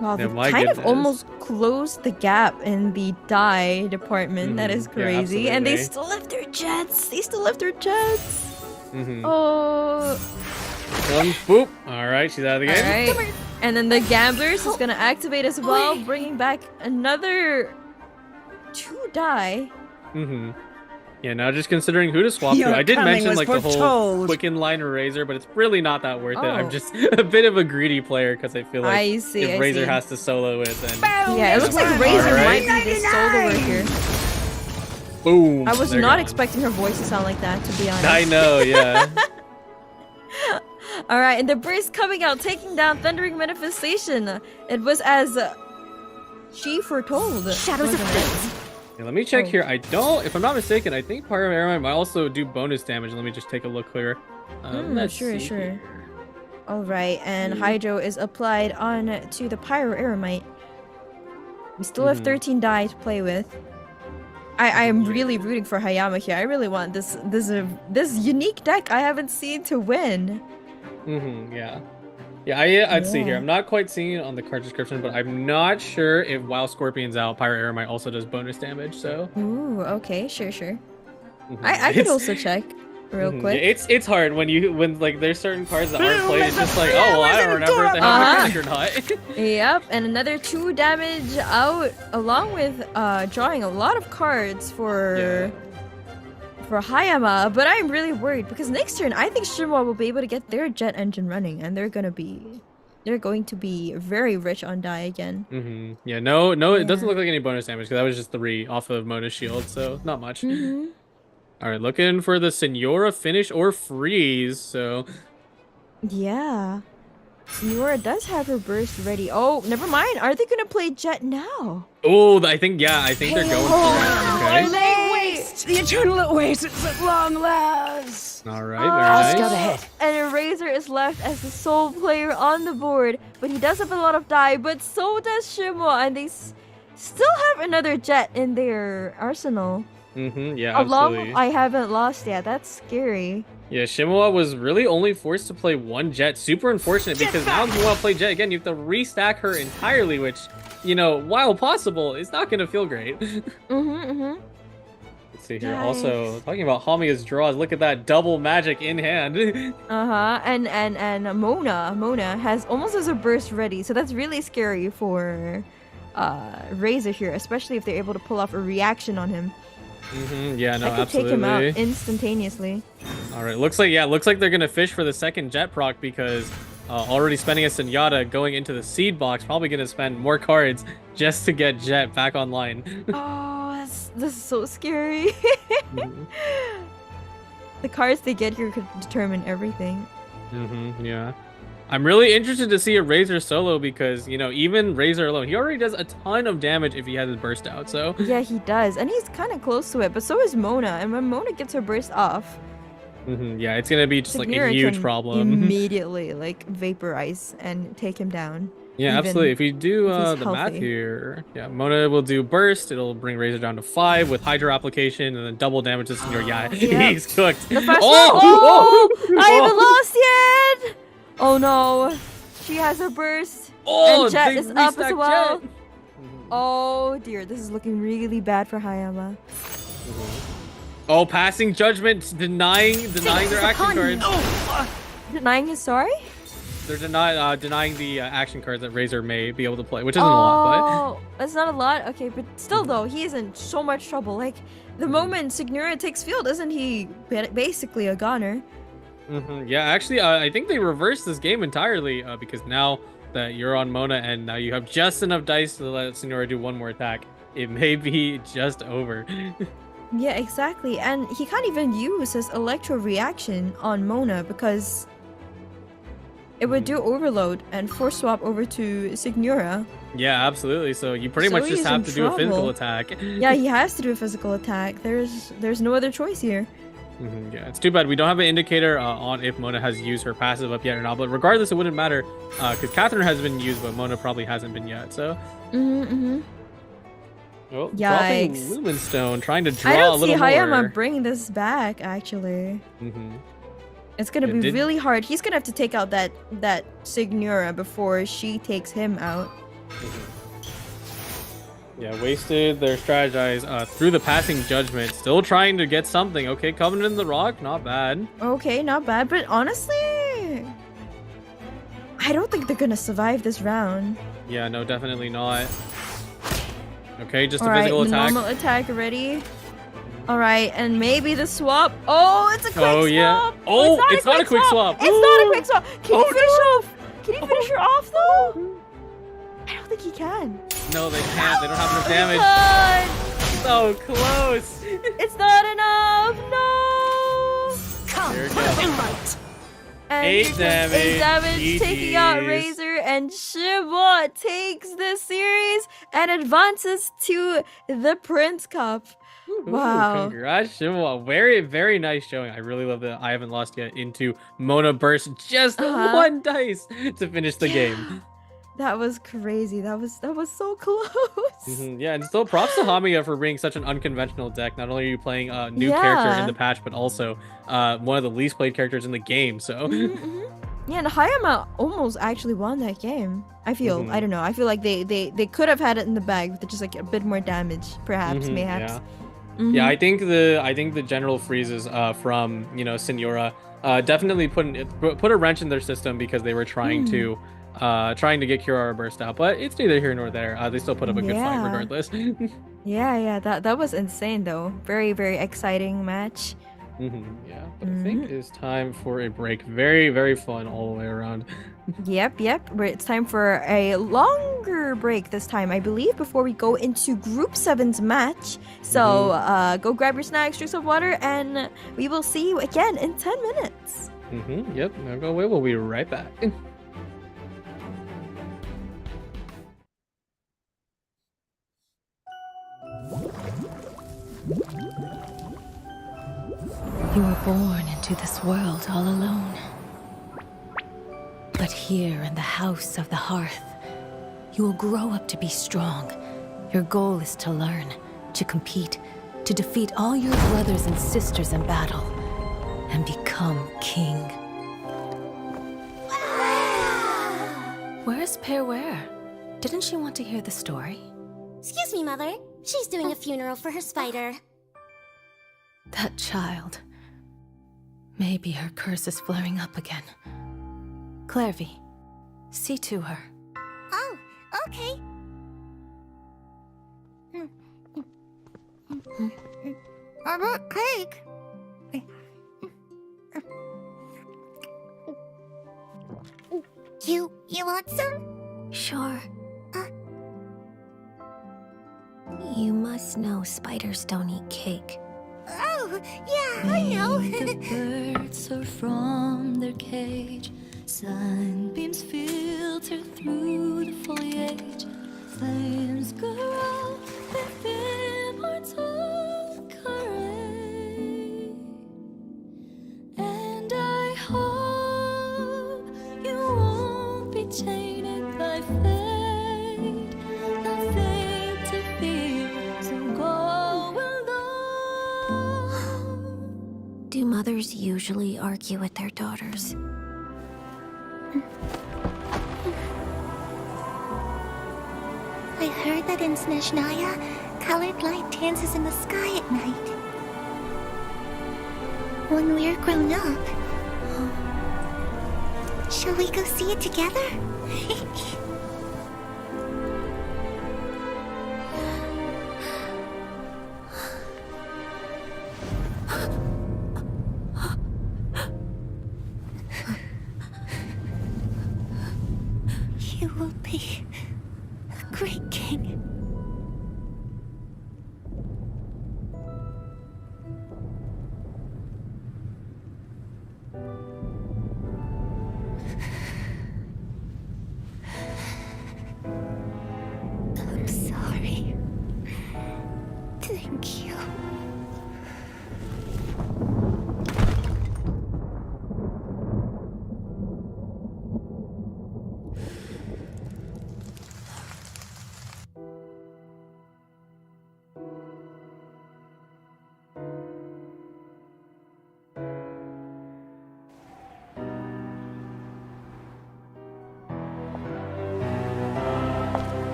Wow, they kind of almost closed the gap in the die department. That is crazy. Yeah, and they still have their jets. They still have their jets. Oh. Boop. All right, she's out of the game. All right. And then the Gamblers is going to activate as well, bringing back another 2 die. Yeah, now just considering who to swap to. I did mention like the whole Quicken Line Razor, but it's really not that worth it. I'm just a bit of a greedy player because I feel like if Razor has to solo it, then... Yeah, it looks like Razor might be the soloer here. Boom. I was not expecting her voice to sound like that, to be honest. I know, yeah. Alright, and the burst coming out, taking down Thundering Manifestation. It was as she foretold. Shadows of Fate. Yeah, let me check here. I don't, if I'm not mistaken, I think Pyro Eremite might also do bonus damage. Let me just take a look here. Sure. Alright, and Hydro is applied on to the Pyro Eremite. We still have 13 die to play with. I am really rooting for Hayama here. I really want this unique deck I haven't seen to win. Yeah. Yeah, I'd see here. I'm not quite seeing it on the card description, but I'm not sure if while Scorpion's out, Pyro Eremite also does bonus damage, so... Ooh, okay, sure. I could also check real quick. Yeah, it's hard when like there's certain cards that aren't played. It's just like, oh, well, I don't remember if they have a or not. Yep, and another 2 damage out, along with drawing a lot of cards for Hayama, but I'm really worried because next turn I think Shimo will be able to get their jet engine running, and they're going to be very rich on die again. Yeah, no, it doesn't look like any bonus damage because that was just 3 off of Mona's shield, so not much. All right, looking for the Senora finish or freeze. So yeah, Senora does have her burst ready. Oh, never mind. Are they gonna play jet now? Oh, I think they're going for it. They waste the eternal oasis at long last. All right, very nice. And Razor is left as the sole player on the board, but he does have a lot of die. But so does Shimo, and they still have another jet in their arsenal. Yeah, absolutely. I haven't lost yet. That's scary. Yeah, Shimoa was really only forced to play 1 jet. Super unfortunate because now if you want to play jet again, you have to restack her entirely, which, you know, while possible, is not going to feel great. Let's see here. Also, talking about Hamiya's draws, look at that double magic in hand. And Mona has almost as a burst ready, so that's really scary for Razor here, especially if they're able to pull off a reaction on him. Yeah, no, I could absolutely. take him out instantaneously. All right, looks like they're gonna fish for the second jet proc because already spending a Senyata going into the seed box, probably gonna spend more cards just to get jet back online. Oh, this is so scary. The cards they get here could determine everything. Yeah. I'm really interested to see a Razor solo because, you know, even Razor alone, he already does a ton of damage if he has his burst out, so... Yeah, he does, and he's kind of close to it, but so is Mona, and when Mona gets her burst off... Yeah, it's gonna be just like a huge problem. Immediately, like, vaporize and take him down. Yeah, absolutely. If you do the math here, yeah, Mona will do burst, it'll bring Razor down to 5 with Hydro application, and then double damage to Senor. Yeah, he's cooked. The first I haven't lost yet! Oh no, she has a burst, and Jet is up as well. Jet. Oh dear, this is looking really bad for Hayama. Oh, passing judgment, denying their action cards. Denying his sorry? They're denying the action cards that Razor may be able to play, which isn't a lot, but... that's not a lot? Okay, but still though, he is in so much trouble. Like, the moment Signora takes field, isn't he basically a goner? Yeah, actually, I think they reversed this game entirely because now that you're on Mona and now you have just enough dice to let Senora do 1 more attack, it may be just over. Yeah, exactly. And he can't even use his Electro reaction on Mona because it would do overload and force swap over to Signora. Yeah, absolutely. So you pretty So much just he's have in to do a physical trouble. attack. Yeah, he has to do a physical attack. There's no other choice here. Yeah, it's too bad we don't have an indicator on if Mona has used her passive up yet or not. But regardless, it wouldn't matter because Catherine has been used, but Mona probably hasn't been yet. So. Oh, dropping Yikes. Lumen Stone, trying to draw I a don't see little more. Hayama bring this back, actually. It's gonna be really hard. He's gonna have to take out that Signora before she takes him out. Yeah, wasted their strategize through the passing judgment. Still trying to get something. Okay, Covenant in the Rock, not bad. Okay, not bad, but honestly, I don't think they're gonna survive this round. Yeah, no, definitely not. Okay, just All a right, physical attack. normal attack ready. All right, and maybe the swap. Oh, it's a quick swap. Yeah. Oh, it's not a quick swap. It's not a quick swap. Can Oh, he finish off? Can he finish her off though? I don't think he can. No, they can't. They don't have enough damage. God, So close. it's not enough. No. Come, Here it put goes. in light. And 8 here comes damage. 8 damage, taking out GGs. Razor, and Shimo takes the series and advances to the Prince Cup. Wow. Ooh, congrats, Shimo. Very, very nice showing. I really love that I haven't lost yet into Mona Burst. Just one dice to finish the game. That was crazy. That was so close. Yeah, and still props to Hamiya for being such an unconventional deck. Not only are you playing a new character in the patch, but also one of the least played characters in the game. So. Yeah, and Hayama almost actually won that game. I feel. I don't know. I feel like they could have had it in the bag with just like a bit more damage, perhaps, mayhaps. Yeah. Yeah, I think the general freezes from Senora definitely put a wrench in their system because they were trying to get Kirara burst out, but it's neither here nor there. They still put up a good fight regardless. Yeah, that was insane though. Very, very exciting match. Yeah, but I think it's time for a break. Very, very fun all the way around. Yep. It's time for a longer break this time, I believe, before we go into Group 7's match. So go grab your snacks, drink some water, and we will see you again in 10 minutes. Yep, now go away. We'll be right back. You were born into this world all alone. But here in the house of the hearth, you will grow up to be strong. Your goal is to learn, to compete, to defeat all your brothers and sisters in battle, and become king. Where's Perware? Didn't she want to hear the story? Excuse me, Mother. She's doing a funeral for her spider. That child. Maybe her curse is flaring up again. Clairvy, see to her. Oh, okay. I want cake. You want some? Sure. You must know spiders don't eat cake. Oh, yeah, I know. The birds soar from their cage. Sunbeams filter through the foliage. Flames grow with immortal courage. And I hope you won't be tainted by fate. Nothing to fear, so go alone. Do mothers usually argue with their daughters? I heard that in Snezhnaya, colored light dances in the sky at night. When we're grown up, shall we go see it together? You will be a great king.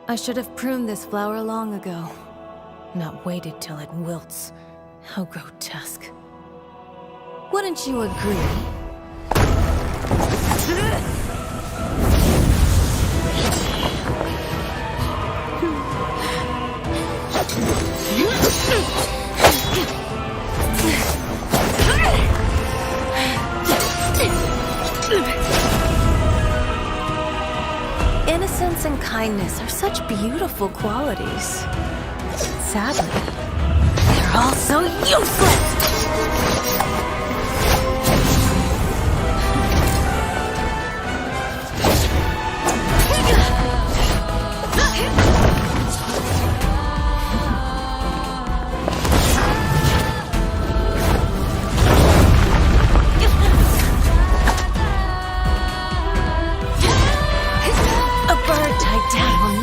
I should have pruned this flower long ago. Not waited till it wilts. How grotesque. Wouldn't you agree? Innocence and kindness are such beautiful qualities. Sadly, they're all so useless!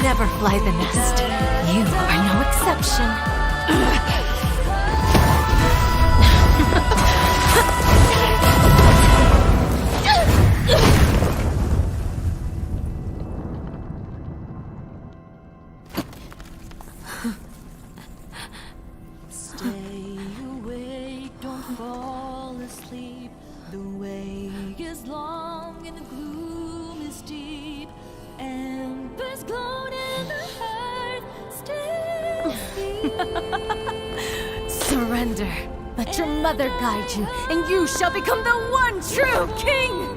Never fly the nest. You are no exception. Stay awake, don't fall asleep. The way is long and the gloom is deep. Embers glowed in the heart, still Surrender. Let your mother guide you, and you shall become the one true king!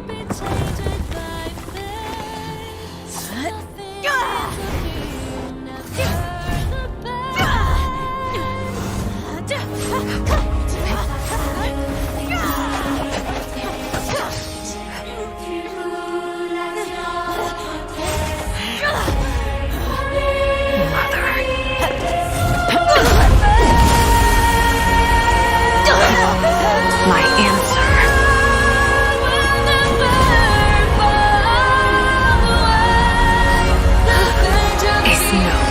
My answer is no.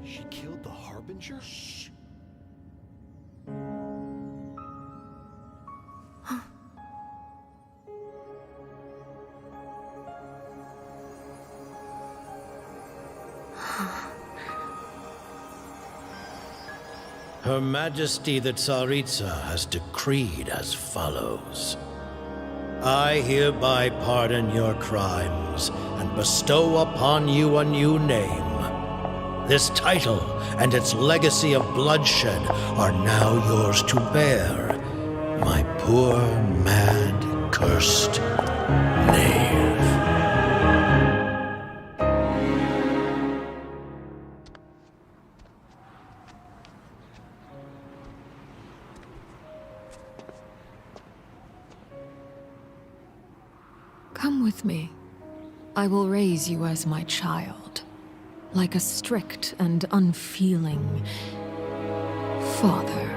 She killed the Harbinger? Shh. Her Majesty the Tsaritsa has decreed as follows. I hereby pardon your crimes and bestow upon you a new name. This title and its legacy of bloodshed are now yours to bear, my poor, mad, cursed knave. Come with me. I will raise you as my child, like a strict and unfeeling father.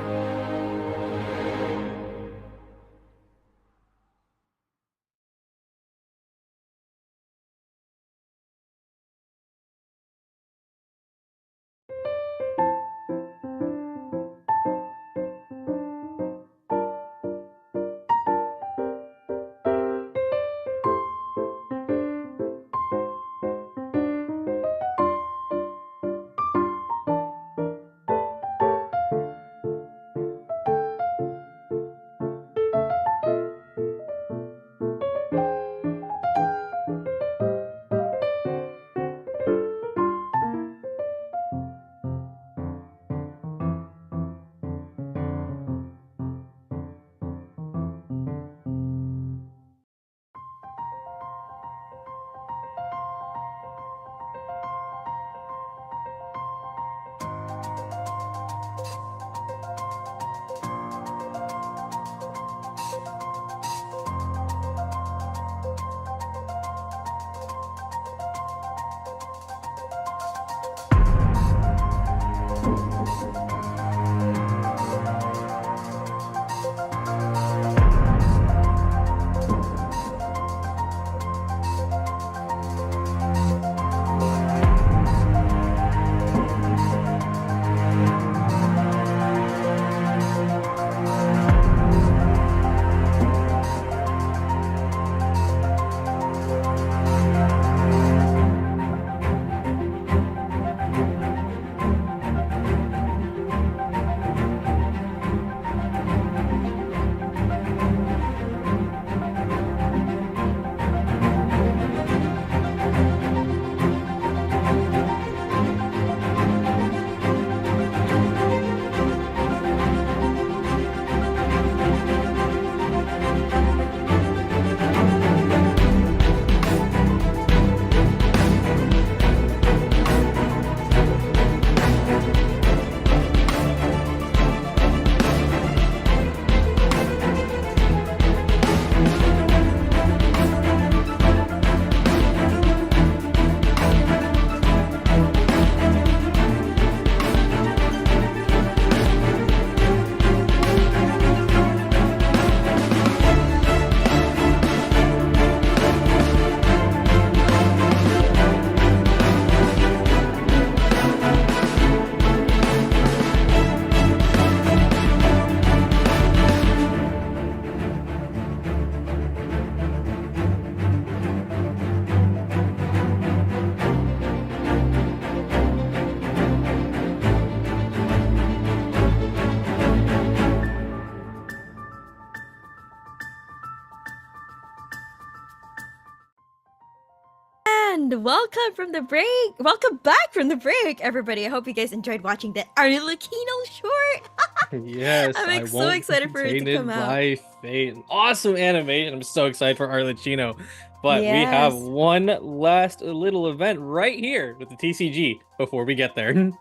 And welcome from the break. Welcome back from the break, everybody. I hope you guys enjoyed watching that Arlecchino short. Yes, I'm so excited for it to come out. By fate. Awesome animation. I'm so excited for Arlecchino. But we Yes. have one last little event right here with the TCG before we get there.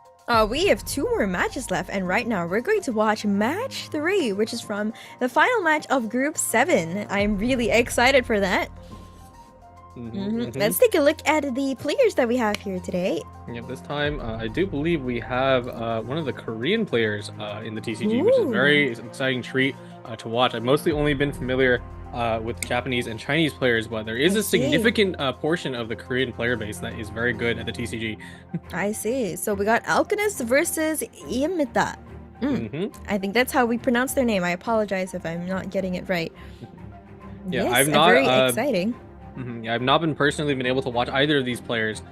We have 2 more matches left, and right now we're going to watch match 3, which is from the final match of Group 7. I'm really excited for that. Let's take a look at the players that we have here today. Yep, this time I do believe we have one of the Korean players in the TCG, which is a very exciting treat to watch. I've mostly only been familiar with Japanese and Chinese players, but there is a significant portion of the Korean player base that is very good at the TCG. I see. So we got Alchemist versus Imita. I think that's how we pronounce their name. I apologize if I'm not getting it right. Yeah, Yes, I've not very exciting. Yeah, I've not been personally been able to watch either of these players.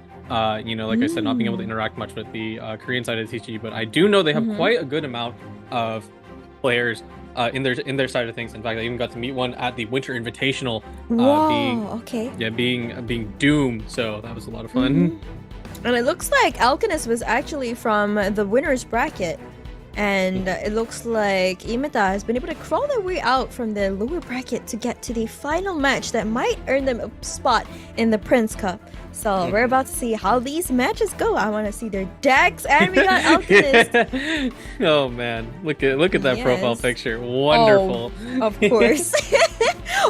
You know, like I said, not being able to interact much with the Korean side of the TCG, but I do know they have quite a good amount of players in their side of things. In fact, I even got to meet one at the Winter Invitational, being Doom. So that was a lot of fun. And it looks like Alchemist was actually from the winner's bracket. And it looks like Imita has been able to crawl their way out from the lower bracket to get to the final match that might earn them a spot in the Prince Cup. So we're about to see how these matches go. I want to see their decks, and we got Alchemist. Oh man, look at that profile picture. Wonderful. Oh, of course.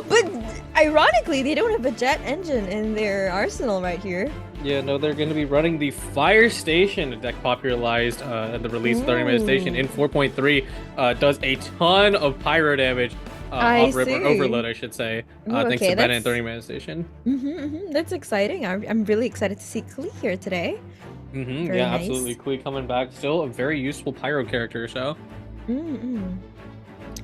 But ironically, they don't have a jet engine in their arsenal right here. Yeah, no, they're going to be running the Fire Station, a deck popularized at the release of 30-minute station in 4.3. Does a ton of pyro damage. Overload, I should say. Thanks to Bennett and 30-minute station. That's exciting. I'm really excited to see Klee here today. Yeah, nice. absolutely. Klee coming back. Still a very useful pyro character, so.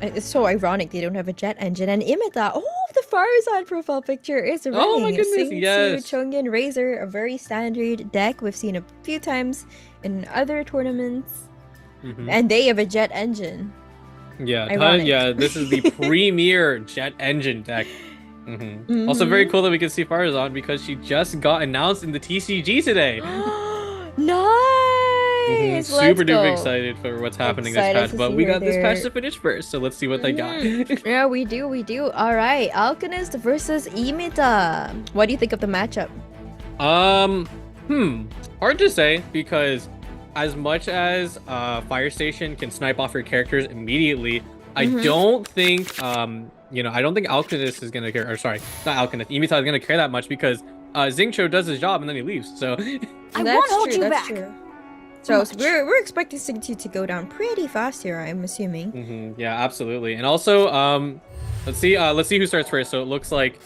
It's so ironic they don't have a jet engine. And Imita, the Farazan profile picture is running. Oh my goodness, Sing yes. Su, Chongyun, Razor, a very standard deck we've seen a few times in other tournaments. And they have a jet engine. Yeah, Ironic. this is the premier jet engine deck. Also very cool that we can see Farazan because she just got announced in the TCG today. Nice! Super duper excited for what's happening this patch, but we got this patch to finish first, so let's see what they got. Yeah, we do. All right, Alchemist versus Imita. What do you think of the matchup? Hard to say because as much as Fire Station can snipe off your characters immediately, I don't think I don't think Alchemist is gonna care. Or sorry, not Alchemist. Imita is gonna care that much because Xingqiu does his job and then he leaves. So I won't hold you back. True. So we're expecting Xingqiu to go down pretty fast here, I'm assuming. Yeah, absolutely. And also, let's see who starts first. So it looks like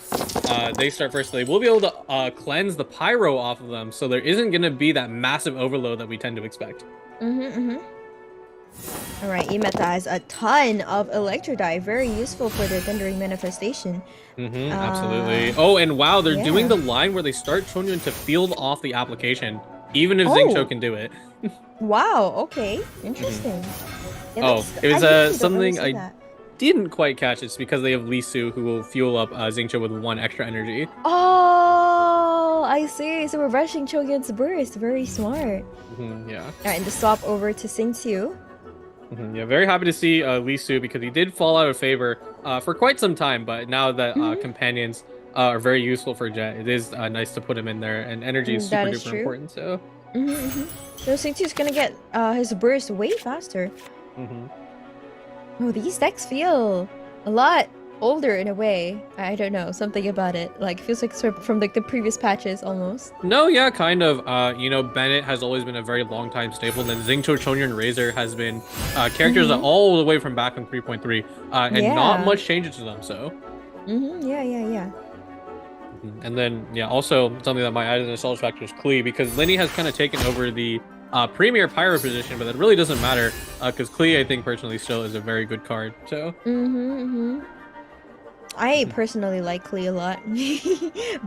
they start first. So they will be able to cleanse the pyro off of them, so there isn't gonna be that massive overload that we tend to expect. All right, Imita has a ton of Electro Dive, very useful for their Thundering Manifestation. Absolutely. Oh, and wow, they're doing the line where they start Chongyun to field off the application, even if Xingqiu can do it. Wow, okay. Interesting. Yeah, it was something I didn't quite catch. It's because they have Lee Su, who will fuel up Xingqiu with 1 extra energy. Oh, I see. So we're rushing Chongyun's burst. Very smart. Yeah. All right, and the swap over to Xingqiu. Yeah, very happy to see Lee Su because he did fall out of favor for quite some time, but now that companions are very useful for Jet, it is nice to put him in there, and energy is super duper important. So. So Xingqiu's gonna get his burst way faster. Oh, these decks feel a lot older in a way. I don't know, something about it. Like, feels like sort of from like the previous patches almost. No, yeah, kind of. Bennett has always been a very long time staple. And then Xingqiu, Chongyun, and Razor has been characters all the way from back in 3.3, and not much changes to them. So. Yeah. And then, also something that might add an nostalgia factor is Klee, because Linny has kind of taken over the premier pyro position, but that really doesn't matter because Klee, I think personally, still is a very good card. So. I personally like Klee a lot.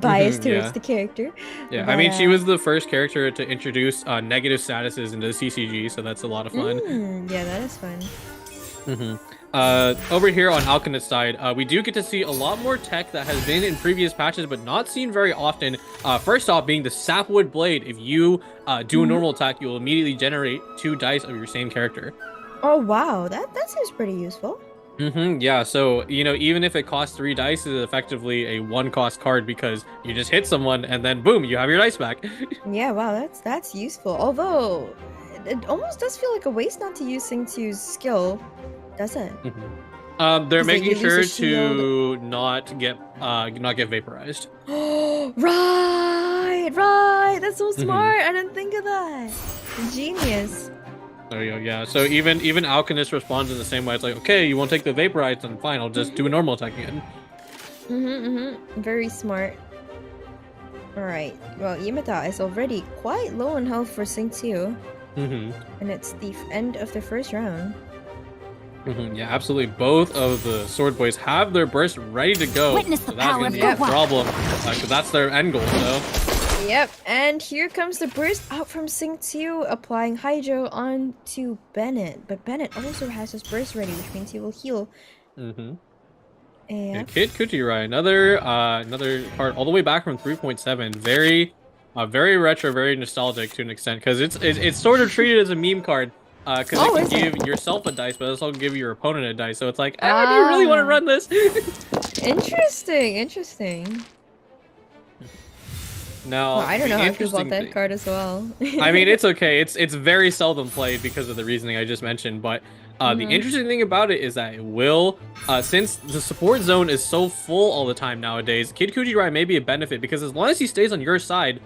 Biased towards the character. Yeah, but, I mean, she was the first character to introduce negative statuses into the CCG, so that's a lot of fun. Yeah, that is fun. Over here on Alchemist side, we do get to see a lot more tech that has been in previous patches, but not seen very often. First off, being the Sapwood Blade. If you do a normal attack, you will immediately generate 2 dice of your same character. Oh wow, that seems pretty useful. Yeah, so, you know, even if it costs 3 dice, it's effectively a 1-cost card because you just hit someone and then boom, you have your dice back. Yeah, wow, that's useful. Although, it almost does feel like a waste not to use Xingqiu's skill, does it? They're making sure use the to not get vaporized. Right, that's so smart. I didn't think of that. Genius. There you go, yeah. So even Alchemist responds in the same way. It's like, okay, you won't take the vaporize, then fine, I'll just do a normal attack again. Very smart. Alright, well, Imita is already quite low on health for Xingqiu. And it's the end of the first round. Yeah, absolutely. Both of the sword boys have their burst ready to go. Witness the so that's power gonna of be the a problem, because that's their end goal, so. Yep, and here comes the burst out from Xingqiu, applying Hydro onto Bennett. But Bennett also has his burst ready, which means he will heal. Yeah, Kid Kujirai, another card all the way back from 3.7. Very retro, very nostalgic to an extent, because it's sort of treated as a meme card. Because it can give yourself a dice, but it's also give your opponent a dice. So it's like, do you really want to run this? Interesting. Now, I don't know how I feel about that card as well. I mean, it's okay. It's very seldom played because of the reasoning I just mentioned. But the interesting thing about it is that it will, since the support zone is so full all the time nowadays, Kid Kujirai may be a benefit because as long as he stays on your side,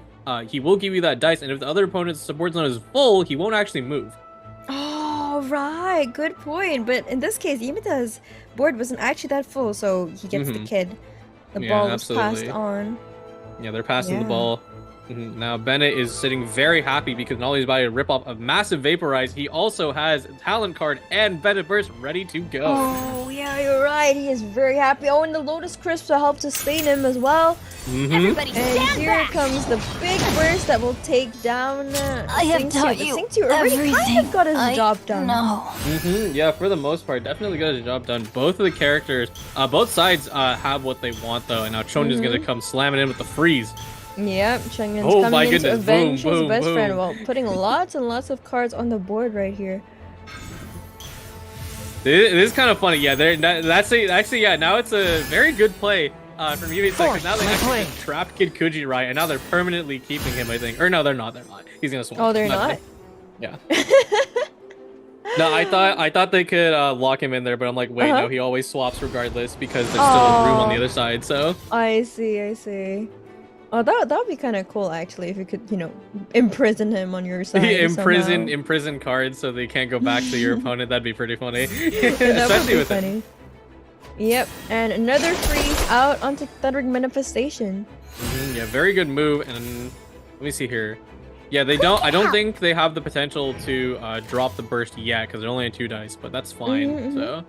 he will give you that dice. And if the other opponent's support zone is full, he won't actually move. Oh, right. Good point. But in this case, Imita's board wasn't actually that full, so he gets the kid. The ball was passed on. Yeah, they're passing the ball. Now Bennett is sitting very happy because not only is he about to rip off a massive vaporize, he also has a talent card and Bennett burst ready to go. Oh yeah, you're right. He is very happy. Oh, and the Lotus Crisps will help sustain him as well. Everybody stand and here back. comes the big burst that will take down I have taught you already kind of got his job done. No. Yeah, for the most part, definitely got his job done. Both of the characters, both sides have what they want though, and now Chonya's gonna come slamming in with the freeze. Yep, Chongyun's coming in to avenge his boom, best boom. friend while putting lots and lots of cards on the board right here. It is kind of funny, yeah. Actually, yeah. Now it's a very good play from Imita because now they actually trapped Kid Kujirai, and now they're permanently keeping him. I think, or no, they're not. They're not. He's gonna swap. Oh, they're not. Yeah. No, I thought they could lock him in there, but I'm like, wait, no, he always swaps regardless because there's still room on the other side. So. I see. Oh, that would be kind of cool actually if you could, you know, imprison him on your side. imprison cards so they can't go back to your opponent. That'd be pretty funny. Especially with funny. Yep, and another freeze out onto Thundering Manifestation. Yeah, very good move. And let me see here. Yeah, they don't. I don't think they have the potential to drop the burst yet because they're only at 2 dice, but that's fine. So.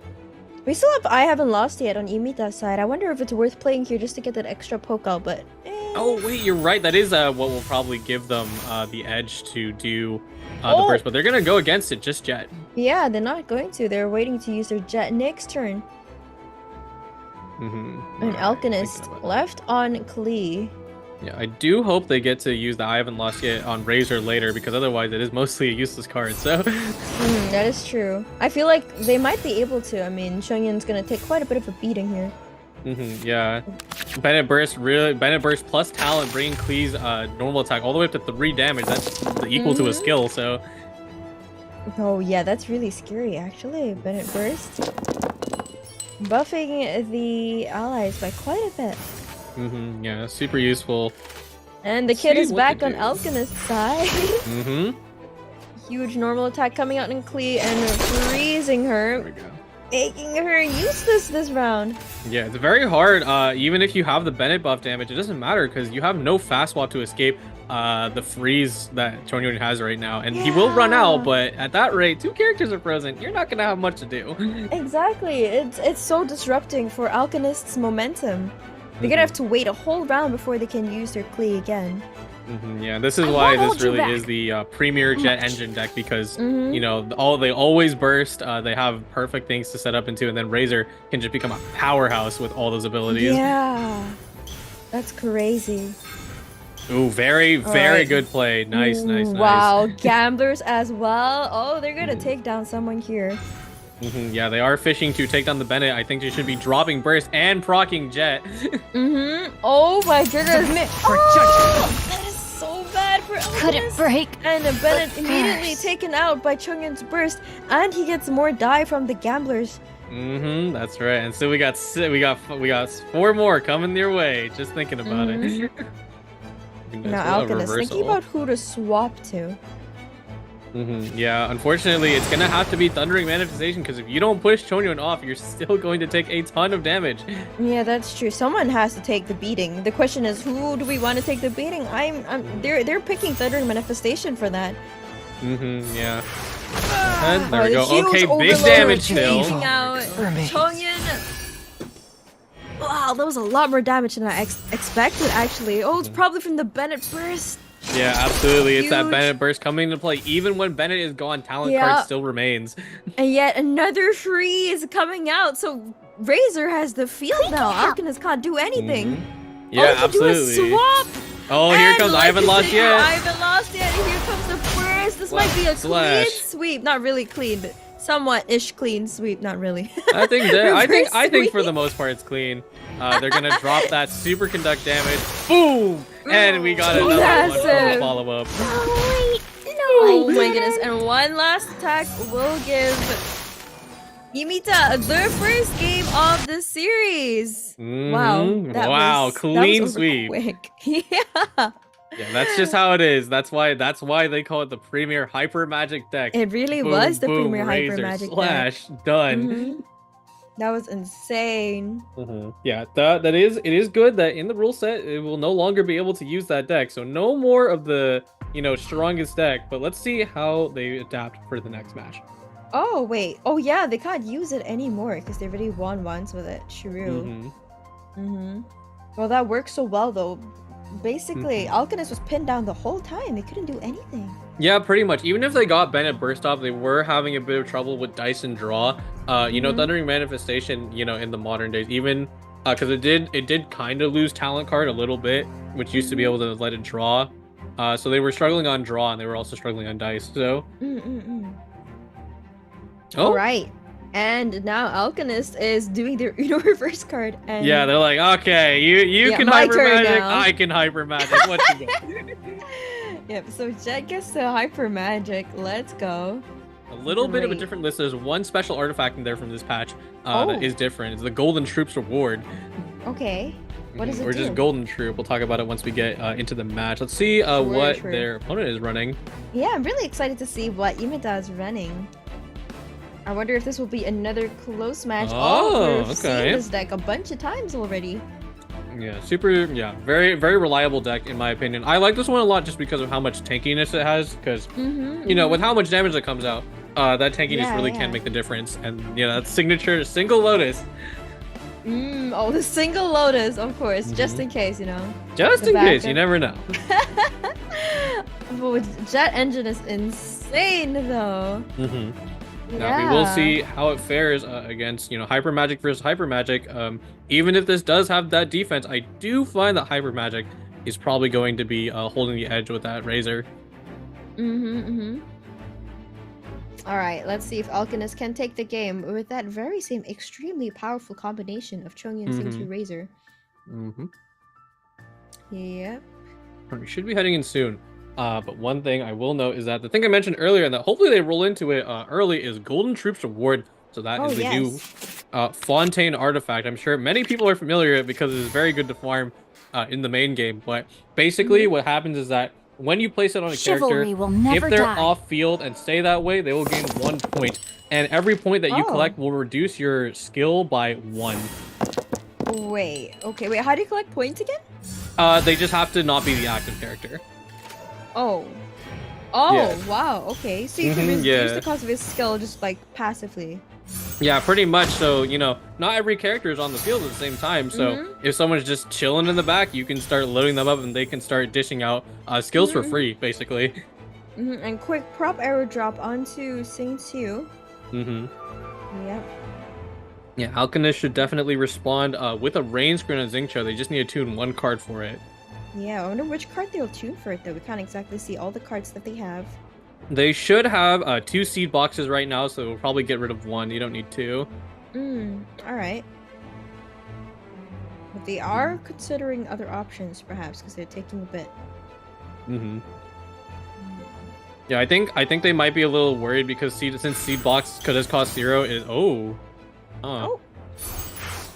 We still have I haven't lost yet on Imita's side. I wonder if it's worth playing here just to get that extra poke out, but. Oh wait, you're right. That is what will probably give them the edge to do the burst, but they're gonna go against it just yet. Yeah, they're not going to. They're waiting to use their jet next turn. An Alchemist left on Klee. Yeah, I do hope they get to use the I haven't lost yet on Razor later because otherwise it is mostly a useless card. So. That is true. I feel like they might be able to. I mean, Chongyun's gonna take quite a bit of a beating here. Yeah. Bennett burst plus talent, bringing Klee's normal attack all the way up to 3 damage. That's equal to a skill. So. Oh yeah, that's really scary actually. Bennett burst, buffing the allies by quite a bit. Yeah, super useful. And the kid is back on Alchemist's side. Huge normal attack coming out in Klee and freezing her. There we go. Making her useless this round. Yeah, it's very hard. Even if you have the Bennett buff damage, it doesn't matter because you have no fast swap to escape the freeze that Chongyun has right now. And he will run out, but at that rate, 2 characters are frozen. You're not going to have much to do. Exactly. It's so disrupting for Alchemist's momentum. They're going to have to wait a whole round before they can use their Klee again. Yeah, this is why this really is the premier jet engine deck because you know they always burst. They have perfect things to set up into, and then Razor can just become a powerhouse with all those abilities. Yeah, that's crazy. Ooh, very good play. Nice. Wow, gamblers as well. Oh, they're gonna take down someone here. Yeah, they are fishing to take down the Bennett. I think they should be dropping burst and proccing jet. Oh my goodness. Oh, that is so bad for Alchemist. Could it break? And the Bennett immediately taken out by Chongyun's burst, and he gets more die from the gamblers. That's right. And so we got 4 more coming your way. Just thinking about it. Now Alchemist thinking about who to swap to. Yeah, unfortunately, it's gonna have to be Thundering Manifestation because if you don't push Chongyun off, you're still going to take a ton of damage. Yeah, that's true. Someone has to take the beating. The question is, who do we want to take the beating? They're picking Thundering Manifestation for that. Yeah. And there we go. Okay, big damage still. Taking out Chongyun. Wow, that was a lot more damage than I expected, actually. Oh, it's probably from the Bennett burst. Yeah, absolutely. It's that Bennett burst coming into play. Even when Bennett is gone, talent card still remains. And yet another freeze coming out. So Razor has the field now. Alchemist can't do anything. Yeah, all he absolutely. Do is swap. Oh, here comes I haven't lost yet. I haven't lost yet. And here comes the burst. This might be a clean sweep. Not really clean, but somewhat-ish clean sweep. Not really. I think for the most part it's clean. They're gonna drop that superconduct damage. Boom! And we got another one from the follow-up. Oh my goodness. And one last attack will give Imita the first game of the series. Wow. Clean sweep. Quick. Yeah. Yeah, that's just how it is. That's why they call it the premier hyper magic deck. It really was the premier hyper Razor, magic slash deck. Done. That was insane. Yeah, it is good that in the rule set it will no longer be able to use that deck. So no more of the strongest deck. But let's see how they adapt for the next match. Oh wait. Oh yeah, they can't use it anymore because they already won once with it. True. Well, that works so well though. Basically, Alchemist was pinned down the whole time. They couldn't do anything. Yeah, pretty much. Even if they got Bennett burst off, they were having a bit of trouble with dice and draw. Thundering Manifestation, in the modern days, even because it did kind of lose talent card a little bit, which used to be able to let it draw. So they were struggling on draw, and they were also struggling on dice. So. All right. And now Alchemist is doing their reverse card. And yeah, they're like, okay, you can hyper magic, I can hyper magic. What you got? Yep. So Jet gets to hyper magic. Let's go. A little bit of a different list. There's one special artifact in there from this patch that is different. It's the Golden Troops reward. Okay. What does it do? Or just Golden Troop. We'll talk about it once we get into the match. Let's see what their opponent is running. Yeah, I'm really excited to see what Imita is running. I wonder if this will be another close match. We've seen this deck a bunch of times already. Yeah, very, very reliable deck in my opinion. I like this one a lot just because of how much tankiness it has. Because, with how much damage that comes out, that tankiness really can make the difference. And, that signature single lotus. Oh, the single lotus, of course, just in case, Just in case, you never know. But Jet Engine is insane, though. Now we will see how it fares against hyper magic versus hyper magic. Even if this does have that defense, I do find that hyper magic is probably going to be holding the edge with that Razor. All right, let's see if Alchemist can take the game with that very same extremely powerful combination of Chongyun into Razor. Yep. We should be heading in soon. But one thing I will note is that the thing I mentioned earlier, and that hopefully they roll into it early, is Golden Troops reward. So that is the new Fontaine artifact. I'm sure many people are familiar with it because it is very good to farm in the main game. But basically what happens is that when you place it on a character, if they're off field and stay that way, they will gain 1 point. And every point that you collect will reduce your skill by 1. Wait, how do you collect points again? They just have to not be the active character. Wow, okay. So you can reduce the cost of his skill just like passively. Yeah, pretty much. So, you know, not every character is on the field at the same time. So if someone's just chilling in the back, you can start loading them up and they can start dishing out skills for free, basically. And quick prop arrow drop onto Saint Hugh. Yep. Yeah, Alchemist should definitely respond with a rain screen on Xingqiu. They just need to tune one card for it. Yeah, I wonder which card they'll tune for it though. We can't exactly see all the cards that they have. They should have 2 seed boxes right now, so we'll probably get rid of 1. You don't need 2. Alright. But they are considering other options, perhaps, because they're taking a bit. Yeah, I think they might be a little worried because since seed box could have cost 0 is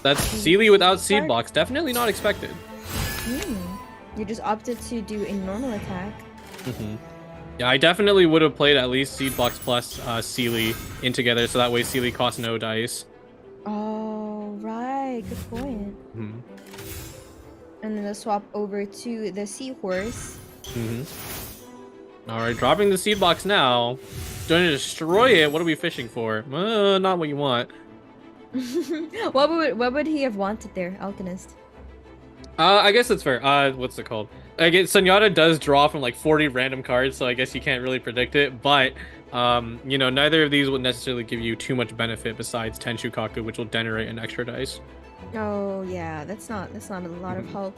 that's Sealy without seed box. Definitely not expected. You just opted to do a normal attack. Yeah, I definitely would have played at least seed box plus Sealy in together, so that way Sealy costs no dice. Oh, right. Good point. And then the swap over to the Seahorse. Alright, dropping the seed box now. Going to destroy it. What are we fishing for? Not what you want. What would he have wanted there, Alchemist? I guess it's fair. What's it called? I guess Sunyata does draw from like 40 random cards, so I guess you can't really predict it. But you know, neither of these would necessarily give you too much benefit besides Tenshukaku, which will generate an extra dice. Oh yeah, that's not a lot of help.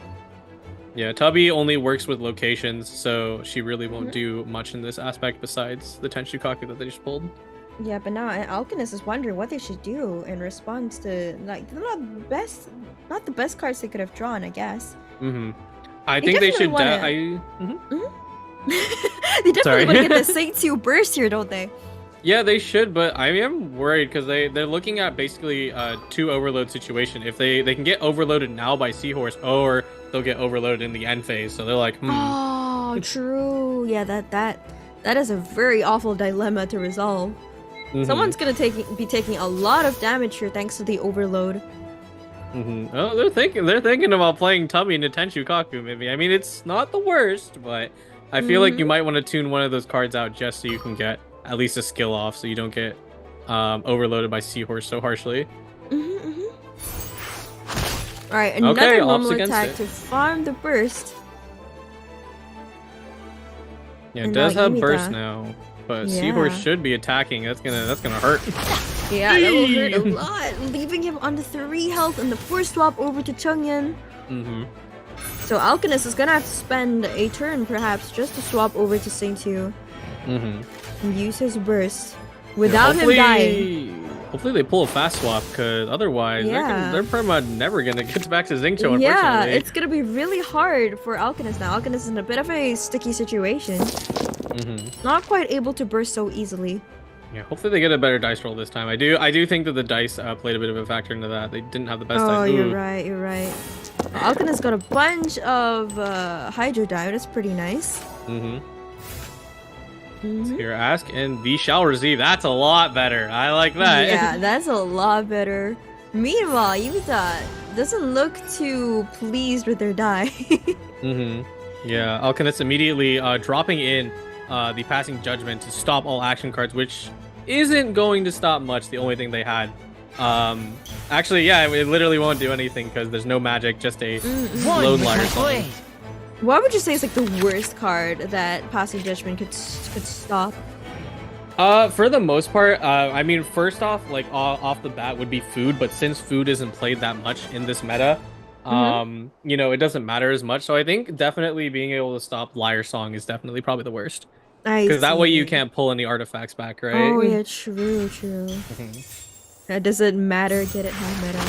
Yeah, Tubby only works with locations, so she really won't do much in this aspect besides the Tenshukaku that they just pulled. Yeah, but now Alchemist is wondering what they should do in response to, like, not the best cards they could have drawn, I guess. I think they should. They definitely want to get the Saint-Sue burst here, don't they? Yeah, they should, but I am worried because they're looking at basically 2 overload situation. If they can get overloaded now by Seahorse, or they'll get overloaded in the end phase. So they're like, Oh, true. Yeah, that is a very awful dilemma to resolve. Someone's gonna be taking a lot of damage here thanks to the overload. Oh, they're thinking about playing Tubby into Tenshukaku, maybe. I mean, it's not the worst, but I feel like you might want to tune one of those cards out just so you can get at least a skill off, so you don't get overloaded by Seahorse so harshly. Alright, another normal attack to farm the burst. Yeah, it does have burst now, but Seahorse should be attacking. That's gonna hurt. Yeah, that will hurt a lot, leaving him on the 3 health and the force swap over to Chungyan. So Alchemist is gonna have to spend a turn perhaps just to swap over to Saint-Hugh. And use his burst without him dying. Hopefully they pull a fast swap, because otherwise they're pretty much never gonna get back to Xingqiu, unfortunately. Yeah, it's gonna be really hard for Alchemist now. Alchemist is in a bit of a sticky situation. Not quite able to burst so easily. Yeah, hopefully they get a better dice roll this time. I do think that the dice played a bit of a factor into that. They didn't have the best dice. You're right. Alchemist got a bunch of Hydro Dive. That's pretty nice. Here, ask and thee shall receive. That's a lot better. I like that. Yeah, that's a lot better. Meanwhile, Imita doesn't look too pleased with their die. Yeah, Alchemist immediately dropping in the passing judgment to stop all action cards, which isn't going to stop much. The only thing they had. Actually, yeah, it literally won't do anything because there's no magic, just a lone liar song. What would you say is like the worst card that passing judgment could stop? For the most part, I mean, first off, like off the bat would be food, but since food isn't played that much in this meta, you know, it doesn't matter as much. So I think definitely being able to stop Liar Song is definitely probably the worst. Because that way you can't pull any artifacts back, right? Oh yeah, true. That doesn't matter. Get it? Matter.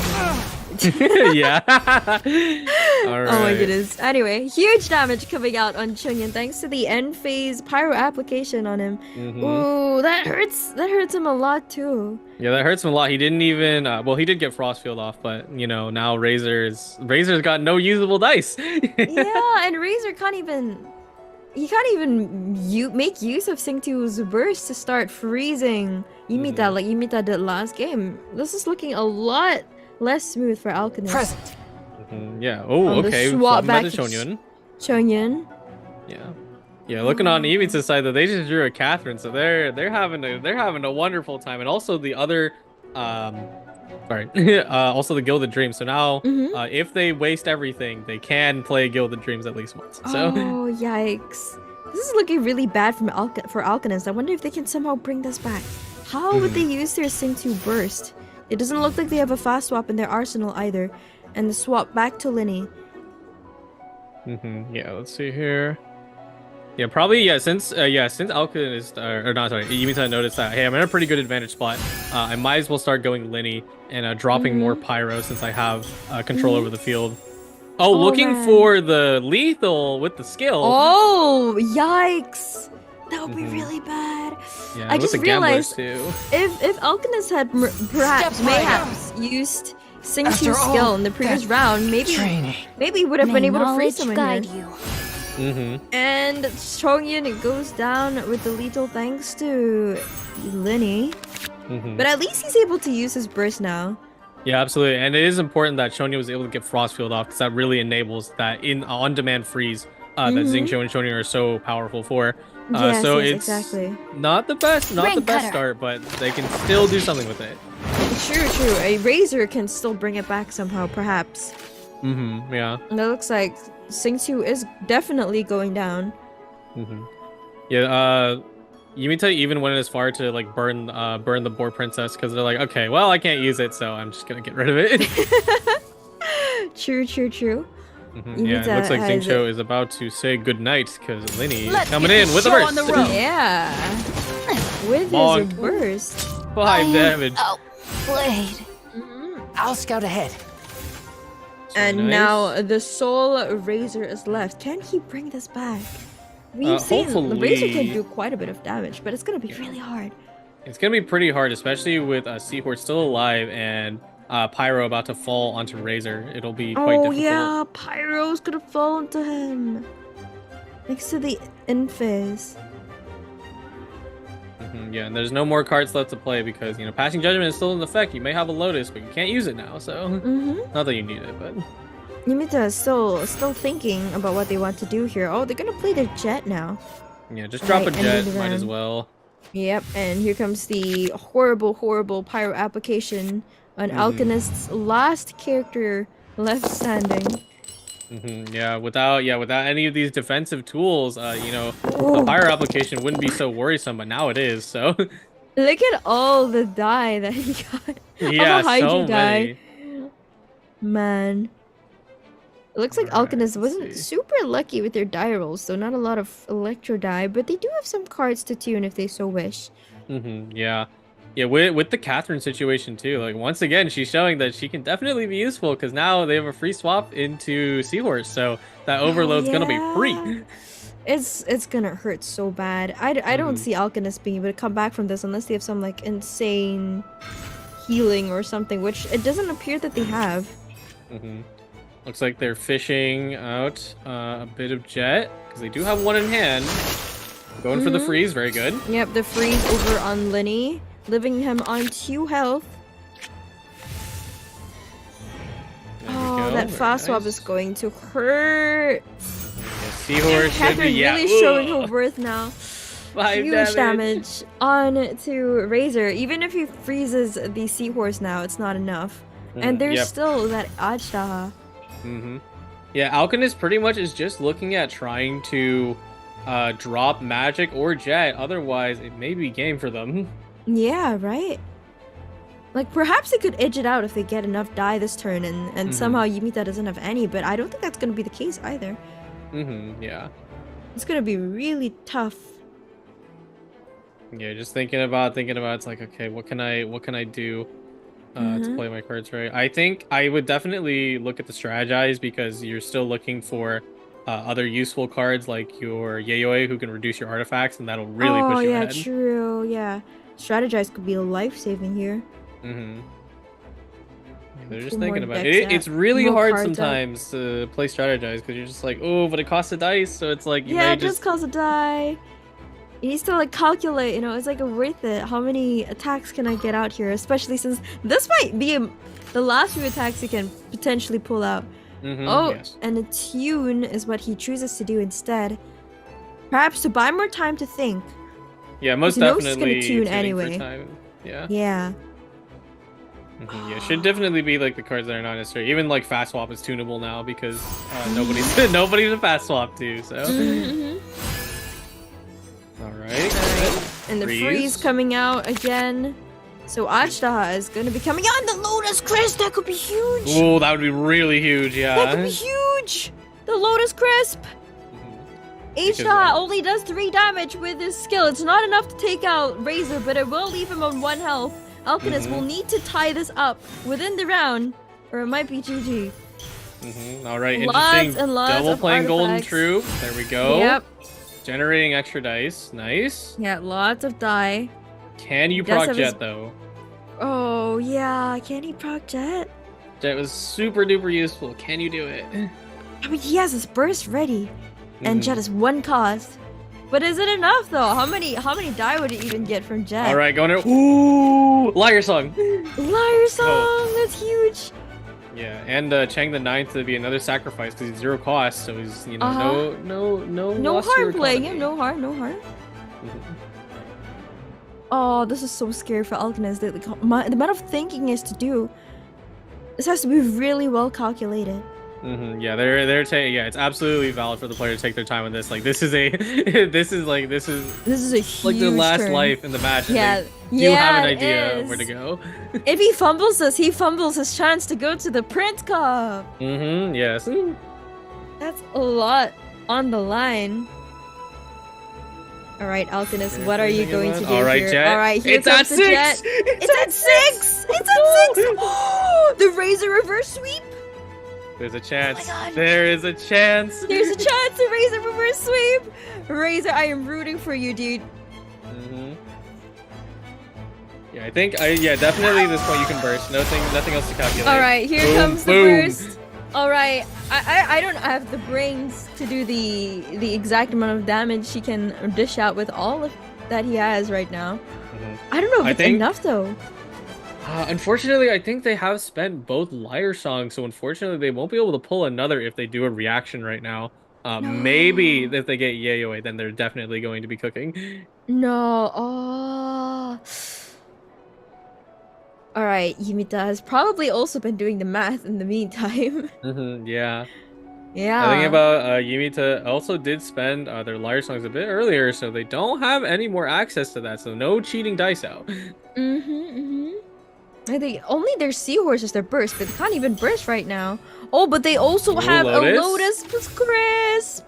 Yeah. All right. Oh my goodness. Anyway, huge damage coming out on Chungyan thanks to the end phase pyro application on him. Ooh, that hurts. That hurts him a lot too. Yeah, that hurts him a lot. He didn't even. Well, he did get Frostfield off, but you know now Razor's got no usable dice. Yeah, and Razor can't even. He can't even make use of Singtu's burst to start freezing Imita like Imita did last game. This is looking a lot less smooth for Alchemist. Present. Yeah. Oh, okay. Swap back to Chungyan. Yeah. Looking on Imita's side, though, they just drew a Catherine, so they're having a wonderful time, and also the other sorry, also the Gilded Dream. So now, Mhm. if they waste everything, they can play Gilded Dreams at least once. So Oh, yikes. This is looking really bad for Alchemist. I wonder if they can somehow bring this back. How would they use their Sing 2 burst? It doesn't look like they have a fast swap in their arsenal either. And the swap back to Linny. yeah, let's see here. Yeah, probably since Alchemist or not, sorry, Imita noticed that, hey, I'm in a pretty good advantage spot. I might as well start going Linny and dropping more Pyro since I have control over the field. Oh, looking man. for the lethal with the skill. Oh, yikes. That would be really bad. Yeah, I with just the gamblers realized too. if Alchemist had perhaps used Sing 2's skill in the previous round, maybe he would have been able to freeze someone guide here. you. And Chongyun goes down with the lethal thanks to Linny. But at least he's able to use his burst now. Yeah, absolutely. And it is important that Shonya was able to get Frostfield off because that really enables that on-demand freeze that Xingqiu and Shonya are so powerful for. Yes, so yes, it's exactly. not the best start, but they can still do something with it. True. A Razor can still bring it back somehow, perhaps. Yeah. And it looks like Sing 2 is definitely going down. Yeah, Yumita even went as far to like burn the Boar Princess because they're like, okay, well, I can't use it, so I'm just gonna get rid of it. True. Yeah, it looks like Xingqiu is about to say goodnight because Linny is Let's coming get in the with a show burst. on the road. Yeah. With Bonk. his burst. 5 damage. Oh, Blade. I'll scout ahead. And nice. now the Soul Razor is left. Can he bring this back? We've seen the hopefully. Razor can do quite a bit of damage, but it's gonna be really hard. It's gonna be pretty hard, especially with Seahorse still alive and Pyro about to fall onto Razor. It'll be quite difficult. Yeah, Pyro's gonna fall into him. Next to the Inphase. Yeah, and there's no more cards left to play because, Passing Judgment is still in effect. You may have a Lotus, but you can't use it now, so... Not that you need it, but... Yumita is still thinking about what they want to do here. Oh, they're gonna play their Jet now. Yeah, just drop a Right, Jet, end might as round. well. Yep, and here comes the horrible Pyro application on Alchemist's last character left standing. Yeah, without any of these defensive tools, the Pyro application wouldn't be so worrisome, but now it is, so... Look at all the die that he got. Yeah, Of a Hydra so die. many. Man. It looks like Alchemist wasn't super lucky with their die rolls, so not a lot of Electro die, but they do have some cards to tune if they so wish. Yeah. Yeah, with the Catherine situation too, like once again, she's showing that she can definitely be useful because now they have a free swap into Seahorse, so that overload's gonna be free. It's gonna hurt so bad. I don't see Alchemist being able to come back from this unless they have some like insane healing or something, which it doesn't appear that they have. Looks like they're fishing out a bit of Jet because they do have one in hand. Going for the freeze, very good. Yep, the freeze over on Linny, leaving him on 2 health. Oh, that fast swap is going to hurt. Seahorse should be, Catherine really showing her worth now. 5 Huge damage on to Razor. Even if he freezes the Seahorse now, it's not enough. And there's still that Ajdaha. Yeah, Alchemist pretty much is just looking at trying to drop Magic or Jet. Otherwise, it may be game for them. Yeah, right? Like, perhaps they could edge it out if they get enough die this turn and somehow Yumita doesn't have any, but I don't think that's going to be the case either. Yeah. It's going to be really tough. Yeah, just thinking about it's like, okay, what can I do to play my cards right? I think I would definitely look at the strategize because you're still looking for other useful cards like your Yayoi who can reduce your artifacts and that'll really push you ahead. Oh, yeah, true. Yeah. Strategize could be life-saving here. They're just Two more thinking about decks it. out. It's really More hard cards out. sometimes to play strategize because you're just like, oh, but it costs a dice, so it's like you Yeah, may it just costs a die. You need to like calculate, it's like worth it. How many attacks can I get out here? Especially since this might be the last few attacks you can potentially pull out. Yes. And a tune is what he chooses to do instead. Perhaps to buy more time to think. Yeah, most he knows he's definitely. gonna tune tuning for anyway. time. Yeah. Yeah. Yeah, should definitely be like the cards that are not necessary. Even like fast swap is tunable now because nobody's a fast swap too. So. All right. And the freeze coming out again. So Ashtaha is going to be coming on the Lotus Crisp. That could be huge. Oh, that would be really huge. Yeah. That could be huge. The Lotus Crisp. Ashtaha only does 3 damage with his skill. It's not enough to take out Razor, but it will leave him on 1 health. Alchemist will need to tie this up within the round, or it might be GG. All right, Lots interesting. and lots Double of playing Golden artifacts. Troop. There we go. Yep. Generating extra dice. Nice. Yeah, lots of die. Can you Does proc have his- Jet though? Oh, yeah. Can he proc Jet? Jet was super duper useful. Can you do it? I mean, he has his burst ready. And Jet is 1 cost. But is it enough though? How many die would it even get from Jet? All right, going to Liar Song. Liar Song, that's huge. Yeah, and Chang the Ninth to be another sacrifice because he's 0 cost, so he's no No loss to harm your playing economy. him, no harm. Oh, this is so scary for Alchemist. The amount of thinking is to do. This has to be really well calculated. Yeah, they're taking. Yeah, it's absolutely valid for the player to take their time with this. Like this is a, this is a huge like their last turn. life in the match. Yeah, and they do have an it idea is. of where to go. If he fumbles this, he fumbles his chance to go to the Prince Cup. Yes. That's a lot on the line. All right, Alchemist, what are you going to do All right, here? Jet. All right, here It's comes at the 6. Jet. It's at 6. It's at 6. Oh, the Razor reverse sweep. There's a chance. Oh my God. There is a chance. There's a chance to Razor reverse sweep. Razor, I am rooting for you, dude. Yeah, I think definitely at this point you can burst. Nothing else to calculate. All right, here Boom, comes the boom. burst. All right, I don't have the brains to do the exact amount of damage he can dish out with all of that he has right now. I don't know if it's enough though. Unfortunately, I think they have spent both Liar Songs, so unfortunately they won't be able to pull another if they do a reaction right now. Maybe if they get Yayoi, then they're definitely going to be cooking. No. Oh. All right, Imita has probably also been doing the math in the meantime. Yeah. Yeah. I think about Yumita also did spend their Liar Songs a bit earlier, so they don't have any more access to that, so no cheating dice out. I think only their Seahorse is their burst, but they can't even burst right now. Oh, but they also have Lotus. a Lotus Crisp.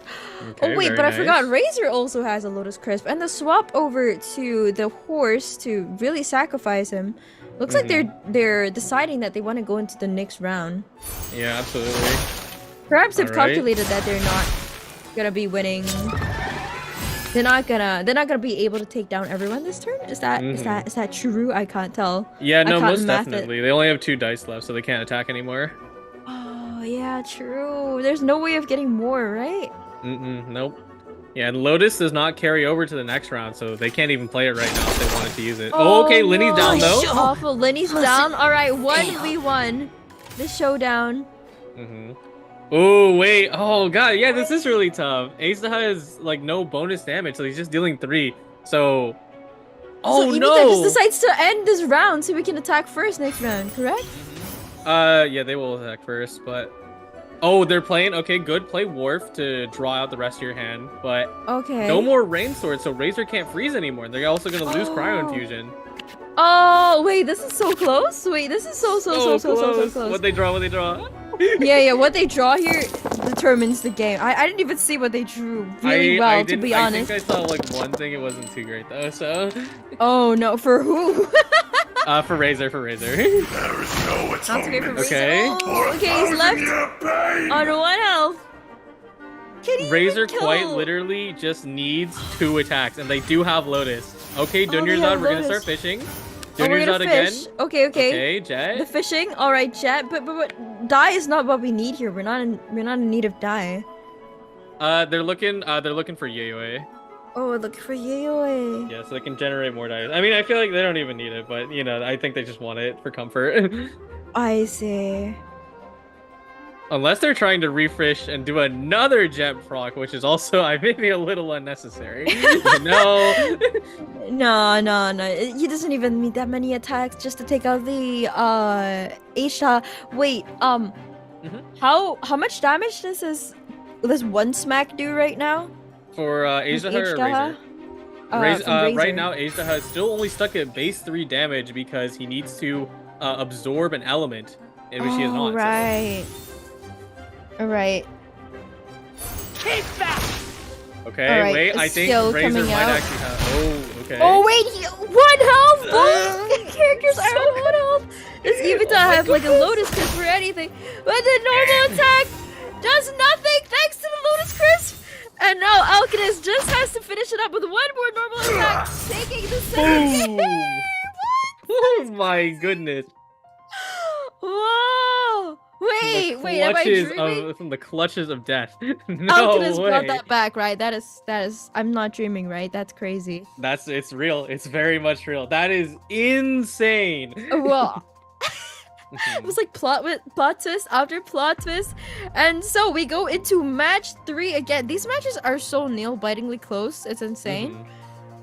Okay, Oh wait, very but I nice. forgot Razor also has a Lotus Crisp, and the swap over to the horse to really sacrifice him. Looks like they're deciding that they want to go into the next round. Yeah, absolutely. Perhaps they've Alright. calculated that they're not gonna be winning. They're not gonna be able to take down everyone this turn. Is that true? I can't tell. Yeah, I no, can't most math it. definitely. They only have 2 dice left, so they can't attack anymore. Oh yeah, true. There's no way of getting more, right? Nope. Yeah, and Lotus does not carry over to the next round, so they can't even play it right now if they wanted to use it. Oh, okay, Linny's down though. Awful. Linny's down. All right, 1v1. The showdown. Oh wait, oh god, yeah, this is really tough. Ace has like no bonus damage, so he's just dealing 3. So, So Imita just decides to end this round so we can attack first next round, correct? Yeah, they will attack first, but oh, they're playing. Okay, good. Play Wharf to draw out the rest of your hand, but Okay. no more Rain Sword, so Razor can't freeze anymore. They're also gonna lose Cryo Infusion. Oh wait, this is so close. Wait, this is so close. What they draw? What they draw? Yeah, what they draw here determines the game. I didn't even see what they drew really well, to be honest. I think I saw like one thing. It wasn't too great though. So. Oh no, for who? For Razor. There is no Not okay for Razor. Okay. Oh, okay, he's left on 1 health. Can he Razor even quite kill? literally just needs 2 attacks, and they do have Lotus. Okay, Dunya's they out. have We're gonna Lotus. start fishing. Oh, we're Dunya's gonna out again. fish. Okay. Okay, Jet. The fishing. All right, Jet. But dye is not what we need here. We're not in need of dye. They're looking for Yayoi. Oh, look for Yayoi. Yeah, so they can generate more dice. I mean, I feel like they don't even need it, but you know, I think they just want it for comfort. I see. Unless they're trying to refresh and do another jet proc, which is also maybe a little unnecessary. No. No. He doesn't even need that many attacks just to take out the Aisha. Wait, how much damage does this one smack do right now? For Aisha or Razor? Right now, Aisha is still only stuck at base 3 damage because he needs to absorb an element, which he is not. Right. All right. Keep back! Okay, Alright, wait, a I think skill Razor coming might out. actually have. Oh, okay. Oh wait, one health. Both characters are on 1 health. Does Imita have like a Lotus Crisp or anything? But the normal attack does nothing thanks to the Lotus Crisp. And now Alchemist just has to finish it up with 1 more normal attack, taking the second game. Oh my goodness. Whoa! Wait, am I dreaming? From the clutches of death. No Alchemist way. brought that back, right? That is. I'm not dreaming, right? That's crazy. It's real. It's very much real. That is insane. Well, it was like plot twist after plot twist, and so we go into match 3 again. These matches are so nail-bitingly close. It's insane.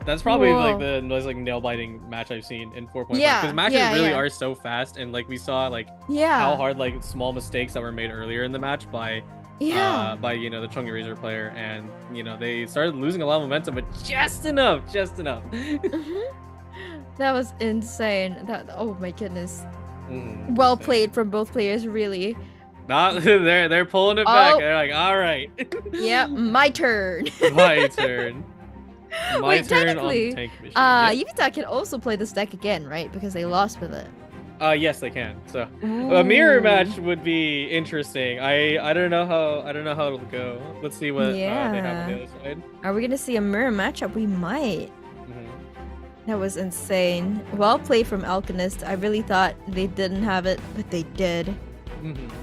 That's probably Whoa. like the most like nail-biting match I've seen in 4.5. Yeah, because matches yeah, really yeah. are so fast, and like we saw like Yeah. how hard like small mistakes that were made earlier in the match by the Chungy Razor player, and they started losing a lot of momentum, but just enough. That was insane. Oh my goodness. Mhm. Well played from both players, really. They're pulling it back. Oh. They're like, all right, Yeah, my turn. my turn. My Wait, turn on technically, the tank mission. Yep. Yumita can also play this deck again, right? Because they lost with it. Yes, they can. So a mirror match would be interesting. I don't know how it'll go. Let's see what they have on the other side. Are we gonna see a mirror matchup? We might. Mhm. That was insane. Well played from Alchemist. I really thought they didn't have it, but they did.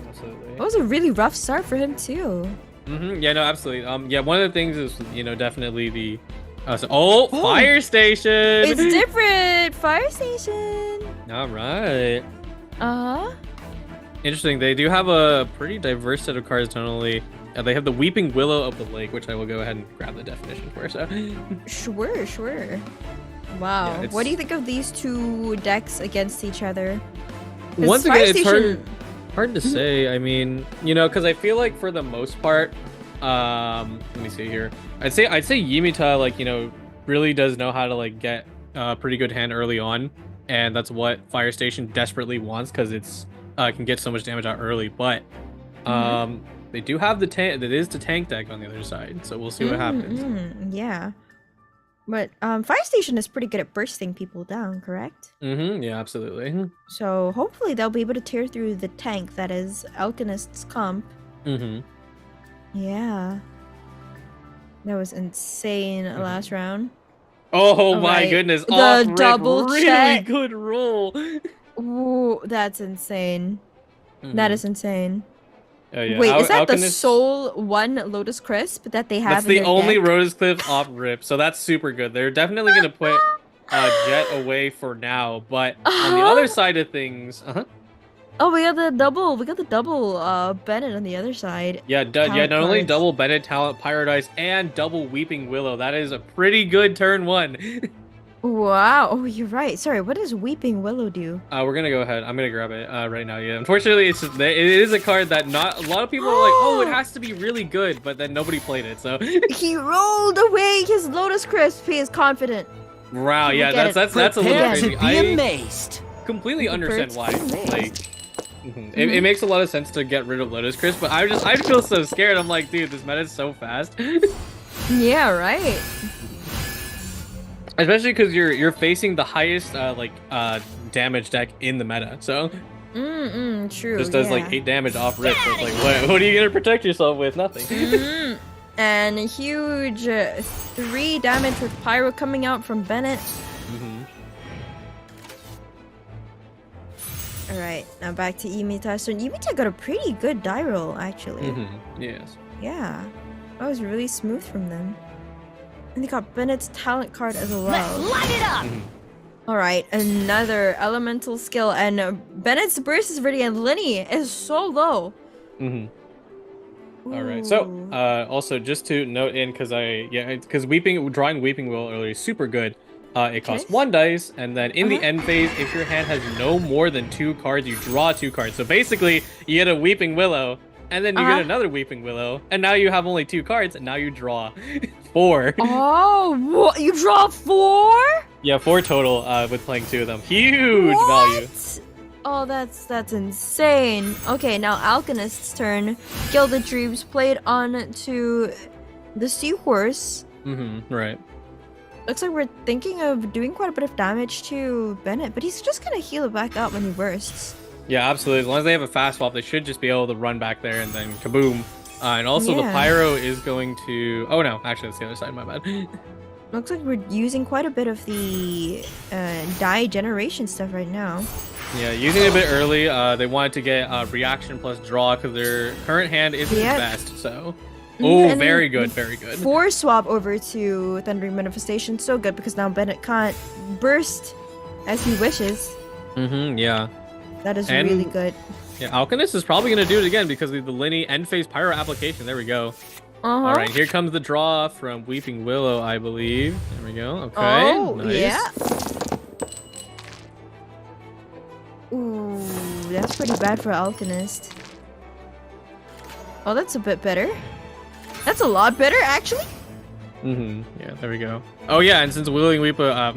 Absolutely. It was a really rough start for him too. Yeah, no, absolutely. Yeah, one of the things is definitely the fire station. It's different. Fire station. All right. Uh-huh. Interesting. They do have a pretty diverse set of cards tonally. They have the Weeping Willow of the Lake, which I will go ahead and grab the definition for. So. Sure. Wow. Yeah, What do you think of these two decks against each other? 'Cause Once Fire again, it's Station- hard to say. I mean, because I feel like for the most part, let me see here. I'd say Yumita really does know how to like get a pretty good hand early on, and that's what Fire Station desperately wants because it's can get so much damage out early. But they do have the tank. That is the tank deck on the other side, so we'll see what happens. Yeah. But Fire Station is pretty good at bursting people down, correct? Yeah, absolutely. So hopefully they'll be able to tear through the tank that is Alchemist's comp. Yeah. That was insane last round. Oh All my right. goodness! The Off rip, double really check. good roll. Ooh, that's insane. That is insane. Yeah. Wait, is that the Alchemist- Soul 1 Lotus Crisp that they have That's in the their only deck? Rose Cliff off rip, so that's super good. They're definitely gonna put Jet away for now, but on the other side of things, Oh, we got the double Bennett on the other side. not Talent only cards. double Bennett, Talent, Paradise, and double Weeping Willow. That is a pretty good turn 1. Wow. Oh, you're right. Sorry, what does Weeping Willow do? We're gonna go ahead. I'm gonna grab it right now. Yeah, unfortunately, it is a card that not a lot of people are like, oh, it has to be really good, but then nobody played it. So He rolled away his Lotus Crisp. He is confident. wow, yeah, Look at that's a little Prepare crazy. to I amazed. completely understand why. Prepared to be Like, it makes a lot of sense to get rid of Lotus Crisp, but I feel so scared. I'm like, dude, this meta is so fast. Yeah, right. Especially because you're facing the highest damage deck in the meta, so True. just does like 8 damage off rip. So it's like, what are you gonna protect yourself with? Nothing. And a huge 3 damage with Pyro coming out from Bennett. Alright, now back to Imita. So Imita got a pretty good die roll, actually. Yes. Yeah. That was really smooth from them. And they got Bennett's talent card as well. Let's light it up! Alright, another elemental skill. And Bennett's burst is ready, and Linny is so low. All right. So, also just to note in, because drawing Weeping Willow earlier is super good. It costs 1 dice, and then in the end phase, if your hand has no more than 2 cards, you draw 2 cards. So basically, you get a Weeping Willow, and then you get another Weeping Willow, and now you have only 2 cards, and now you draw 4. Oh, what? You draw 4? Yeah, 4 total with playing 2 of them. Huge value. Oh, that's insane. Okay, now Alchemist's turn. Gilded Dreams played on to the Seahorse. Right. Looks like we're thinking of doing quite a bit of damage to Bennett, but he's just gonna heal it back up when he bursts. Yeah, absolutely. As long as they have a fast swap, they should just be able to run back there and then kaboom. And also the Pyro is going to... Oh no, actually that's the other side, my bad. Looks like we're using quite a bit of the die generation stuff right now. Yeah, using it a bit early. They wanted to get reaction plus draw because their current hand isn't the best, so... Oh, very good, very good. 4 swap over to Thundering Manifestation, so good because now Bennett can't burst as he wishes. Yeah. That is really good. Yeah, Alchemist is probably going to do it again because of the Linny end phase Pyro application. There we go. All right, here comes the draw from Weeping Willow, I believe. There we go. Okay. Oh, nice. yeah. Ooh, that's pretty bad for Alchemist. Oh, that's a bit better. That's a lot better, actually. Yeah, there we go. Oh yeah, and since Weeping Willow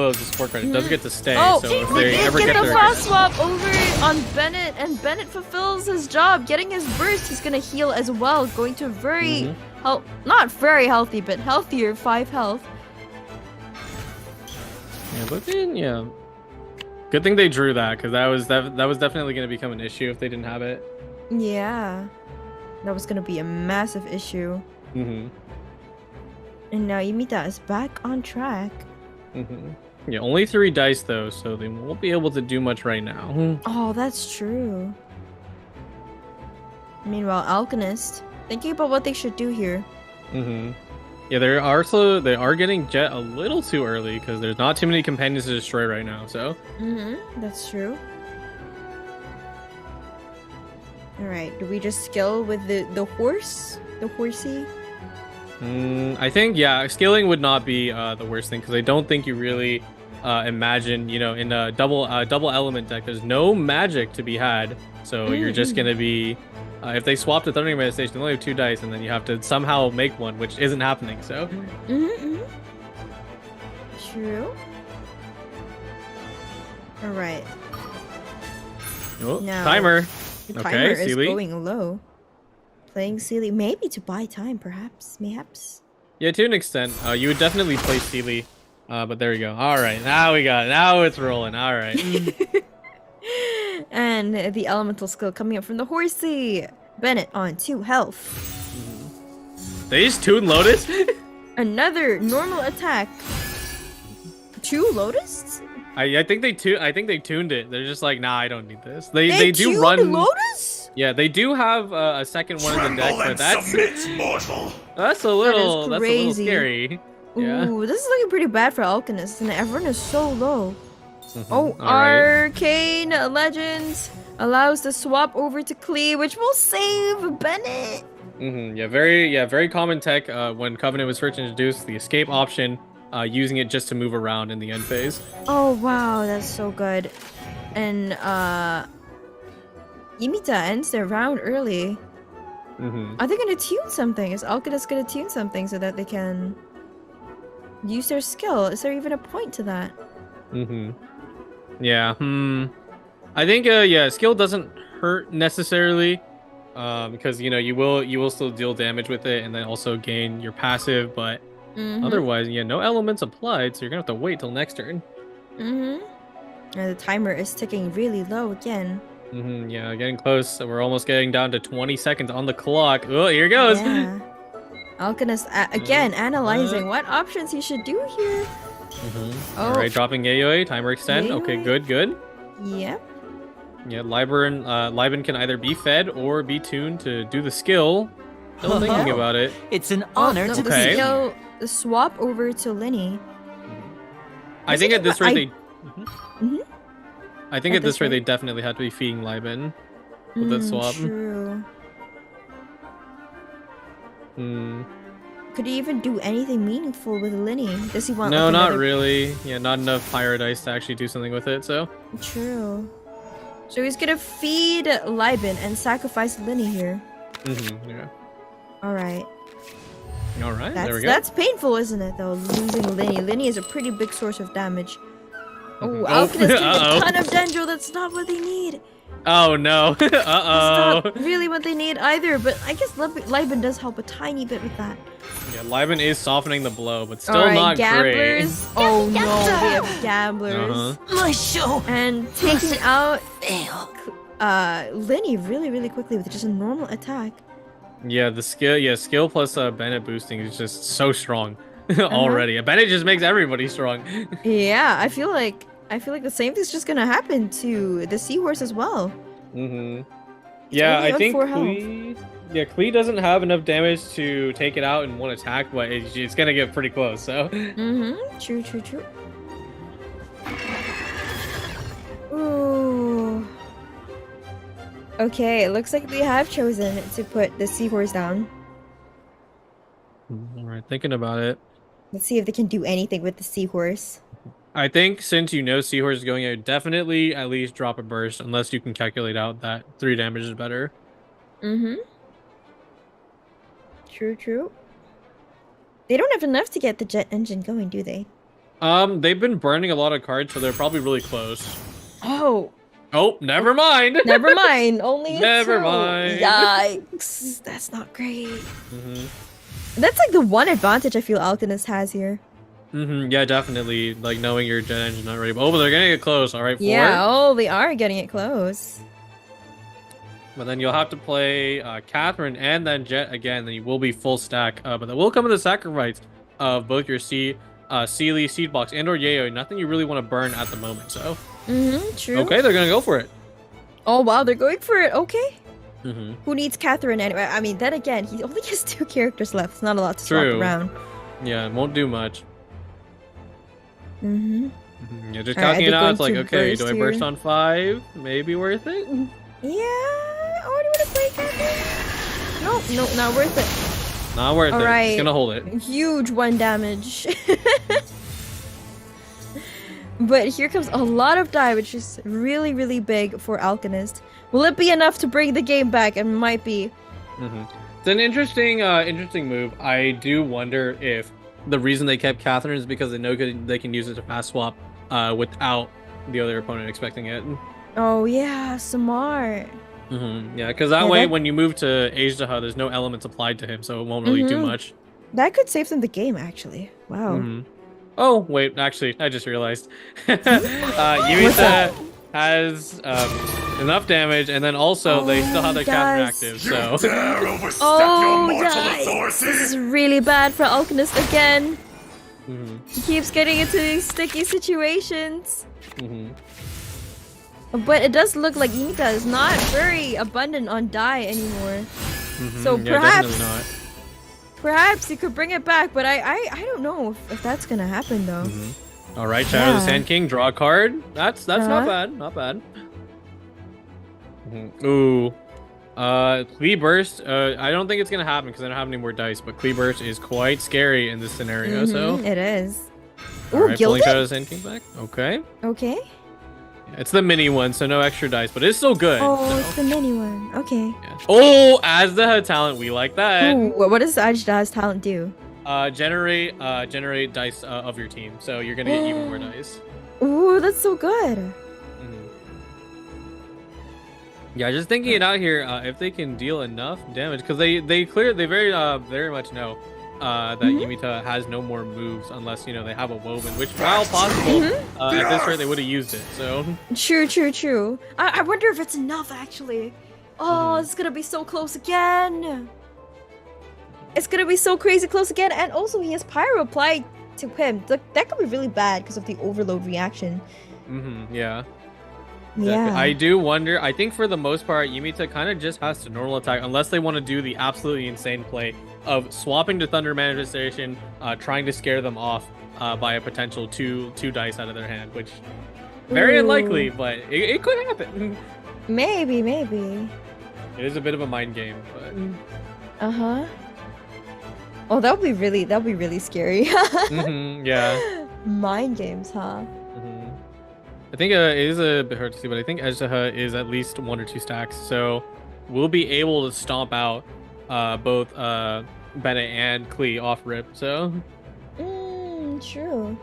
is a support card, it does get to stay. Oh, so if they ever get get the their fast swap over on Bennett, and Bennett fulfills his job, getting his burst. He's gonna heal as well, going to a very not very healthy, but healthier 5 health. Yeah, but then good thing they drew that because that was definitely going to become an issue if they didn't have it. Yeah, that was gonna be a massive issue. And now Imita is back on track. Yeah, only 3 dice though, so they won't be able to do much right now. Oh, that's true. Meanwhile, Alchemist thinking about what they should do here. Yeah, they are getting Jet a little too early because there's not too many companions to destroy right now. So. That's true. All right, do we just skill with the horse, the horsey? I think scaling would not be the worst thing because I don't think you really imagine in a double element deck there's no magic to be had, so you're just gonna be if they swap to Thundering Manifestation, they only have 2 dice, and then you have to somehow make one, which isn't happening. So. True. All right. Oh, now, timer. The Okay, timer is Sealy. going low. Playing Sealy, maybe to buy time, perhaps, mayhaps. Yeah, to an extent. You would definitely play Sealy, but there we go. All right, now we got it. Now it's rolling. All right. And the elemental skill coming up from the horsey. Bennett on 2 health. They just tuned Lotus? Another normal attack. 2 Lotus? I think they tuned it. They're just like, nah, I don't need this. They do tuned run Lotus? Yeah, they do have a second one in the deck, but that's a little scary. Yeah. Ooh, this is looking pretty bad for Alchemist, and everyone is so low. Oh, right. Arcane Legends allows the swap over to Klee, which will save Bennett. Yeah, very common tech when Covenant was first introduced. The escape option, using it just to move around in the end phase. Oh wow, that's so good. And Imita ends their round early. Are they gonna tune something? Is Alchemist gonna tune something so that they can use their skill? Is there even a point to that? Yeah. I think skill doesn't hurt necessarily, because you will still deal damage with it and then also gain your passive, but otherwise, no elements applied, so you're gonna have to wait till next turn. And the timer is ticking really low again. Yeah, getting close. We're almost getting down to 20 seconds on the clock. Oh, here it goes. Yeah. Alchemist again analyzing what options he should do here. All right, dropping Yayoi, timer extend. Yayoi. Okay, good. Yep. Yeah, Liben can either be fed or be tuned to do the skill. Still thinking about it. It's an honor to okay. The swap over to Linny. I think at this rate I think they definitely had to be feeding Liben. with that swap. True. Hmm. Could he even do anything meaningful with Linny? Does he want? No, like, not another... really. Yeah, not enough Pyro Dice to actually do something with it. So. True. So he's gonna feed Liben and sacrifice Linny here. Yeah. All right. All right. There we go. That's painful, isn't it? Though losing Linny. Linny is a pretty big source of damage. Oh, Oh, Alchemist getting uh-oh. a ton of Dendro. That's not what they need. Oh no. That's Uh-oh. not really what they need either. But I guess Liben does help a tiny bit with that. Yeah, Liben is softening the blow, but still All right, not gamblers. great. Oh no, we have gamblers. Uh-huh. My show And taking out fail. Linny really quickly with just a normal attack. Yeah, the skill plus Bennett boosting is just so strong already. Bennett just makes everybody strong. Yeah, I feel like the same thing's just gonna happen to the seahorse as well. Yeah, only I on think 4 health. Klee doesn't have enough damage to take it out in one attack, but it's gonna get pretty close. So. True. Ooh. Okay, it looks like they have chosen to put the seahorse down. All right, thinking about it. Let's see if they can do anything with the seahorse. I think since you know Seahorse is going out, definitely at least drop a burst, unless you can calculate out that 3 damage is better. True. They don't have enough to get the jet engine going, do they? They've been burning a lot of cards, so they're probably really close. Oh, Never mind. never mind. Only a Never 2. mind. Yikes, that's not great. That's like the one advantage I feel Alchemist has here. Yeah, definitely. Like knowing your jet engine not ready. Oh, but they're gonna get close. All right, 4. Yeah, oh, they are getting it close. But then you'll have to play Catherine and then Jet again. Then you will be full stack. But that will come with the sacrifice of both your Sealy, Seed Box, and or Yayo. Nothing you really want to burn at the moment. So. True. Okay, they're gonna go for it. Oh wow, they're going for it. Okay. Mm-hmm. Who needs Catherine anyway? I mean, then again, he only has 2 characters left. It's not a lot to True. swap around. Yeah, it won't do much. Mm-hmm. Yeah, just All right, calculating it out. It's going like, to okay, burst do I here? burst on 5? Maybe worth it? Yeah. Oh, do you want to play Catherine? Nope, not worth it. Not worth All it. right. It's gonna hold it. Huge 1 damage. But here comes a lot of die, which is really big for Alchemist. Will it be enough to bring the game back? It might be. It's an interesting move. I do wonder if the reason they kept Catherine is because they know they can use it to fast swap without the other opponent expecting it. Oh yeah, smart. Yeah, because that way when you move to Agedaha, there's no elements applied to him, so it won't really do much. That could save them the game, actually. Wow. Oh, wait, actually, I just realized. Imita has enough damage, and then also they still have their Catherine active, so... Dare overstep Oh, your mortal yikes. authority! This is really bad for Alchemist again. He keeps getting into these sticky situations. But it does look like Imita is not very abundant on die anymore. So yeah, definitely not. perhaps he could bring it back, but I don't know if that's gonna happen though. All right, Shadow of the Yeah. Sand King, draw a card. That's not bad, not bad. Ooh, Klee Burst. I don't think it's gonna happen because I don't have any more dice. But Klee Burst is quite scary in this scenario. So It is. all Ooh, right, pulling gilded? Shadow of the Sand King back. Okay, Okay. it's the mini one, so no extra dice, but it's still good. Oh, so. it's the mini one. Okay. Yeah. Oh, as the talent, we like that. Ooh, what does Ajda's talent do? Generate dice of your team, so you're gonna get even more dice. Ooh, that's so good. Yeah, just thinking it out here, if they can deal enough damage, because they very much know that Imita has no more moves unless they have a woven, which while possible, at this rate they would have used it. So True. I wonder if it's enough actually. Oh, it's gonna be so close again. It's gonna be so crazy close again, and also he has pyro applied to him. That could be really bad because of the overload reaction. yeah. Yeah. I do wonder. I think for the most part, Imita kind of just has to normal attack unless they want to do the absolutely insane play of swapping to Thunder Manifestation, trying to scare them off by a potential two dice out of their hand, which very unlikely, but it could happen. Maybe, maybe. It is a bit of a mind game, but Uh-huh. Oh, that would be really scary. yeah. Mind games, huh? I think it is a bit hard to see, but I think Ejdaha is at least 1 or 2 stacks, so we'll be able to stomp out both Bennett and Klee off rip. So. True.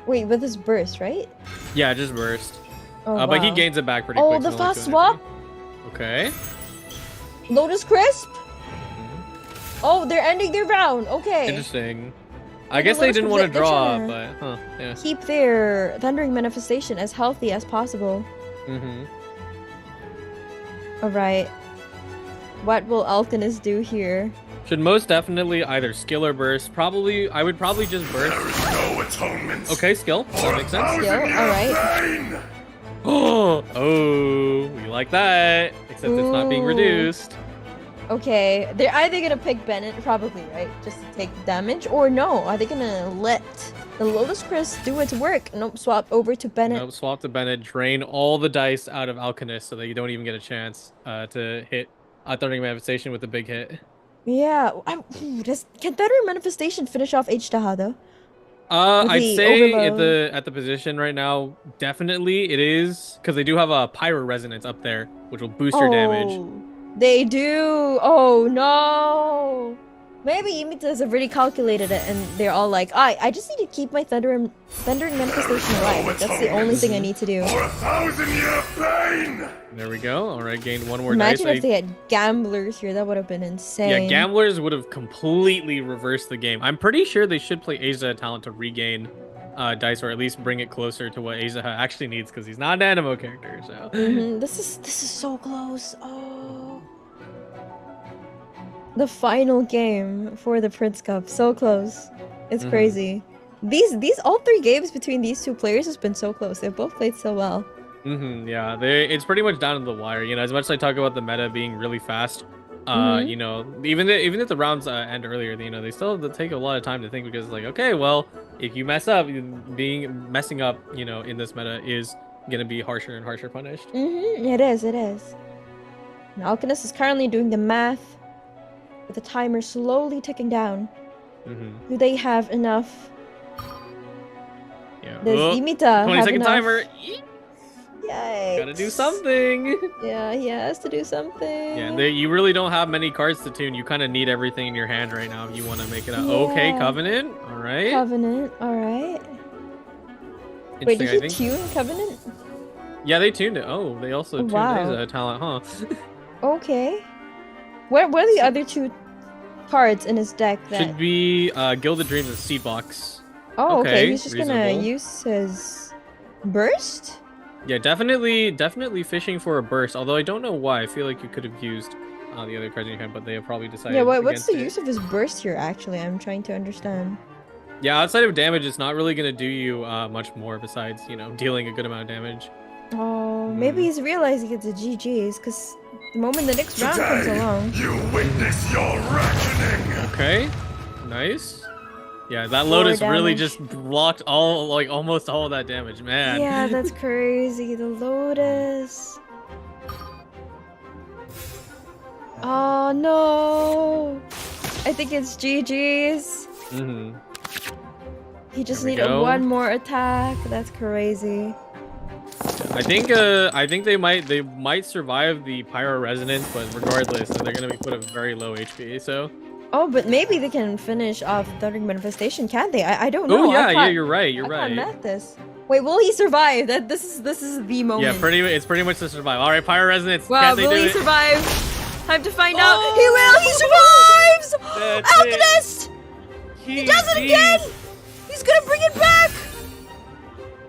Wait, with his burst, right? Yeah, just burst. Oh, but he wow. gains it back pretty quick. Oh, the fast swap. Okay. Lotus Crisp. Oh, they're ending their round. Okay. Interesting. I guess they didn't want to draw, but yeah. Keep their Thundering Manifestation as healthy as possible. Alright. What will Alchemist do here? Should most definitely either skill or burst. I would probably just burst. There is no atonement. Okay, skill. That makes sense. Skill, alright. Oh, we like that. Except it's not being reduced. Okay, they're either gonna pick Bennett, probably, right? Just to take damage, or no? Are they gonna let the Lotus Crest do its work? Nope, swap over to Bennett. Nope, swap to Bennett. Drain all the dice out of Alchemist so that you don't even get a chance to hit Thundering Manifestation with a big hit. Yeah, can Thundering Manifestation finish off Ejdaha though? I'd say at the position right now, definitely it is, because they do have a Pyro Resonance up there, which will boost your damage. They do. Oh no. Maybe Imitas have already calculated it, and they're all like, I just need to keep my Thundering Manifestation alive. That's the only thing I need to do. For 1,000-year pain! There we go. All right, gained 1 more Imagine dice. if they had Gamblers here. That would have been insane. Yeah, Gamblers would have completely reversed the game. I'm pretty sure they should play Aza talent to regain dice, or at least bring it closer to what Aza actually needs, because he's not an Animo character. So This is so close. Oh, the final game for the Prince Cup, so close. It's crazy. These all 3 games between these 2 players has been so close. They've both played so well. Yeah, it's pretty much down to the wire. You know, as much as I talk about the meta being really fast, you know, even if the rounds end earlier, you know, they still have to take a lot of time to think, because like, okay, well, if you mess up, messing up, you know, in this meta is gonna be harsher and harsher punished. It is. And Alchemist is currently doing the math with the timer slowly ticking down. Do they have enough? Yeah. Does Imita 20-second have timer. Yikes. Gotta do something. Yeah, he has to do something. Yeah, you really don't have many cards to tune. You kind of need everything in your hand right now if you want to make it a okay Covenant. All right. Covenant. All right. Wait, did he tune Covenant? Yeah, they tuned it. Oh, they also tuned a talent, huh? Okay. What are the other 2 cards in his deck that should be Gilded Dreams and Seed Box. Oh, okay. He's just gonna use his burst? Yeah, definitely fishing for a burst. Although I don't know why. I feel like you could have used the other cards in your hand, but they have probably decided. Yeah, what's the use of his burst here? Actually, I'm trying to understand. Yeah, outside of damage, it's not really gonna do you much more besides, you know, dealing a good amount of damage. Oh, maybe he's realizing it's a GG's, because the moment the next round comes along, you witness your reckoning. Okay, nice. Yeah, that Lotus really just blocked almost all of that damage, man. Yeah, that's crazy. The Lotus. Oh no! I think it's GG's. He just needed 1 more attack. That's crazy. I think they might survive the Pyro Resonance, but regardless, they're gonna be put at very low HP. So. Oh, but maybe they can finish off Thundering Manifestation, can't they? I don't know. Oh yeah, you're right. You're right. I can't math this. Wait, will he survive? This is the moment. Yeah, it's pretty much to survive. All right, Pyro Resonance. Wow, will he survive? Time to find out. He will. He survives. Alchemist. He does it again. He's gonna bring it back.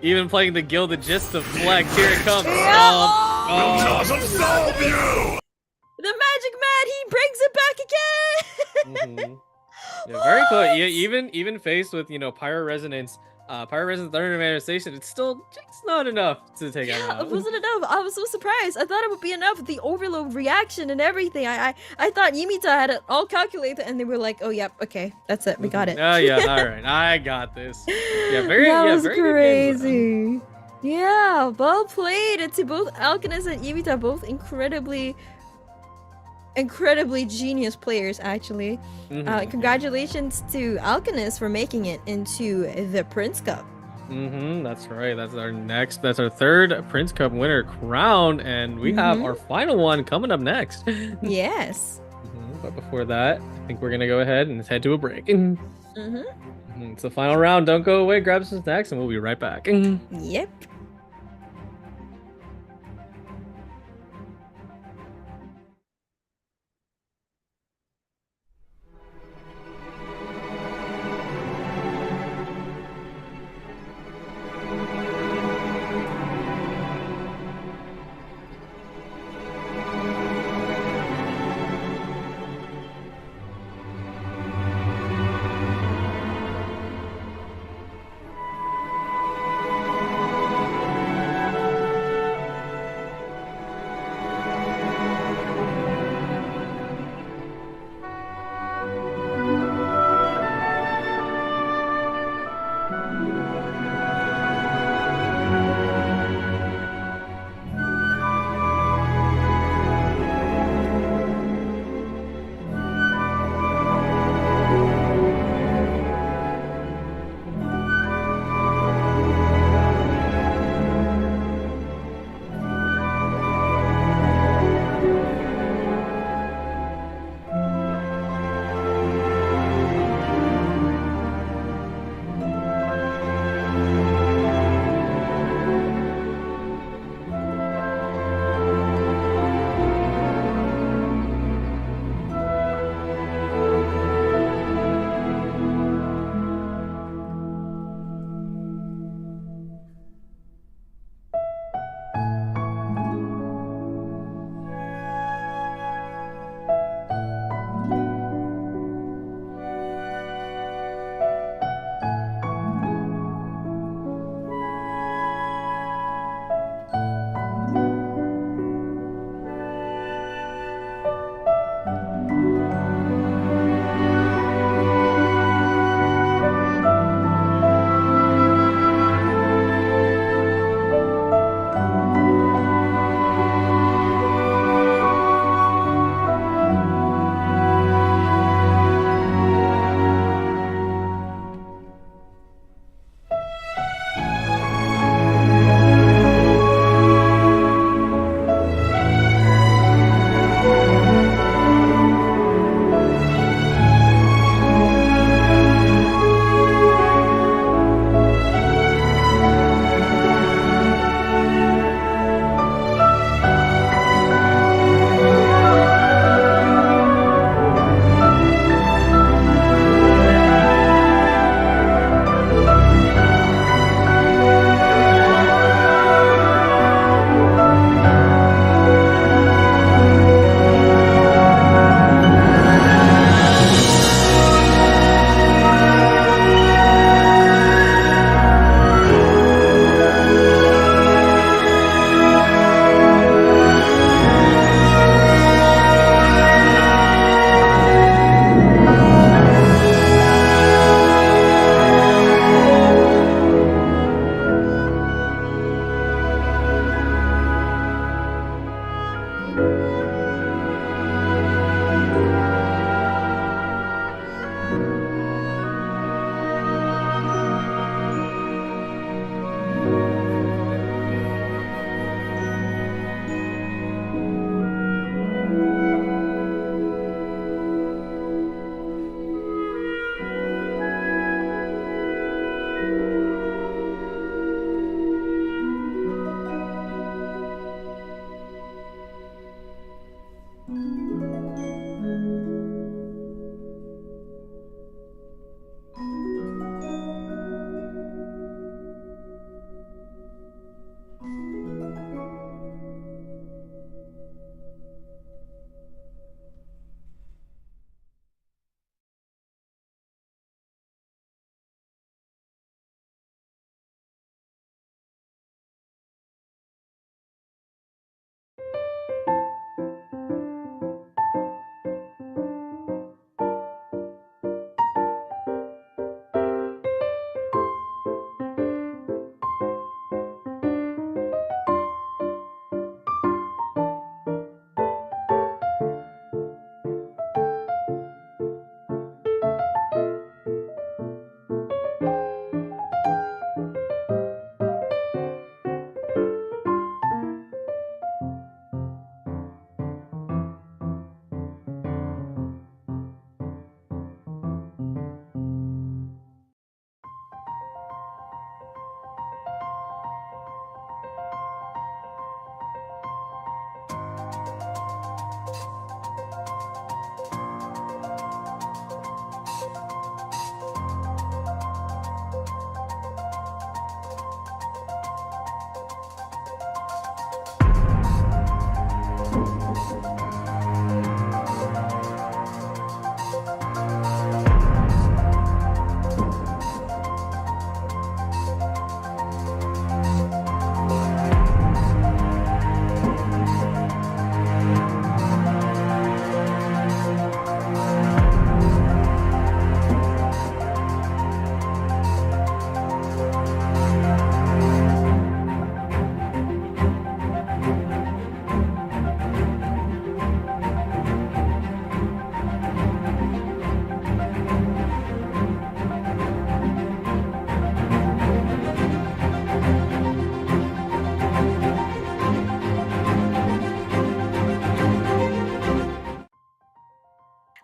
Even playing the Gilded just to flex. Here it comes. Yeah. Will not absolve you. The Magic Man, he brings it back again. Yeah, very close. Yeah, even faced with, you know, Pyro Resonance, Thundering Manifestation, it's still just not enough to take out. It wasn't enough. I was so surprised. I thought it would be enough with the overload reaction and everything. I thought Imita had it all calculated, and they were like, "Oh, yep, okay, that's it. We got it." Oh yeah, all right, I got this. Yeah, very. That yeah, was very crazy. Yeah, well played. And to both Alchemist and Imita, both incredibly genius players, actually. Congratulations to Alchemist for making it into the Prince Cup. That's right. That's our third Prince Cup winner crowned, and we have our final one coming up next. Yes. But before that, I think we're gonna go ahead and head to a break. It's the final round. Don't go away. Grab some snacks, and we'll be right back. Yep.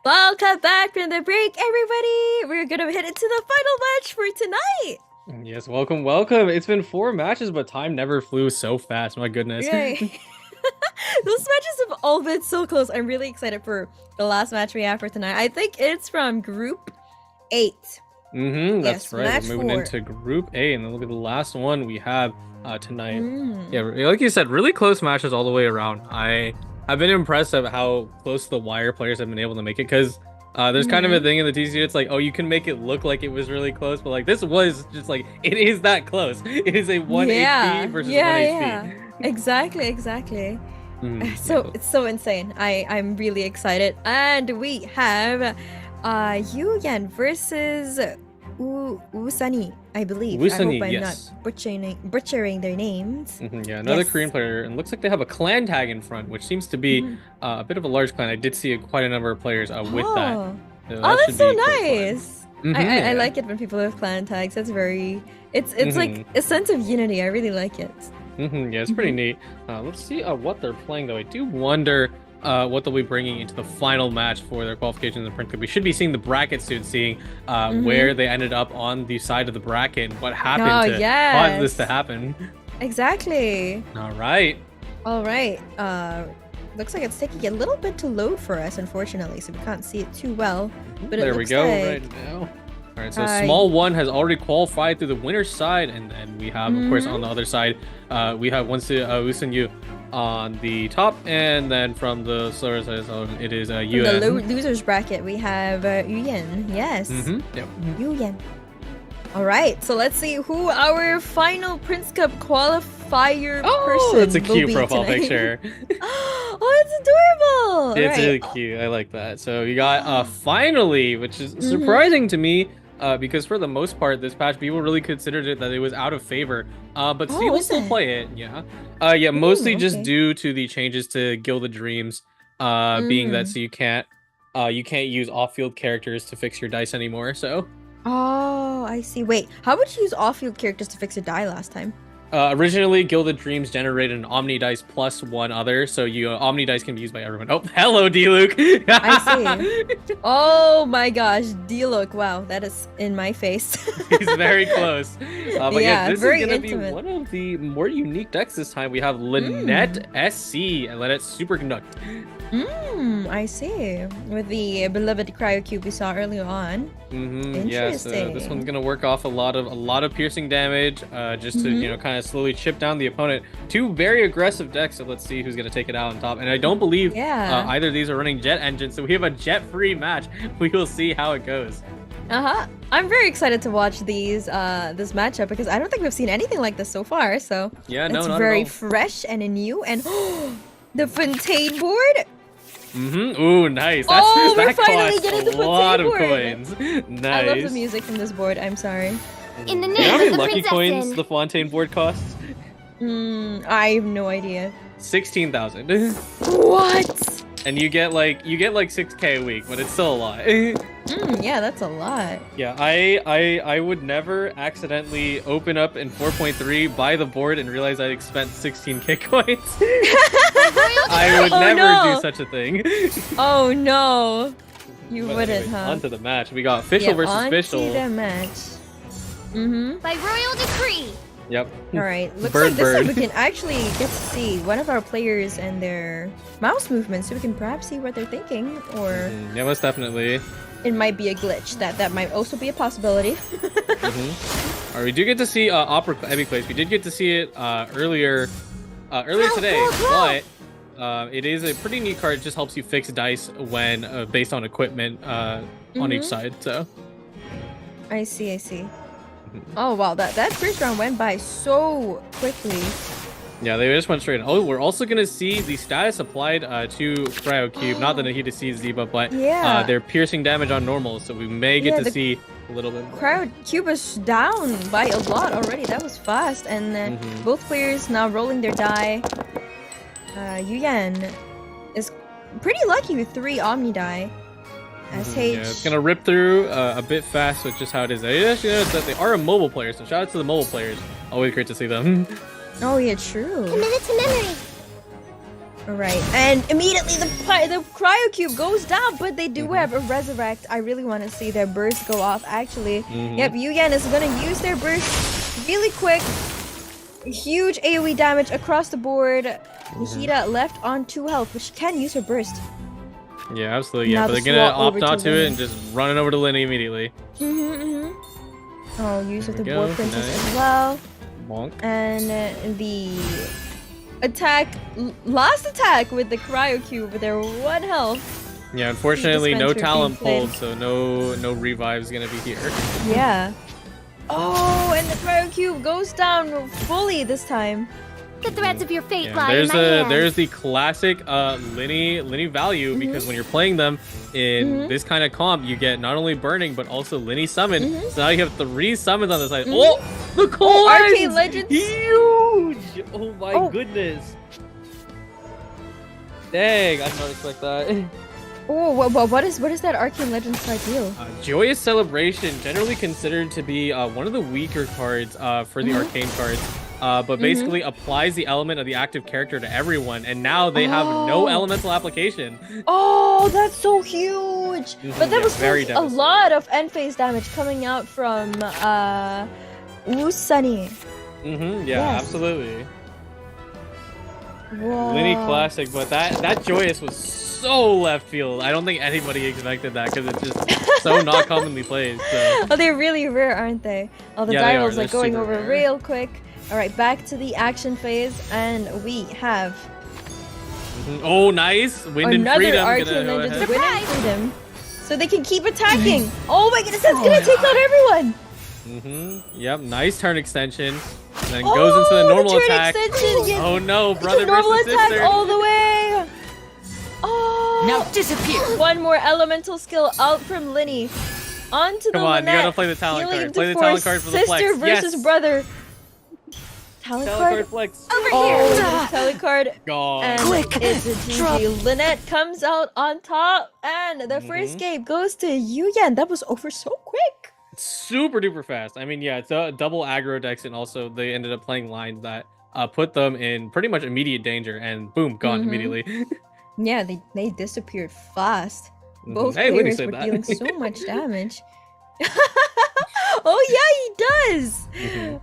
Welcome back from the break, everybody. We're gonna head into the final match for tonight. Yes, welcome, welcome. It's been 4 matches, but time never flew so fast. My goodness. Yay. Those matches have all been so close. I'm really excited for the last match we have for tonight. I think it's from Group 8. That's Yes, right. match We're moving 4. into Group A, and then look at the last one we have tonight. Yeah, like you said, really close matches all the way around. I've been impressed of how close to the wire players have been able to make it, because there's kind of a thing in the TCG. It's like, oh, you can make it look like it was really close, but like this was just like, it is that close. It is a 1 HP versus 1 HP. Exactly. So it's so insane. I'm really excited. And we have Yuwen versus Usani, I believe. Usani, I hope I'm yes. not butchering their names. Yeah, another Yes. Korean player, and looks like they have a clan tag in front, which seems to be a bit of a large clan. I did see quite a number of players with that. Oh, So that that's should so be quite fun. nice. Mhm, I yeah. like it when people have clan tags. That's very it's like a sense of unity. I really like it. Yeah, it's pretty neat. Let's see what they're playing, though. I do wonder what they'll be bringing into the final match for their qualifications in the Print Cup. We should be seeing the bracket soon, seeing where they ended up on the side of the bracket and what happened to cause this to happen. Exactly. All right. All right. Looks like it's taking a little bit to load for us, unfortunately, so we can't see it too well. But There it we looks go like... right now. All right, so Small One has already qualified through the winner's side, and then we have, of course, on the other side, we have Usanyu on the top, and then from the slower side, it is From Yuwen. the losers bracket, we have Yuwen. Yes. Yep. Yuwen. All right, so let's see who our final Prince Cup qualifier person That's a will cute be profile tonight. picture. Oh, it's adorable. It's Right. really cute. I like that. So you got finally, which is surprising to me, because for the most part, this patch people really considered it that it was out of favor. But you will is still it? play it. Yeah. Yeah. Mostly just okay. due to the changes to Gilded Dreams, being that so you can't use off-field characters to fix your dice anymore. So. Oh, I see. Wait, how would you use off-field characters to fix a die last time? Originally, Gilded Dreams generated an Omni Dice plus one other, so Omni Dice can be used by everyone. Oh, hello, D-Luke! I see. Oh my gosh, D-Look. Wow, that is in my face. He's very close. But Yeah, this very is going to intimate. be one of the more unique decks this time. We have Lynette SC and Lynette Superconduct. I see. With the beloved Cryo Cube we saw earlier on. Yeah, so this one's gonna work off a lot of piercing damage, just to kind of slowly chip down the opponent. Two very aggressive decks, so let's see who's gonna take it out on top. And I don't believe either of these are running jet engines, so we have a jet-free match. We will see how it goes. I'm very excited to watch these this matchup because I don't think we've seen anything like this so far. So Yeah, no, it's not very at all. fresh and new. And the Fontaine board. Ooh, nice. Oh, we're that finally costs getting the a lot of Fontaine coins. Nice. I love the music from this board. I'm sorry. In the You know name how of many the lucky princess coins Inn. the Fontaine board costs? I have no idea. 16,000. What? And you get like 6K a week, but it's still a lot. Yeah, that's a lot. Yeah, I would never accidentally open up in 4.3, buy the board, and realize I spent 16K coins. I would never do such a thing. Oh no. You But wouldn't, anyways, huh? On to the match. We got Fischl versus Fischl. the match. By royal decree. Yep. All right. Looks Bird, like this time bird. we can actually get to see one of our players and their mouse movements, so we can perhaps see what they're thinking, or Yeah, most definitely. it might be a glitch. That might also be a possibility. Alright, we do get to see Opera Epic Place. We did get to see it earlier today, but it is a pretty neat card. It just helps you fix dice when based on equipment on each side. So. I see. Oh wow, that first round went by so quickly. Yeah, they just went straight in. Oh, we're also going to see the status applied to Cryo Cube. Not the Nahida C Ziba, but their piercing damage on normal. So we may get to see a little bit more. Cryo Cube is down by a lot already. That was fast. And both players now rolling their die. Yuwen is pretty lucky with 3 Omni die. SH. Yeah, it's going to rip through a bit fast with just how it is. I actually noticed that they are a mobile player, so shout out to the mobile players. Always great to see them. Oh yeah, true. Committed to memory. Alright, and immediately the cryo cube goes down, but they do have a resurrect. I really want to see their burst go off, actually. Yep, Yuwen is gonna use their burst really quick. Huge AoE damage across the board. Nihida left on 2 health, but she can use her burst. Yeah, absolutely. Yeah, Now but the they're gonna swap over opt out to to it Lynn. and just run it over to Linny immediately. Oh, use of the There we War go, Princess nice. as well. Bonk. And the attack, last attack with the cryo cube, but they're 1 health. Yeah, unfortunately, no dispenser talent being pulled, played. so no revive's gonna be here. Yeah. Oh, and the cryo cube goes down fully this time. The threads of your fate Yeah, lie in there's my hands. there's the classic Linny value because when you're playing them in this kind of comp, you get not only burning but also Linny summon. So now you have 3 summons on the side. Oh, the coins! Arcane Legends! Huge! Oh my Oh. goodness! Dang, I did not expect that. Oh, what is that Arcane Legends card deal? Joyous Celebration, generally considered to be one of the weaker cards for the arcane cards. But basically applies the element of the active character to everyone, and now they have no elemental application. Oh, that's so huge! But that yeah, was very still a lot of end phase damage coming out from Usani. Yeah, Yes. absolutely. Whoa. Linny classic, but that Joyous was so left field. I don't think anybody expected that because it's just so not commonly played. So. Oh, they're really rare, aren't they? Oh, the Yeah, they dials are. are They're going super over rare. real quick. All right, back to the action phase, and we have Oh, nice! Wind and another Freedom. Arcane gonna go Legends ahead. Wind and Freedom, so they can keep attacking. Oh my goodness, that's gonna take out everyone. Yep, nice turn extension. And then goes into the normal turn attack. extension, yeah. Oh no, It's brother a normal versus attack sister. all the way. Oh, Now disappear. One more elemental skill out from Linny. Onto the Come on, you gotta Lynette, play the talent healing card. Play the to talent force card for the sister flex. versus Yes. brother. Talent Talent card. card flex. Oh, talent card. Gone. And Quick, it's a GG. Lynette comes out on top, and the first game goes to Yuwen. That was over so quick. Super duper fast. I mean, yeah, it's a double aggro decks, and also they ended up playing lines that put them in pretty much immediate danger, and boom, gone immediately. Yeah, they disappeared fast. Both Hey, Linny players said were that. dealing so much damage. Oh yeah, he does.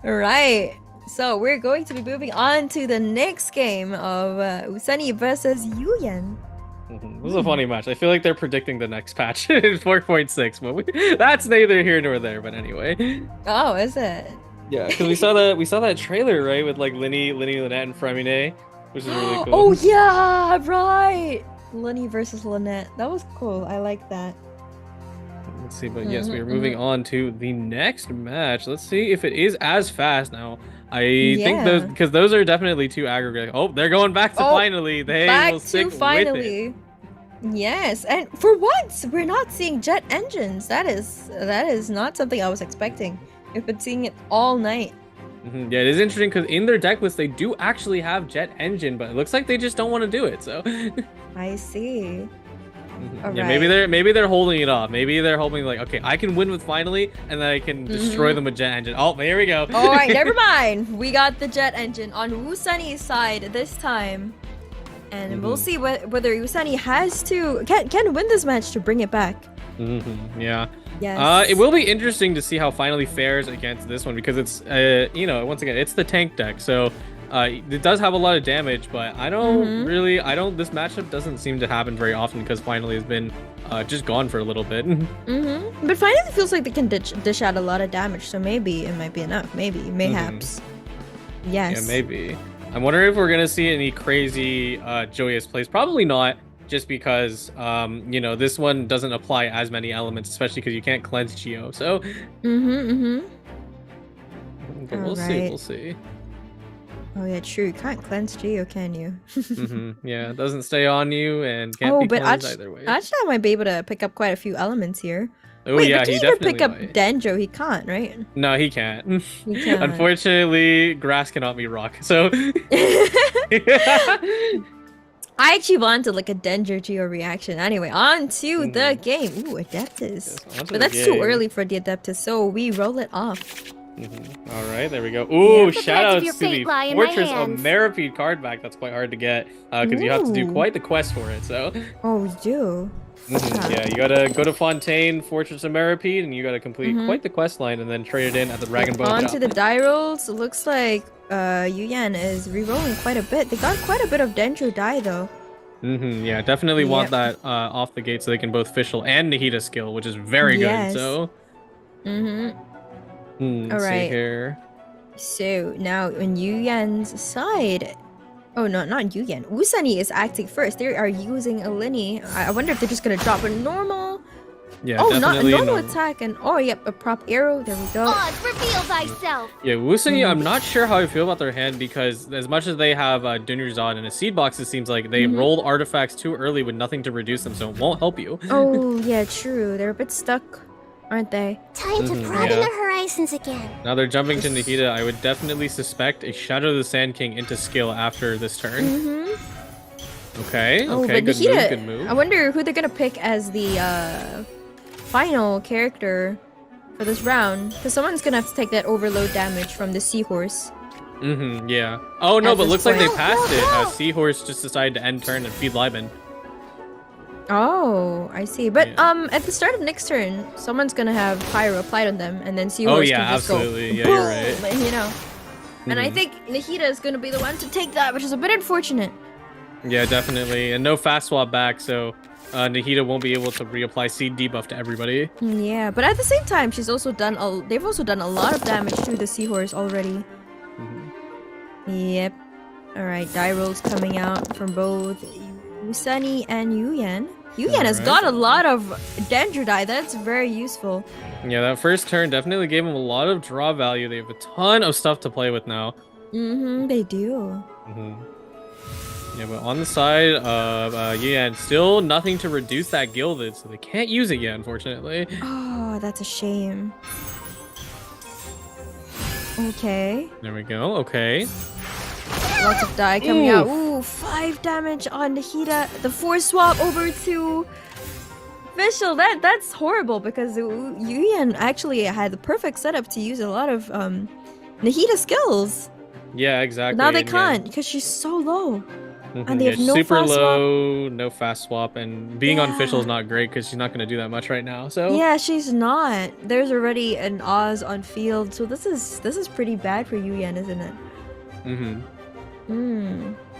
Right. So we're going to be moving on to the next game of Usani versus Yuwen. This was a funny match. I feel like they're predicting the next patch in 4.6, but that's neither here nor there. But anyway, Oh, is it? yeah, because we saw that trailer, right, with like Linny, Lynette, and Fremine, which is really cool. Oh yeah, right. Linny versus Lynette. That was cool. I like that. Let's see, but yes, we are moving on to the next match. Let's see if it is as fast now. I think those, because those are definitely 2 aggregate. Oh, they're going back to finally. They Back will stick to finally. with Yes, and for once, we're not seeing jet engines. That is not something I was expecting. We've been seeing it all night. it. Yeah, it is interesting because in their deck list they do actually have jet engine, but it looks like they just don't want to do it. So. I see. Yeah, maybe they're holding it off. Maybe they're hoping like, okay, I can win with finally, and then I can destroy them with jet engine. Oh, here we go. All right, never mind. We got the jet engine on Usani's side this time, and we'll see whether Usani has to can win this match to bring it back. Yeah. Yes. It will be interesting to see how finally fares against this one because it's once again it's the tank deck, so it does have a lot of damage, but I don't this matchup doesn't seem to happen very often because finally has been just gone for a little bit. But finally feels like they can dish out a lot of damage, so maybe it might be enough. Mayhaps. Yes. Yeah, maybe. I'm wondering if we're gonna see any crazy joyous plays. Probably not, just because this one doesn't apply as many elements, especially because you can't cleanse Geo. So. But we'll see. Oh yeah, true. You can't cleanse Geo, can you? Yeah, it doesn't stay on you and can't be cleansed either way. Achna might be able to pick up quite a few elements here. Oh Wait, yeah, but he can you even definitely pick up might. Dendro? He can't, right? No, he can't. He can't. Unfortunately, grass cannot be rock. So. I actually wanted like a Dendro Geo reaction. Anyway, on to the game. Ooh, Adeptus. Yes, onto But the that's too game. early for the Adeptus, so we roll it off. All right, there we go. Ooh, The shout threads of outs your to fate the lie in my Fortress of hands. Meripede card back. That's quite hard to get because you have to do Ooh. quite the quest for it. So, Oh, we do. yeah, you gotta go to Fontaine, Fortress of Meripede, and you gotta complete quite the quest line and then trade it in at the Dragon Bone On shop. to the die rolls. Looks like Yuyen is re-rolling quite a bit. They got quite a bit of Dendro die though. Yeah, definitely want Yep. that off the gate so they can both Fischl and Nahida skill, which is very Yes. good. So, All let's see right. here. So now on Yuyen's side, oh no, not Yuyen. Usani is acting first. They are using a Linny. I wonder if they're just gonna drop a normal. Yeah, Oh, not a definitely normal attack, and oh yep, a prop arrow. There we go. Oz, reveal thyself. Yeah, Usani, I'm not sure how I feel about their hand because as much as they have Dunyarzad in a seed box, it seems like they rolled artifacts too early with nothing to reduce them, so it won't help you. Oh yeah, true. They're a bit stuck, aren't they? Time to broaden yeah. the horizons again. Now they're jumping to Nahida. I would definitely suspect a Shadow of the Sand King into skill after this turn. Okay, Oh, okay, but good Nahida, move, good move. I wonder who they're gonna pick as the final character for this round, because someone's gonna have to take that overload damage from the seahorse. Yeah. Oh no, At but this looks like they point. passed it. Seahorse just decided to end turn and feed Liben. Oh, I see. But Yeah. at the start of next turn, someone's gonna have pyro applied on them, and then Oh seahorse yeah, can just absolutely. go Yeah, you're right. boom, and, you know. And I think Nahida is gonna be the one to take that, which is a bit unfortunate. Yeah, definitely. And no fast swap back, so Nahida won't be able to reapply seed debuff to everybody. Yeah, but at the same time, they've also done a lot of damage to the seahorse already. Yep. All right, die rolls coming out from both Usani and Yuyen. Yuyen has got a lot of Dendro die. That's very useful. Yeah, that first turn definitely gave them a lot of draw value. They have a ton of stuff to play with now. They do. Yeah, but on the side of Yuan, still nothing to reduce that gilded, so they can't use it yet, unfortunately. Oh, that's a shame. Okay. There we go. Okay. Lots of die coming out. Ooh, 5 damage on Nahida. The force swap over to Fischl. That's horrible because Yuyen actually had the perfect setup to use a lot of Nahida skills. Yeah, exactly. But now they and yeah. can't because she's so low. And they Yeah, have no super fast swap. low, no fast swap, and being on Yeah. Fischl is not great because she's not going to do that much right now. So Yeah, she's not. There's already an Oz on field, so this is pretty bad for Yuyen, isn't it?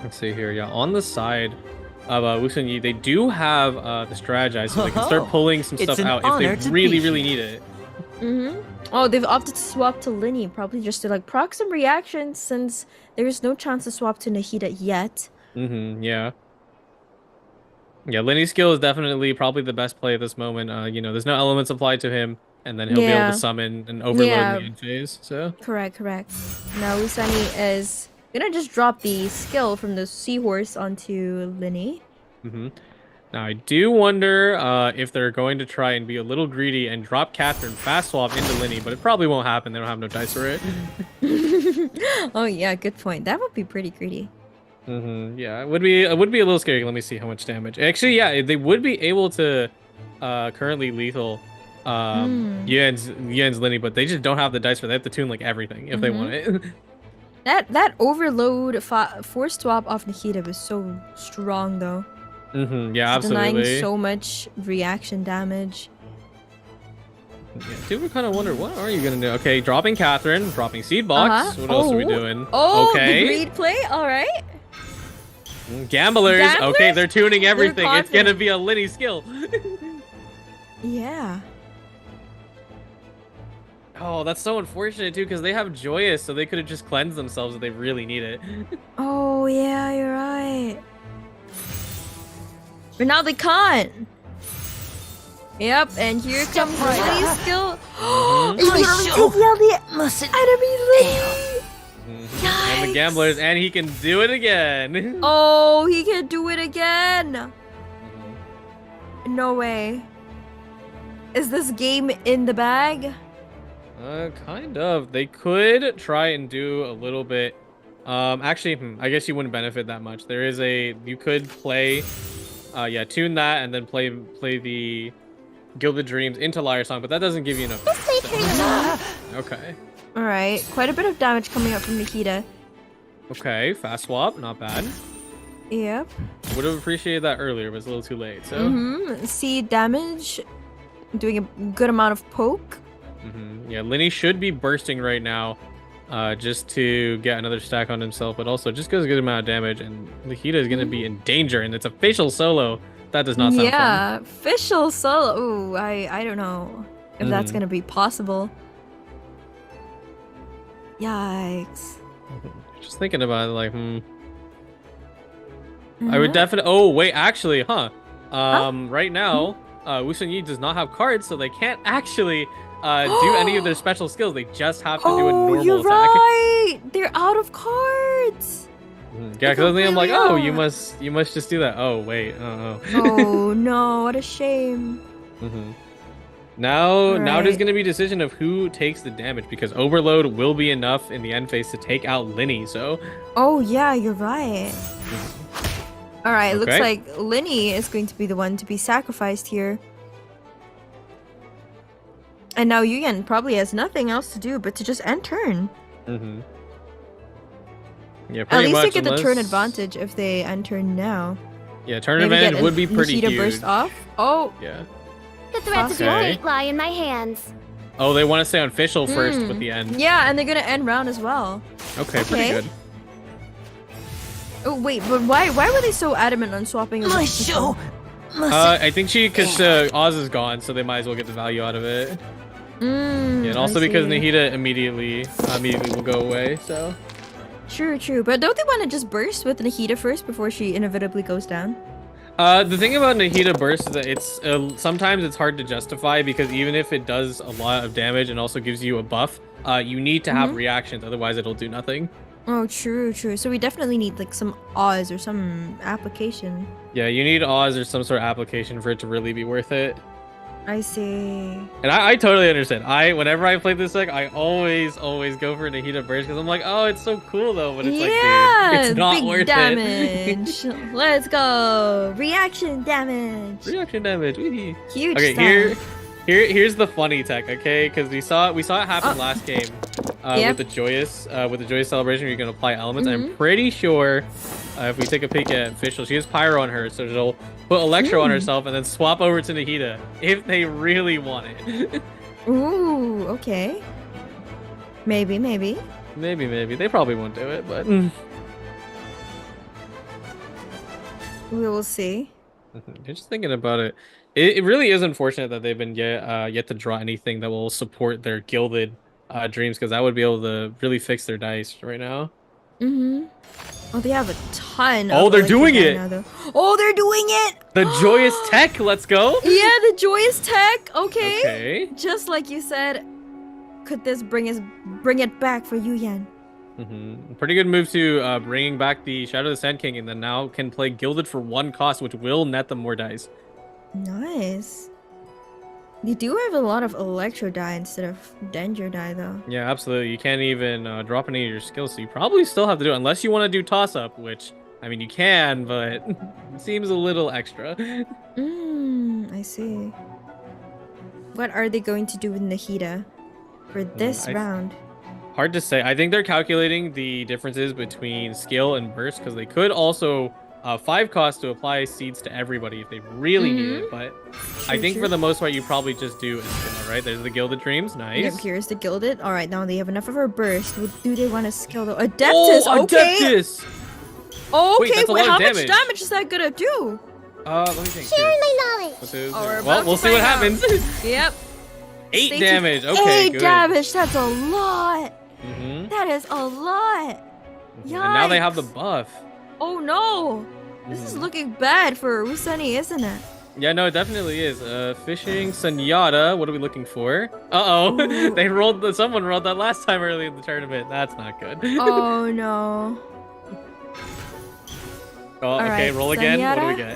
Let's see here. Yeah, on the side of Wusun Yi, they do have the strategize, so they can start pulling some stuff out if they really, really need it. Oh, they've opted to swap to Linny, probably just to like proc some reactions since there is no chance to swap to Nahida yet. Yeah. Yeah, Lenny's skill is definitely probably the best play at this moment. You know, there's no elements applied to him, and then he'll be able to summon and overload in the end phase. So Correct. Now Usani is gonna just drop the skill from the seahorse onto Linny. now I do wonder if they're going to try and be a little greedy and drop Catherine fast swap into Linny, but it probably won't happen. They don't have no dice for it. Oh yeah, good point. That would be pretty greedy. Yeah, it would be a little scary. Let me see how much damage. Actually, yeah, they would be able to currently lethal Yuen's Linny, but they just don't have the dice for that. They have to tune like everything if they want it. That overload force swap off Nahida was so strong though. Yeah, It's denying absolutely. so much reaction damage. Yeah, dude, we kind of wonder what are you gonna do? Okay, dropping Catherine, dropping seed box. What else are we doing? Oh, okay, the greed play. All right. Gamblers. Okay, they're tuning everything. It's gonna confident. be a Linny skill. Yeah. Oh, that's so unfortunate too, because they have Joyous, so they could have just cleansed themselves if they really need it. Oh yeah, you're right. But now they can't. Yep, and here comes Linny's skill. Enemy Linny. And the Gamblers, and he can do it again. Oh, he can do it again. No way. Is this game in the bag? Kind of. They could try and do a little bit. Actually, I guess you wouldn't benefit that much. There is you could play, yeah, tune that and then play the Gilded Dreams into Liar Song, but that doesn't give you enough. Just play turn. Okay. All right, quite a bit of damage coming up from Nikita. Okay, fast swap, not bad. Yep. Would have appreciated that earlier, but it's a little too late. So. See damage, doing a good amount of poke. Yeah, Linny should be bursting right now, just to get another stack on himself, but also just goes a good amount of damage, and Nikita is gonna be in danger, and it's a facial solo. That does not sound fun. Yeah, facial solo. Ooh, I don't know if that's gonna be possible. Yikes. Just thinking about it, like, I would definitely. Oh wait, actually, right now, Usani does not have cards, so they can't actually do any of their special skills. They just have to do a normal you're attack. right. They're out of cards. Yeah, because I'm like, oh, you must just do that. Oh wait, Oh no, what a shame. Now there's Right. gonna be a decision of who takes the damage, because Overload will be enough in the end phase to take out Linny. So. Oh yeah, you're right. All right, looks Okay. like Linny is going to be the one to be sacrificed here. And now Yuyen probably has nothing else to do but to just end turn. Yeah, At pretty least much. they get the turn unless- advantage if they end turn now. Yeah, turn Maybe advantage get would be pretty Nikita huge. burst off. Oh, Yeah. The threats of your Okay. fate lie in my hands. Oh, they want to stay on official first with the end. yeah, and they're gonna end round as well. Okay, pretty Okay. good. Oh wait, but why were they so adamant on swapping? My show. I think because Oz is gone, so they might as well get the value out of it. Yeah, and also because Nahida immediately will go away. So. True. But don't they want to just burst with Nahida first before she inevitably goes down? The thing about Nahida Burst is that it's sometimes it's hard to justify, because even if it does a lot of damage and also gives you a buff, you need to have reactions, otherwise it'll do nothing. Oh, true. So we definitely need like some Oz or some application. Yeah, you need Oz or some sort of application for it to really be worth it. I see. And I totally understand. Whenever I play this deck, I always go for Nahida Burst, because I'm like, oh, it's so cool though, but it's like, dude, it's not big worth damage. Let's go. Reaction damage. Reaction damage. Wee. Huge. Okay, stuff. here's the funny tech, okay? Because we saw it happen last game with the joyous celebration. You can apply elements. I'm pretty sure if we take a peek at official, she has pyro on her, so she'll put electro on herself and then swap over to Nahida if they really want it. Ooh, okay. Maybe. Maybe they probably won't do it, but We will see. just thinking about it, it really is unfortunate that they've been yet to draw anything that will support their gilded dreams, because that would be able to really fix their dice right now. Oh, they have a ton. Oh, of they're doing it. now, though. Oh, they're doing it. The joyous tech, let's go. Yeah, the joyous tech. Okay. Okay. Just like you said, could this bring it back for Yuyen? Pretty good move to bringing back the Shadow of the Sand King, and then now can play gilded for 1 cost, which will net them more dice. Nice. They do have a lot of electro die instead of danger die, though. Yeah, absolutely. You can't even drop any of your skills, so you probably still have to do it, unless you want to do toss up, which, I mean, you can, but it seems a little extra. I see. What are they going to do with Nahida for this round? Hard to say. I think they're calculating the differences between skill and burst, because they could also 5 cost to apply seeds to everybody if they really need it, but I think for the most part you probably just do a skill, right? There's the Gilded Dreams, nice. Yep, here's the Gilded. All right, now they have enough of her burst. What do they want to skill though? Adeptus, Oh, okay. Adeptus! Okay, Wait, that's a lot of how much damage. damage is that gonna do? Let me think. Sharing my knowledge. What is- Oh, we're well, about we'll to see what find out. happens. Yep. 8 Stay damage. tuned. Okay, 8 good. damage. That's a lot. Mm-hmm. That is a lot. And now they have the Yikes. buff. Oh no. This is looking bad for Usani, isn't it? Yeah, no, it definitely is. Fishing Senyata. What are we looking for? Uh-oh. Someone rolled that last time early in the tournament. That's not good. Oh no. Oh, okay, right, roll again. What do we Senyata?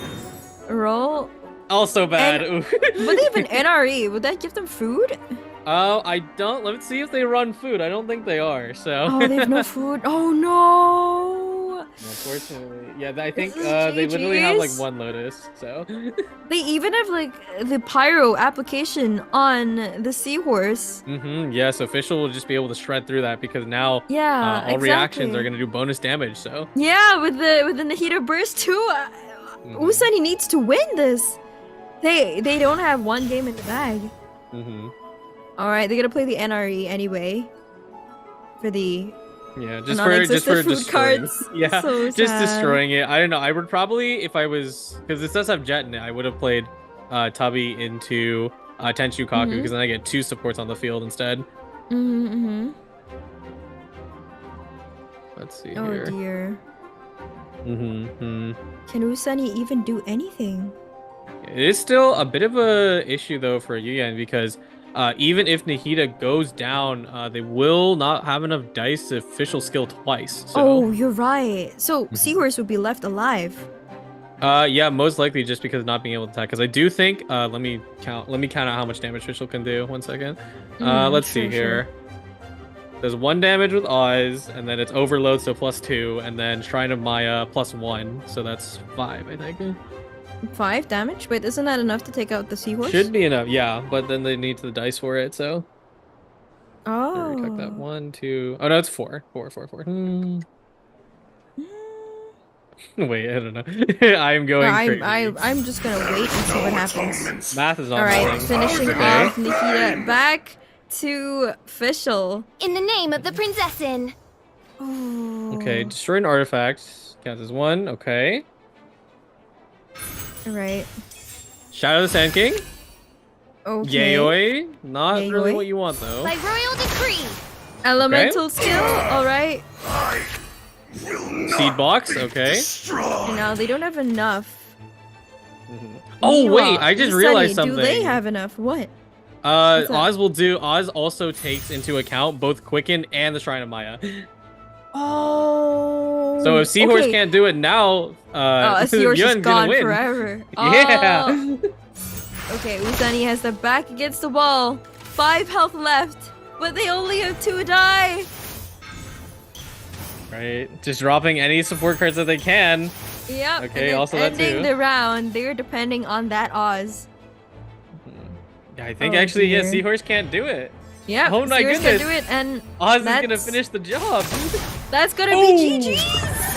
get? Roll. Also bad. And- Ooh. Would they have an NRE? Would that give them food? Oh, I don't. Let's see if they run food. I don't think they are. So. Oh, they have no food. Oh no. Unfortunately, yeah. I think they literally have like GGs. one Lotus, so. They even have like the pyro application on the seahorse. Yeah, so official will just be able to shred through that because now Yeah, all reactions exactly. are gonna do bonus damage. So. Yeah, with the Nahida burst too. Usani needs to win this. They don't have one game in the bag. All right, they're gonna play the NRE anyway. For the Yeah, just non-existent for food destroying. cards. Yeah, So just sad. destroying it. I don't know. I would probably, if I was, because this does have Jet in it, I would have played Tubby into Tenshu Kaku because then I get 2 supports on the field instead. Let's see Oh here. dear. Can Can Usani even do anything? It is still a bit of a issue though for Yuyen because even if Nahida goes down, they will not have enough dice to official skill twice. So. Oh, you're right. So Seahorse would be left alive. Yeah, most likely just because of not being able to attack. Because I do think, let me count out how much damage Fischl can do. 1 second. Let's see here. There's 1 damage with Oz, and then it's Overload, so +2, and then Shrine of Maya +1, so that's 5, I think. 5 damage? Wait, isn't that enough to take out the Seahorse? Should be enough, yeah, but then they need the dice for it, so. Oh. Cut that 1, 2. Oh no, it's 4. 4. Wait, I don't know. I'm going crazy. I'm just gonna wait and see what happens. Math is not All right, working. finishing off Nahida. Back to Fischl. In the name of the prinzessin. Okay, destroy an artifact. Counts as 1. Okay. All right. Shadow the Sand King. Okay. Yayoi. Not really Yayoi. what you want though. By royal decree. Elemental skill. All right. Seed box. Okay. No, they don't have enough. Oh wait, Meanwhile, I just Usani, realized something. Do they have enough? What? What's that? Oz also takes into account both Quicken and the Shrine of Maya. Oh. So if Seahorse okay. can't do it now, Seahorse is Yuen's gonna gone win. forever. Yeah. Oh. Okay, Usani has the back against the wall. 5 health left, but they only have 2 die. Right, just dropping any support cards that they can. Yep. Okay, and then also that ending too. the round, they're depending on that Oz. Yeah, I think Oh, actually, yeah, dear. Seahorse can't do it. Yeah. Oh my Seahorse goodness. can do it, and Oz is gonna that's- finish the job. That's gonna be GG's,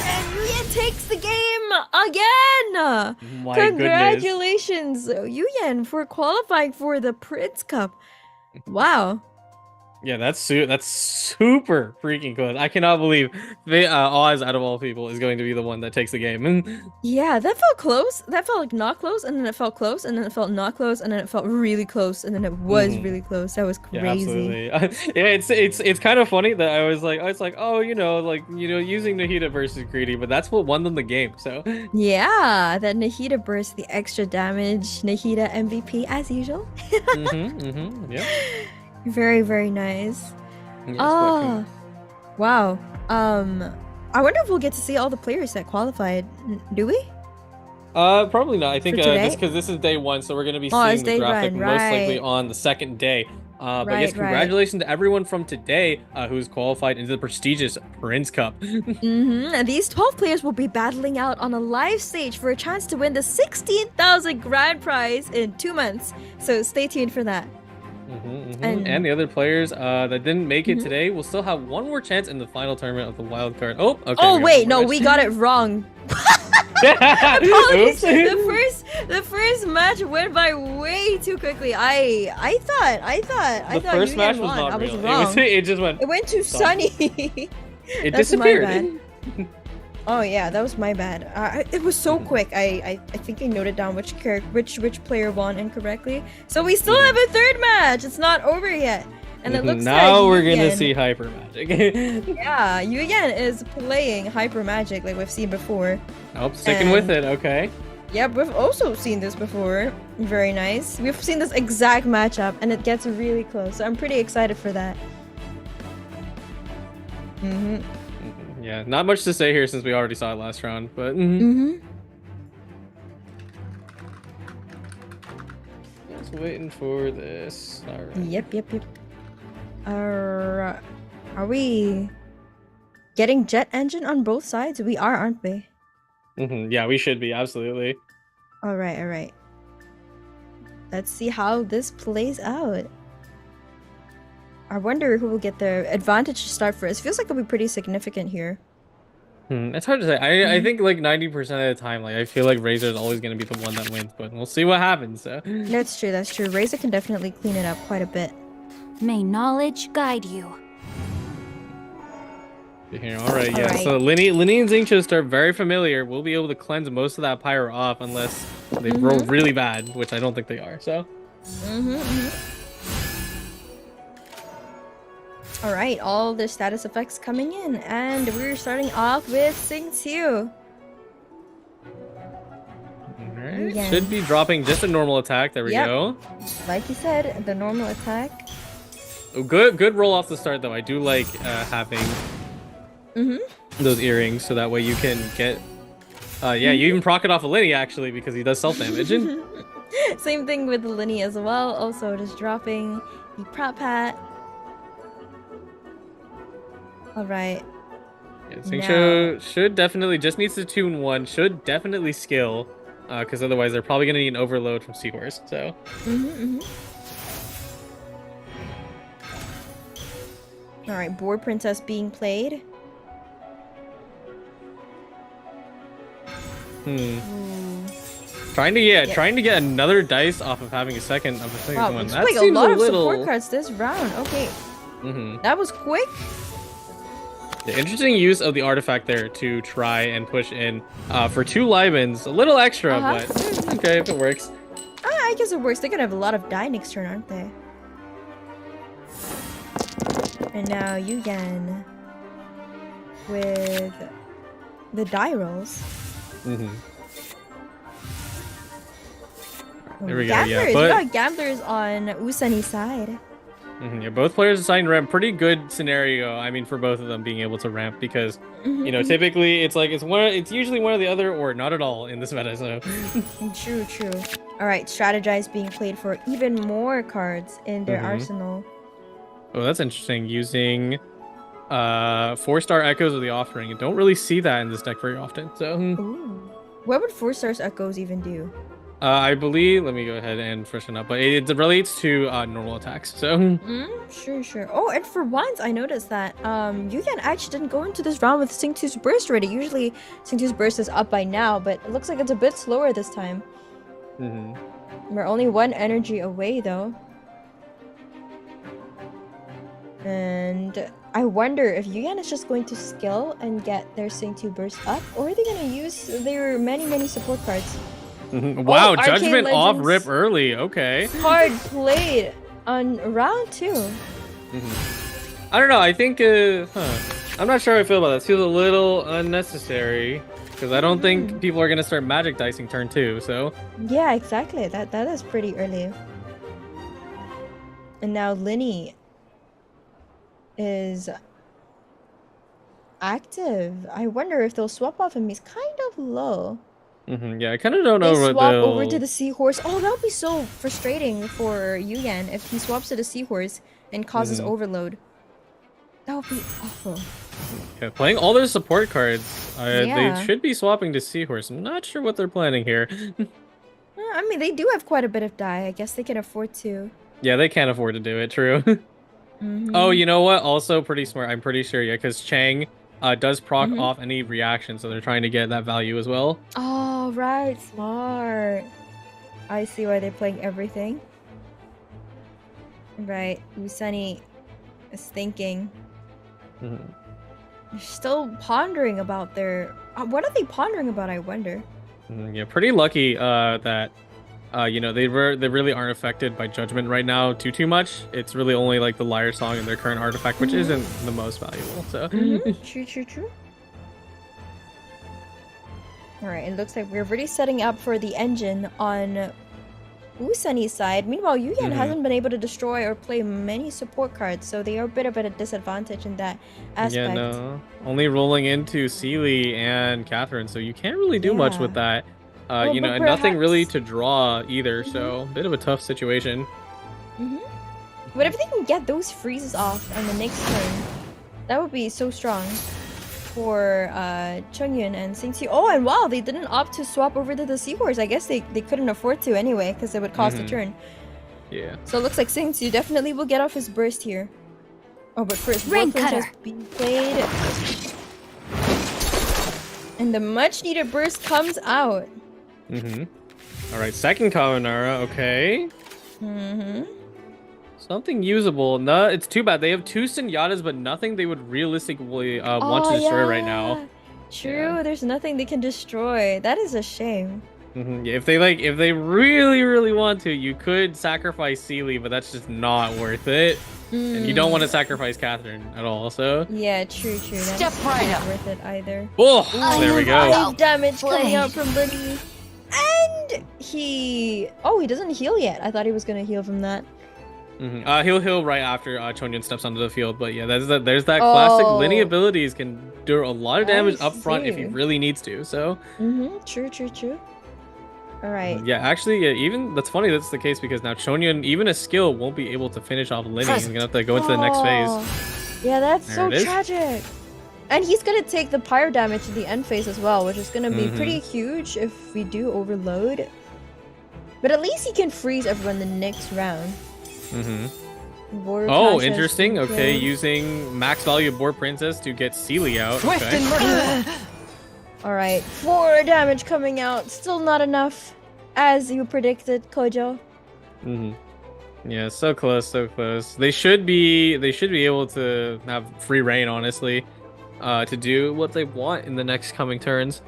and Yuyen takes the game again. My Congratulations, Yuyen, for qualifying for the Prince Cup. Wow. Yeah, that's super freaking cool. I cannot believe Oz, out of all people, is going to be the one that takes the game. Yeah, that felt close. That felt like not close, and then it felt close, and then it felt not close, and then it felt really close, and then it was really close. That was Yeah, crazy. absolutely. Yeah, it's kind of funny that I was like, oh, using Nahida versus Greedy, but that's what won them the game. So Yeah, that Nahida burst, the extra damage. Nahida MVP as usual. yeah. Very, very nice. Yes, Oh, wow. I wonder if we'll get to see all the players that qualified. Do we? Probably not. I think For today? just because this is day 1, so we're gonna be Oh, it's seeing the day graphic 1, most likely right. on the 2nd day. But Right, yes, congratulations to everyone from today who's qualified into the prestigious Prince Cup. And these 12 players will be battling out on a live stage for a chance to win the 16,000 grand prize in 2 months. So stay tuned for that. And the other players that didn't make it today will still have one more chance in the final tournament of the wild card. Oh, okay. Oh wait, no, we got it wrong. Oops. The first match went by way too quickly. I thought The first Yuyen match was won. not I was real. wrong. It just went. It went to Stop. Sunny. It That's my disappeared. bad. Oh yeah, that was my bad. It was so quick. I think I noted down which player won incorrectly. So we still have a 3rd match. It's not over yet. And it looks now like we're gonna Yuyen- see Hyper Magic. Yeah, Yuyen is playing Hyper Magic like we've seen before. Oh, sticking with it. Okay. Yep, we've also seen this before. Very nice. We've seen this exact matchup, and it gets really close. So I'm pretty excited for that. Yeah, not much to say here since we already saw it last round, but just waiting for this. All right. Yep. Are we? getting jet engine on both sides? We are, aren't we? Yeah, we should be, absolutely. All right. Let's see how this plays out. I wonder who will get the advantage to start first. Feels like it'll be pretty significant here. It's hard to say. I think like 90% of the time, like I feel like Razor is always going to be the one that wins, but we'll see what happens. So. That's true. Razor can definitely clean it up quite a bit. May knowledge guide you. Here, all right. So Linny and Xingqiu start very familiar. We'll be able to cleanse most of that pyro off unless they roll really bad, which I don't think they are. So. All right, all the status effects coming in, and we're starting off with Xingqiu. Alright, should be dropping just a normal attack. There we go. Like you said, the normal attack. Oh, good roll off the start though. I do like having those earrings, so that way you can get. You even proc it off of Linny actually because he does self damage. Same thing with Linny as well. Also, just dropping the prop hat. All right. Yeah, Xingqiu should definitely just needs to tune 1. Should definitely skill, because otherwise they're probably gonna need an overload from Seahorse. So. All right, Board Princess being played. Trying to get another dice off of having a second one. That seems like seems a lot a of little... support cards this round. Okay. That was quick. The interesting use of the artifact there to try and push in for 2 Libans. A little extra, but okay if it works. I guess it works. They're gonna have a lot of die next turn, aren't they? And now Yuwen with the die rolls. There we go. Gamblers. We got gamblers on Usani's side. Yeah, both players assigned ramp. Pretty good scenario. I mean, for both of them being able to ramp because you know typically it's like it's usually one or the other or not at all in this meta. So true. All right, strategize being played for even more cards in their arsenal. Oh, that's interesting. Using 4-star echoes of the offering. You don't really see that in this deck very often. So what would 4-star echoes even do? I believe, let me go ahead and freshen up, but it relates to normal attacks, so. Sure. Oh, and for once, I noticed that Yuwen actually didn't go into this round with Xingqiu's Burst already. Usually, Xingqiu's Burst is up by now, but it looks like it's a bit slower this time. We're only 1 energy away, though. And I wonder if Yuwen is just going to skill and get their Xingqiu Burst up, or are they going to use their many support cards? Wow, Judgment off rip early. Okay. Hard played on round 2. I don't know. I think, I'm not sure how I feel about that. It feels a little unnecessary because I don't think people are going to start magic dicing turn 2. So. Yeah, exactly. That is pretty early. And now Linny is active. I wonder if they'll swap off him. He's kind of low. Yeah, I kind of don't know what swap they'll... over to the Seahorse. Oh, that would be so frustrating for Yuwen if he swaps to the Seahorse and causes overload. That would be awful. Yeah, playing all their support cards, they should be swapping to Seahorse. I'm not sure what they're planning here. I mean, they do have quite a bit of die. I guess they can afford to. Yeah, they can't afford to do it, true. Oh, you know what? Also pretty smart. I'm pretty sure, yeah, because Chang does proc off any reaction, so they're trying to get that value as well. Oh, right. Smart. I see why they're playing everything. Right. Usani is thinking. They're still pondering about their... what are they pondering about, I wonder? Yeah, pretty lucky that... you know, they really aren't affected by Judgment right now too much. It's really only like the Liar Song and their current artifact, which isn't the most valuable. So True. All right, it looks like we're already setting up for the engine on Usani's side. Meanwhile, Yuwen hasn't been able to destroy or play many support cards, so they are a bit of a disadvantage in that aspect. Yeah, no, only rolling into Sealy and Catherine, so you can't really do much with that. You know, and nothing really to draw either, so bit of a tough situation. But if they can get those freezes off on the next turn, that would be so strong. for Chungyun and Singsu. Oh, and wow, they didn't opt to swap over to the Seahorse. I guess they couldn't afford to anyway, because it would cost a turn. Yeah. So it looks like Singsu definitely will get off his burst here. Oh, but first, Rain Warplanes Cutter. has been played. And the much needed burst comes out. Alright, second Kaminara, okay. Something usable. No, it's too bad. They have 2 Senyatas, but nothing they would realistically want to destroy right now. True, there's nothing they can destroy. That is a shame. Yeah, if they really want to, you could sacrifice Sealy, but that's just not worth it. And you don't want to sacrifice Catherine at all, so. Yeah, true. Step That's right not up. worth it either. Oh, there we go. 5 damage coming Play. out from Liddy. And he doesn't heal yet. I thought he was gonna heal from that. He'll heal right after Chongyun steps onto the field, but yeah, there's that classic Linny abilities can do a lot of damage up front if he really needs to. So. True. All right. Yeah, actually, yeah, even that's funny that's the case because now Chongyun, even a skill, won't be able to finish off Linny. He's gonna have to go into the next phase. Yeah, that's There so it is. tragic. And he's gonna take the pyro damage to the end phase as well, which is gonna be pretty huge if we do overload. But at least he can freeze everyone the next round. Warrior Oh, Clash has interesting. been Okay, played. using max value Boar Princess to get Sealy out. Swift Okay. and merciful. All right, 4 damage coming out. Still not enough, as you predicted, Kojo. Yeah, so close, so close. They should be able to have free reign, honestly, to do what they want in the next coming turns.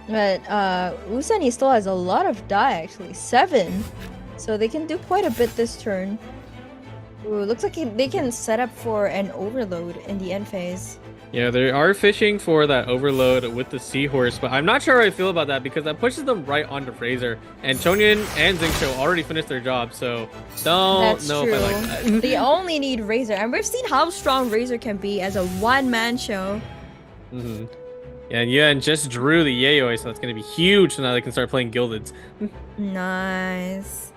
But Usani still has a lot of die, actually. 7. So they can do quite a bit this turn. Ooh, looks like they can set up for an overload in the end phase. Yeah, they are fishing for that overload with the Seahorse, but I'm not sure how I feel about that because that pushes them right onto Razor. And Chongyun and Xingqiu already finished their job, so don't That's know true. if I like that. They only need Razor, and we've seen how strong Razor can be as a one-man show. Yeah, and just drew the Yayoi, so that's going to be huge, so now they can start playing Gildeds. Nice.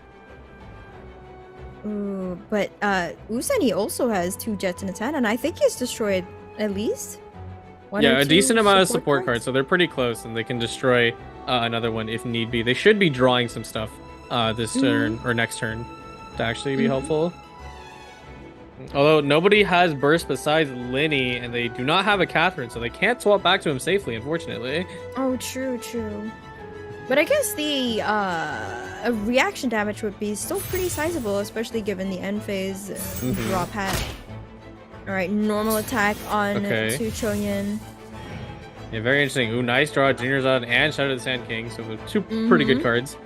Ooh, but Usani also has 2 jets in his hand, and I think he's destroyed at least one Yeah, or a 2 decent amount of support cards. cards, so they're pretty close, and they can destroy another one if need be. They should be drawing some stuff this turn, or next turn, to actually be helpful. Although nobody has burst besides Linny, and they do not have a Catherine, so they can't swap back to him safely, unfortunately. Oh, true. But I guess the reaction damage would be still pretty sizable, especially given the end phase drop hat. Alright, normal attack on Okay. to Chongyun. Yeah, very interesting. Ooh, nice draw, Junior Zod and Shadow of the Sand King, so 2 pretty good cards.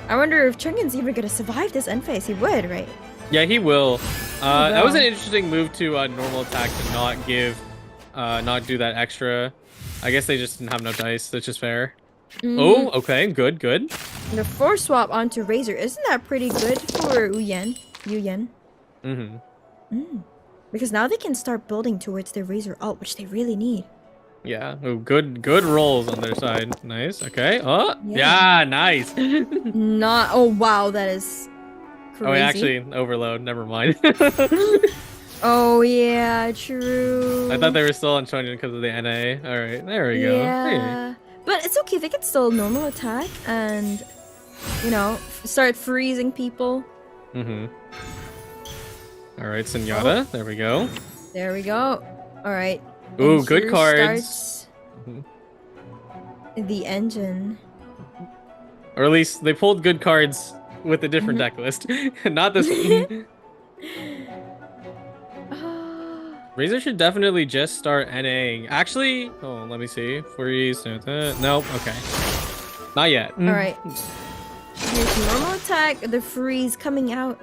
I wonder if Chongyun's even gonna survive this end phase. He would, right? Yeah, he will. That was will. an interesting move to normal attack to not give, not do that extra. I guess they just didn't have enough dice. That's just fair. Oh, okay, good. The force swap onto Razor, isn't that pretty good for Yuyen? Because now they can start building towards their Razor ult, which they really need. Yeah. Oh, good rolls on their side. Nice. Okay. Oh, Yeah. yeah, nice. Oh wow, that is crazy. Oh, wait, actually, overload. Never mind. Oh yeah, true. I thought they were still on Chongyun because of the NA. All right, there we go. Yeah, but it's okay. They can still normal attack and, start freezing people. All right, Senyatta. There we go. There we go. All right. Ooh, And good here cards. starts the engine. Or at least they pulled good cards with a different deck list. Not this one. Razor should definitely just start NAing. Actually, let me see. Freeze. Nope. Okay. Not yet. All right. Here's normal attack. The freeze coming out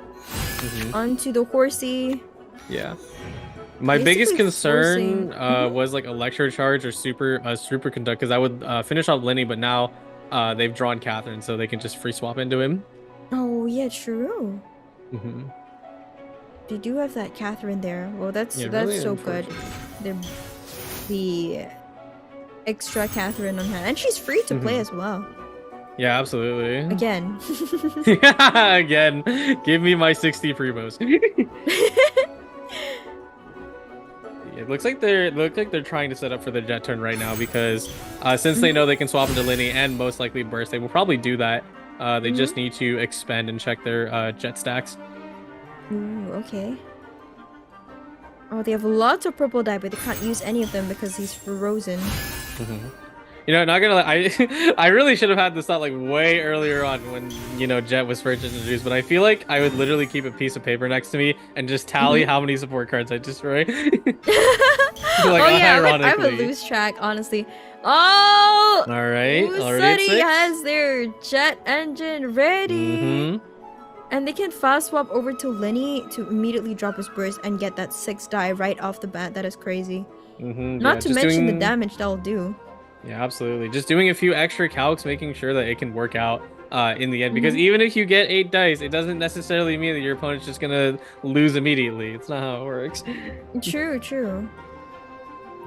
onto the horsey. Yeah. My Basically biggest concern forcing- was like electro charge or super conduct because I would finish off Lenny, but now they've drawn Catherine, so they can just free swap into him. Oh yeah, true. They do have that Catherine there. Well, that's really so good. The extra Catherine on hand, and she's free to play as well. Yeah, absolutely. Again. Again, give me my 60 primos. It looks like they're trying to set up for the jet turn right now because since they know they can swap into Linny and most likely burst, they will probably do that. They just need to expend and check their jet stacks. Ooh, okay. Oh, they have lots of purple dye, but they can't use any of them because he's frozen. You know, not gonna lie, I really should have had this thought like way earlier on when, you know, Jet was first introduced, but I feel like I would literally keep a piece of paper next to me and just tally how many support cards I destroy. Like, oh yeah, I would lose track, honestly. Oh! Alright, Usani has their jet engine ready. And they can fast swap over to Linny to immediately drop his burst and get that 6 die right off the bat. That is crazy. Not to mention the damage that'll do. Yeah, absolutely. Just doing a few extra calcs, making sure that it can work out in the end. Because even if you get 8 dice, it doesn't necessarily mean that your opponent's just gonna lose immediately. It's not how it works. True.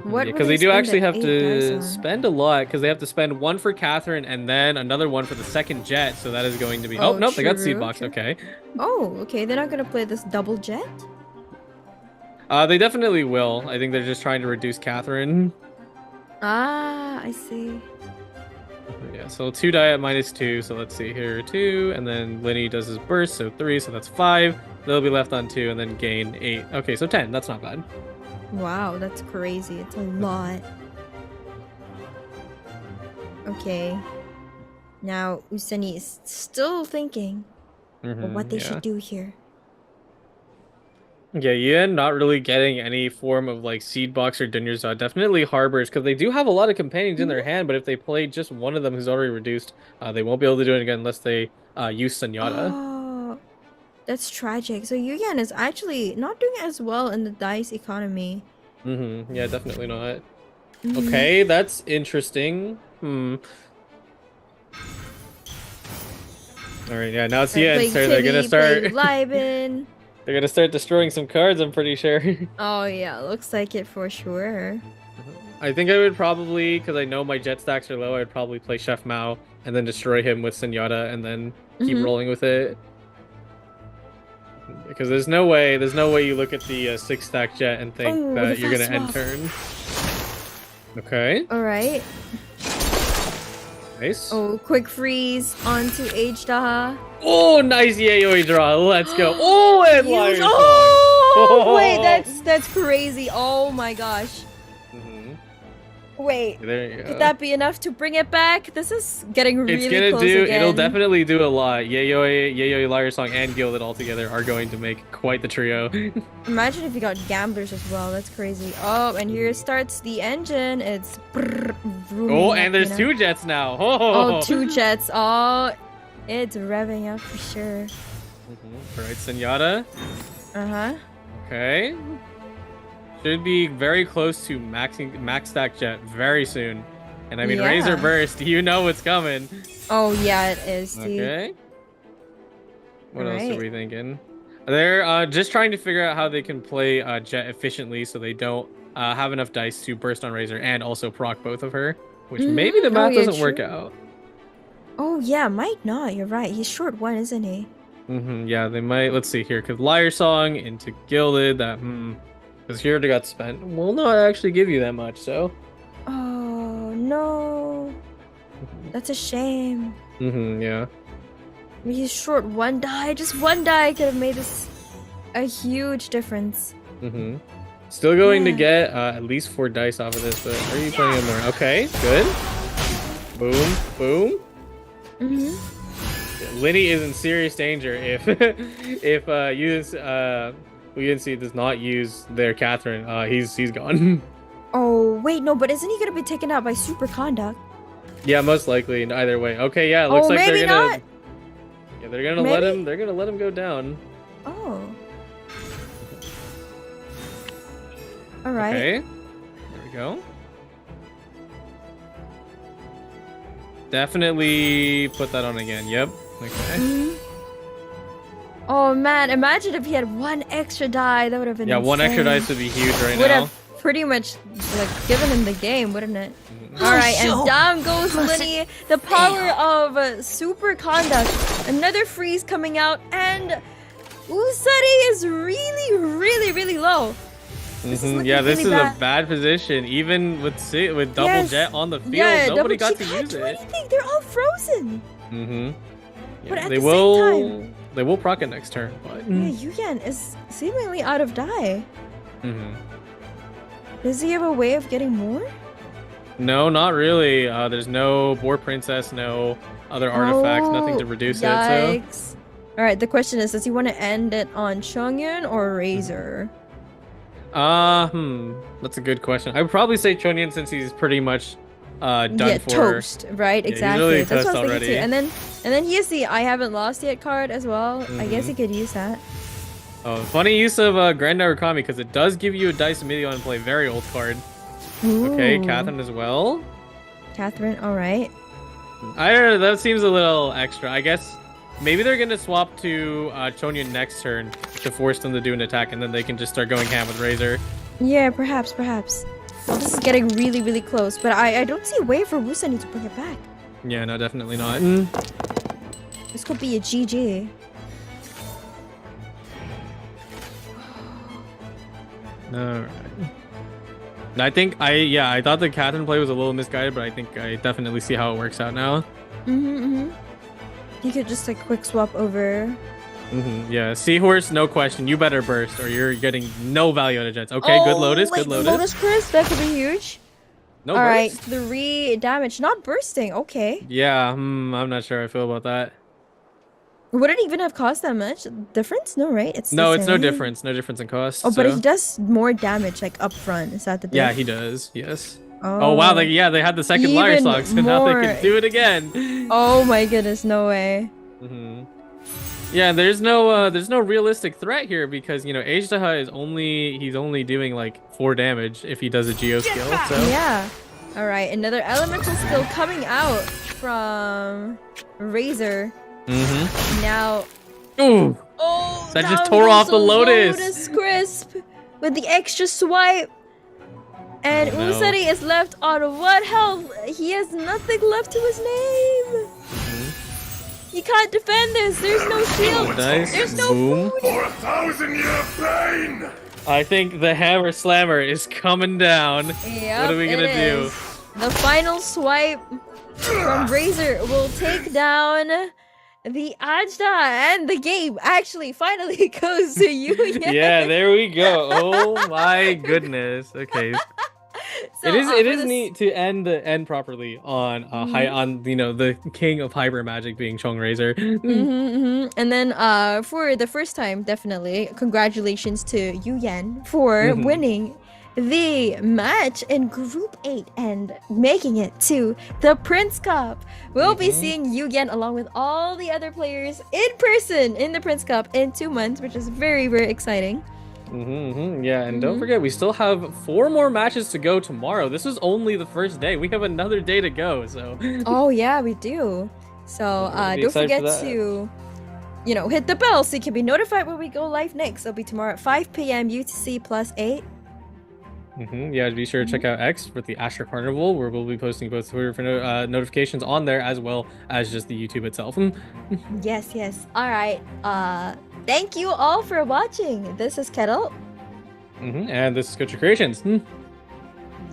Because they do actually have to spend a lot. Because they have to spend 1 for Catherine and then another 1 for the second jet. So that is going to be. Oh, nope, they got seed box. Okay. Oh, okay. They're not gonna play this double jet. They definitely will. I think they're just trying to reduce Catherine. Ah, I see. Yeah, so 2 die at -2, so let's see here, 2, and then Linny does his burst, so 3, so that's 5. They'll be left on 2, and then gain 8. Okay, so 10, that's not bad. Wow, that's crazy. It's a lot. Okay. Now, Usani is still thinking of what they should do here. Yeah, Yuwen not really getting any form of like seed box or Dunyarzad. Definitely harbors because they do have a lot of companions in their hand, but if they play just one of them who's already reduced, they won't be able to do it again unless they use Senyata. Oh, that's tragic. So Yuwen is actually not doing as well in the dice economy. Yeah, definitely not. Okay, that's interesting. Alright, yeah, now it's Yuwen's turn. They're gonna start. They're gonna start destroying some cards, I'm pretty sure. Oh yeah, looks like it for sure. I think I would probably, because I know my jet stacks are low, I'd probably play Chef Mao and then destroy him with Senyata and then keep rolling with it. Because there's no way you look at the 6-stack jet and think that you're gonna end turn. Okay. Alright. Nice. Oh, quick freeze onto H-Daha. Oh, nice Yayoi draw. Let's go. Oh, and Liar Song. Oh, wait, that's crazy. Oh my gosh. Wait, there you go. Could that be enough to bring it back? This is getting really close again. It'll definitely do a lot. Yayoi, Liar Song, and Gilded all together are going to make quite the trio. Imagine if you got Gamblers as well. That's crazy. Oh, and here starts the engine. It's and there's 2 jets now. Oh, 2 jets. Oh, it's revving up for sure. All right, Senyata. Okay. Should be very close to max stack jet very soon. And I mean, Razor Burst, you know what's coming. Oh, yeah, it is, dude. Okay. What else are we thinking? They're just trying to figure out how they can play Jet efficiently so they don't have enough dice to burst on Razor and also proc both of her. Which maybe the math doesn't work out. Oh, yeah, might not. You're right. He's short 1, isn't he? Yeah, they might. Let's see here. Because Liar Song into Gilded, that, because he already got spent. Will not actually give you that much, so. Oh, no. That's a shame. Yeah. He's short 1 die. Just 1 die could have made this a huge difference. Still going to get at least 4 dice off of this, but are you playing in more? Okay, good. Boom, boom. Linny is in serious danger if UNC does not use their Catherine. He's gone. Oh wait, no, but isn't he gonna be taken out by Super Conduct? Yeah, most likely. Either way. Okay, yeah, it looks like they're gonna. Not. Yeah, they're gonna let him. They're gonna let him go down. Oh. All right. Okay. There we go. Definitely put that on again. Yep. Okay. Oh man, imagine if he had 1 extra die. That would have been insane. 1 extra dice would be huge right now. Would have pretty much like given him the game, wouldn't it? All right, and down goes Linny. The power of Super Conduct. Another freeze coming out, and Usani is really low. This is looking Yeah, this really is bad. a bad position. Even with double Yes. jet on the field, Yeah, nobody double- got to she can't use do it. anything. They're all frozen. Mm-hmm. But at they the will. same time, They will proc it next turn, but. yeah, Yuyen is seemingly out of die. Mm-hmm. Does he have a way of getting more? No, not really. There's no Boar Princess, no other artifacts, nothing to reduce it. So. Yikes. All right, the question is, does he want to end it on Chongyun or Razor? That's a good question. I would probably say Chongyun since he's pretty much done Yeah, for. toast, right? Yeah, he's Exactly. really That's what toast I was thinking too. already. And then he has the I haven't lost yet card as well. I guess he could use that. Oh, funny use of Grand Narukami because it does give you a dice immediately on play. Very old card. Okay, Ooh. Catherine as well. Catherine, all right. I don't know. That seems a little extra. I guess maybe they're gonna swap to Chongyun next turn to force them to do an attack, and then they can just start going ham with Razor. Yeah, perhaps. Well, this is getting really, really close, but I don't see a way for Usani to bring it back. Yeah, no, definitely not. This could be a GG. Alright. I thought the Catherine play was a little misguided, but I think I definitely see how it works out now. You could just like quick swap over. Yeah, Seahorse, no question. You better burst or you're getting no value out of jets. Okay, good Lotus, wait, good Lotus. Lotus Crisp, that could be huge. No All right, burst. 3 damage, not bursting. Okay. Yeah, I'm not sure how I feel about that. Would it even have cost that much difference? No, right? It's No, the it's no same. difference. No difference in cost. Oh, but so. he does more damage like up front. Is that the Yeah, diff? he does. Yes. Oh, Oh wow, they had the second Liar Even Slug, so now they more. can do it again. Oh my goodness, no way. Yeah, there's no realistic threat here because Ajdaha he's only doing like 4 damage if he does a Geo skill. So Yeah. All right, another elemental skill coming out from Razor. Now, Ooh, that just tore off the Lotus. Lotus Crisp with the extra swipe. And no. Usani is left on what health? He has nothing left to his name. He can't defend this. There's no shield. Nice. There's no Boom. food. For 1,000-year pain! I think the Hammer Slammer is coming down. Yep, What are we gonna it do? is. The final swipe from Razor will take down the Ajda, and the game actually finally goes to Yuyen. Yeah, there we go. Oh my goodness. Okay. So, it for is this- neat to end properly on the king of hyper magic being Chong Razor. And then for the first time, definitely congratulations to Yuyen for winning the match in Group 8 and making it to the Prince Cup. We'll be seeing Yuyen along with all the other players in person in the Prince Cup in 2 months, which is very, very exciting. Yeah, and don't forget, we still have 4 more matches to go tomorrow. This is only the first day. We have another day to go, so. Oh yeah, we do. So Be don't excited forget for that. to, hit the bell so you can be notified when we go live next. It'll be tomorrow at 5 p.m. UTC +8. Yeah, be sure to check out X for the Asher Carnival, where we'll be posting both Twitter for notifications on there as well as just the YouTube itself. Yes. All right. Thank you all for watching. This is Kettle. And this is Coach Creations.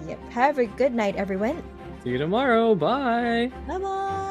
Yep. Have a good night, everyone. See you tomorrow. Bye. Bye bye.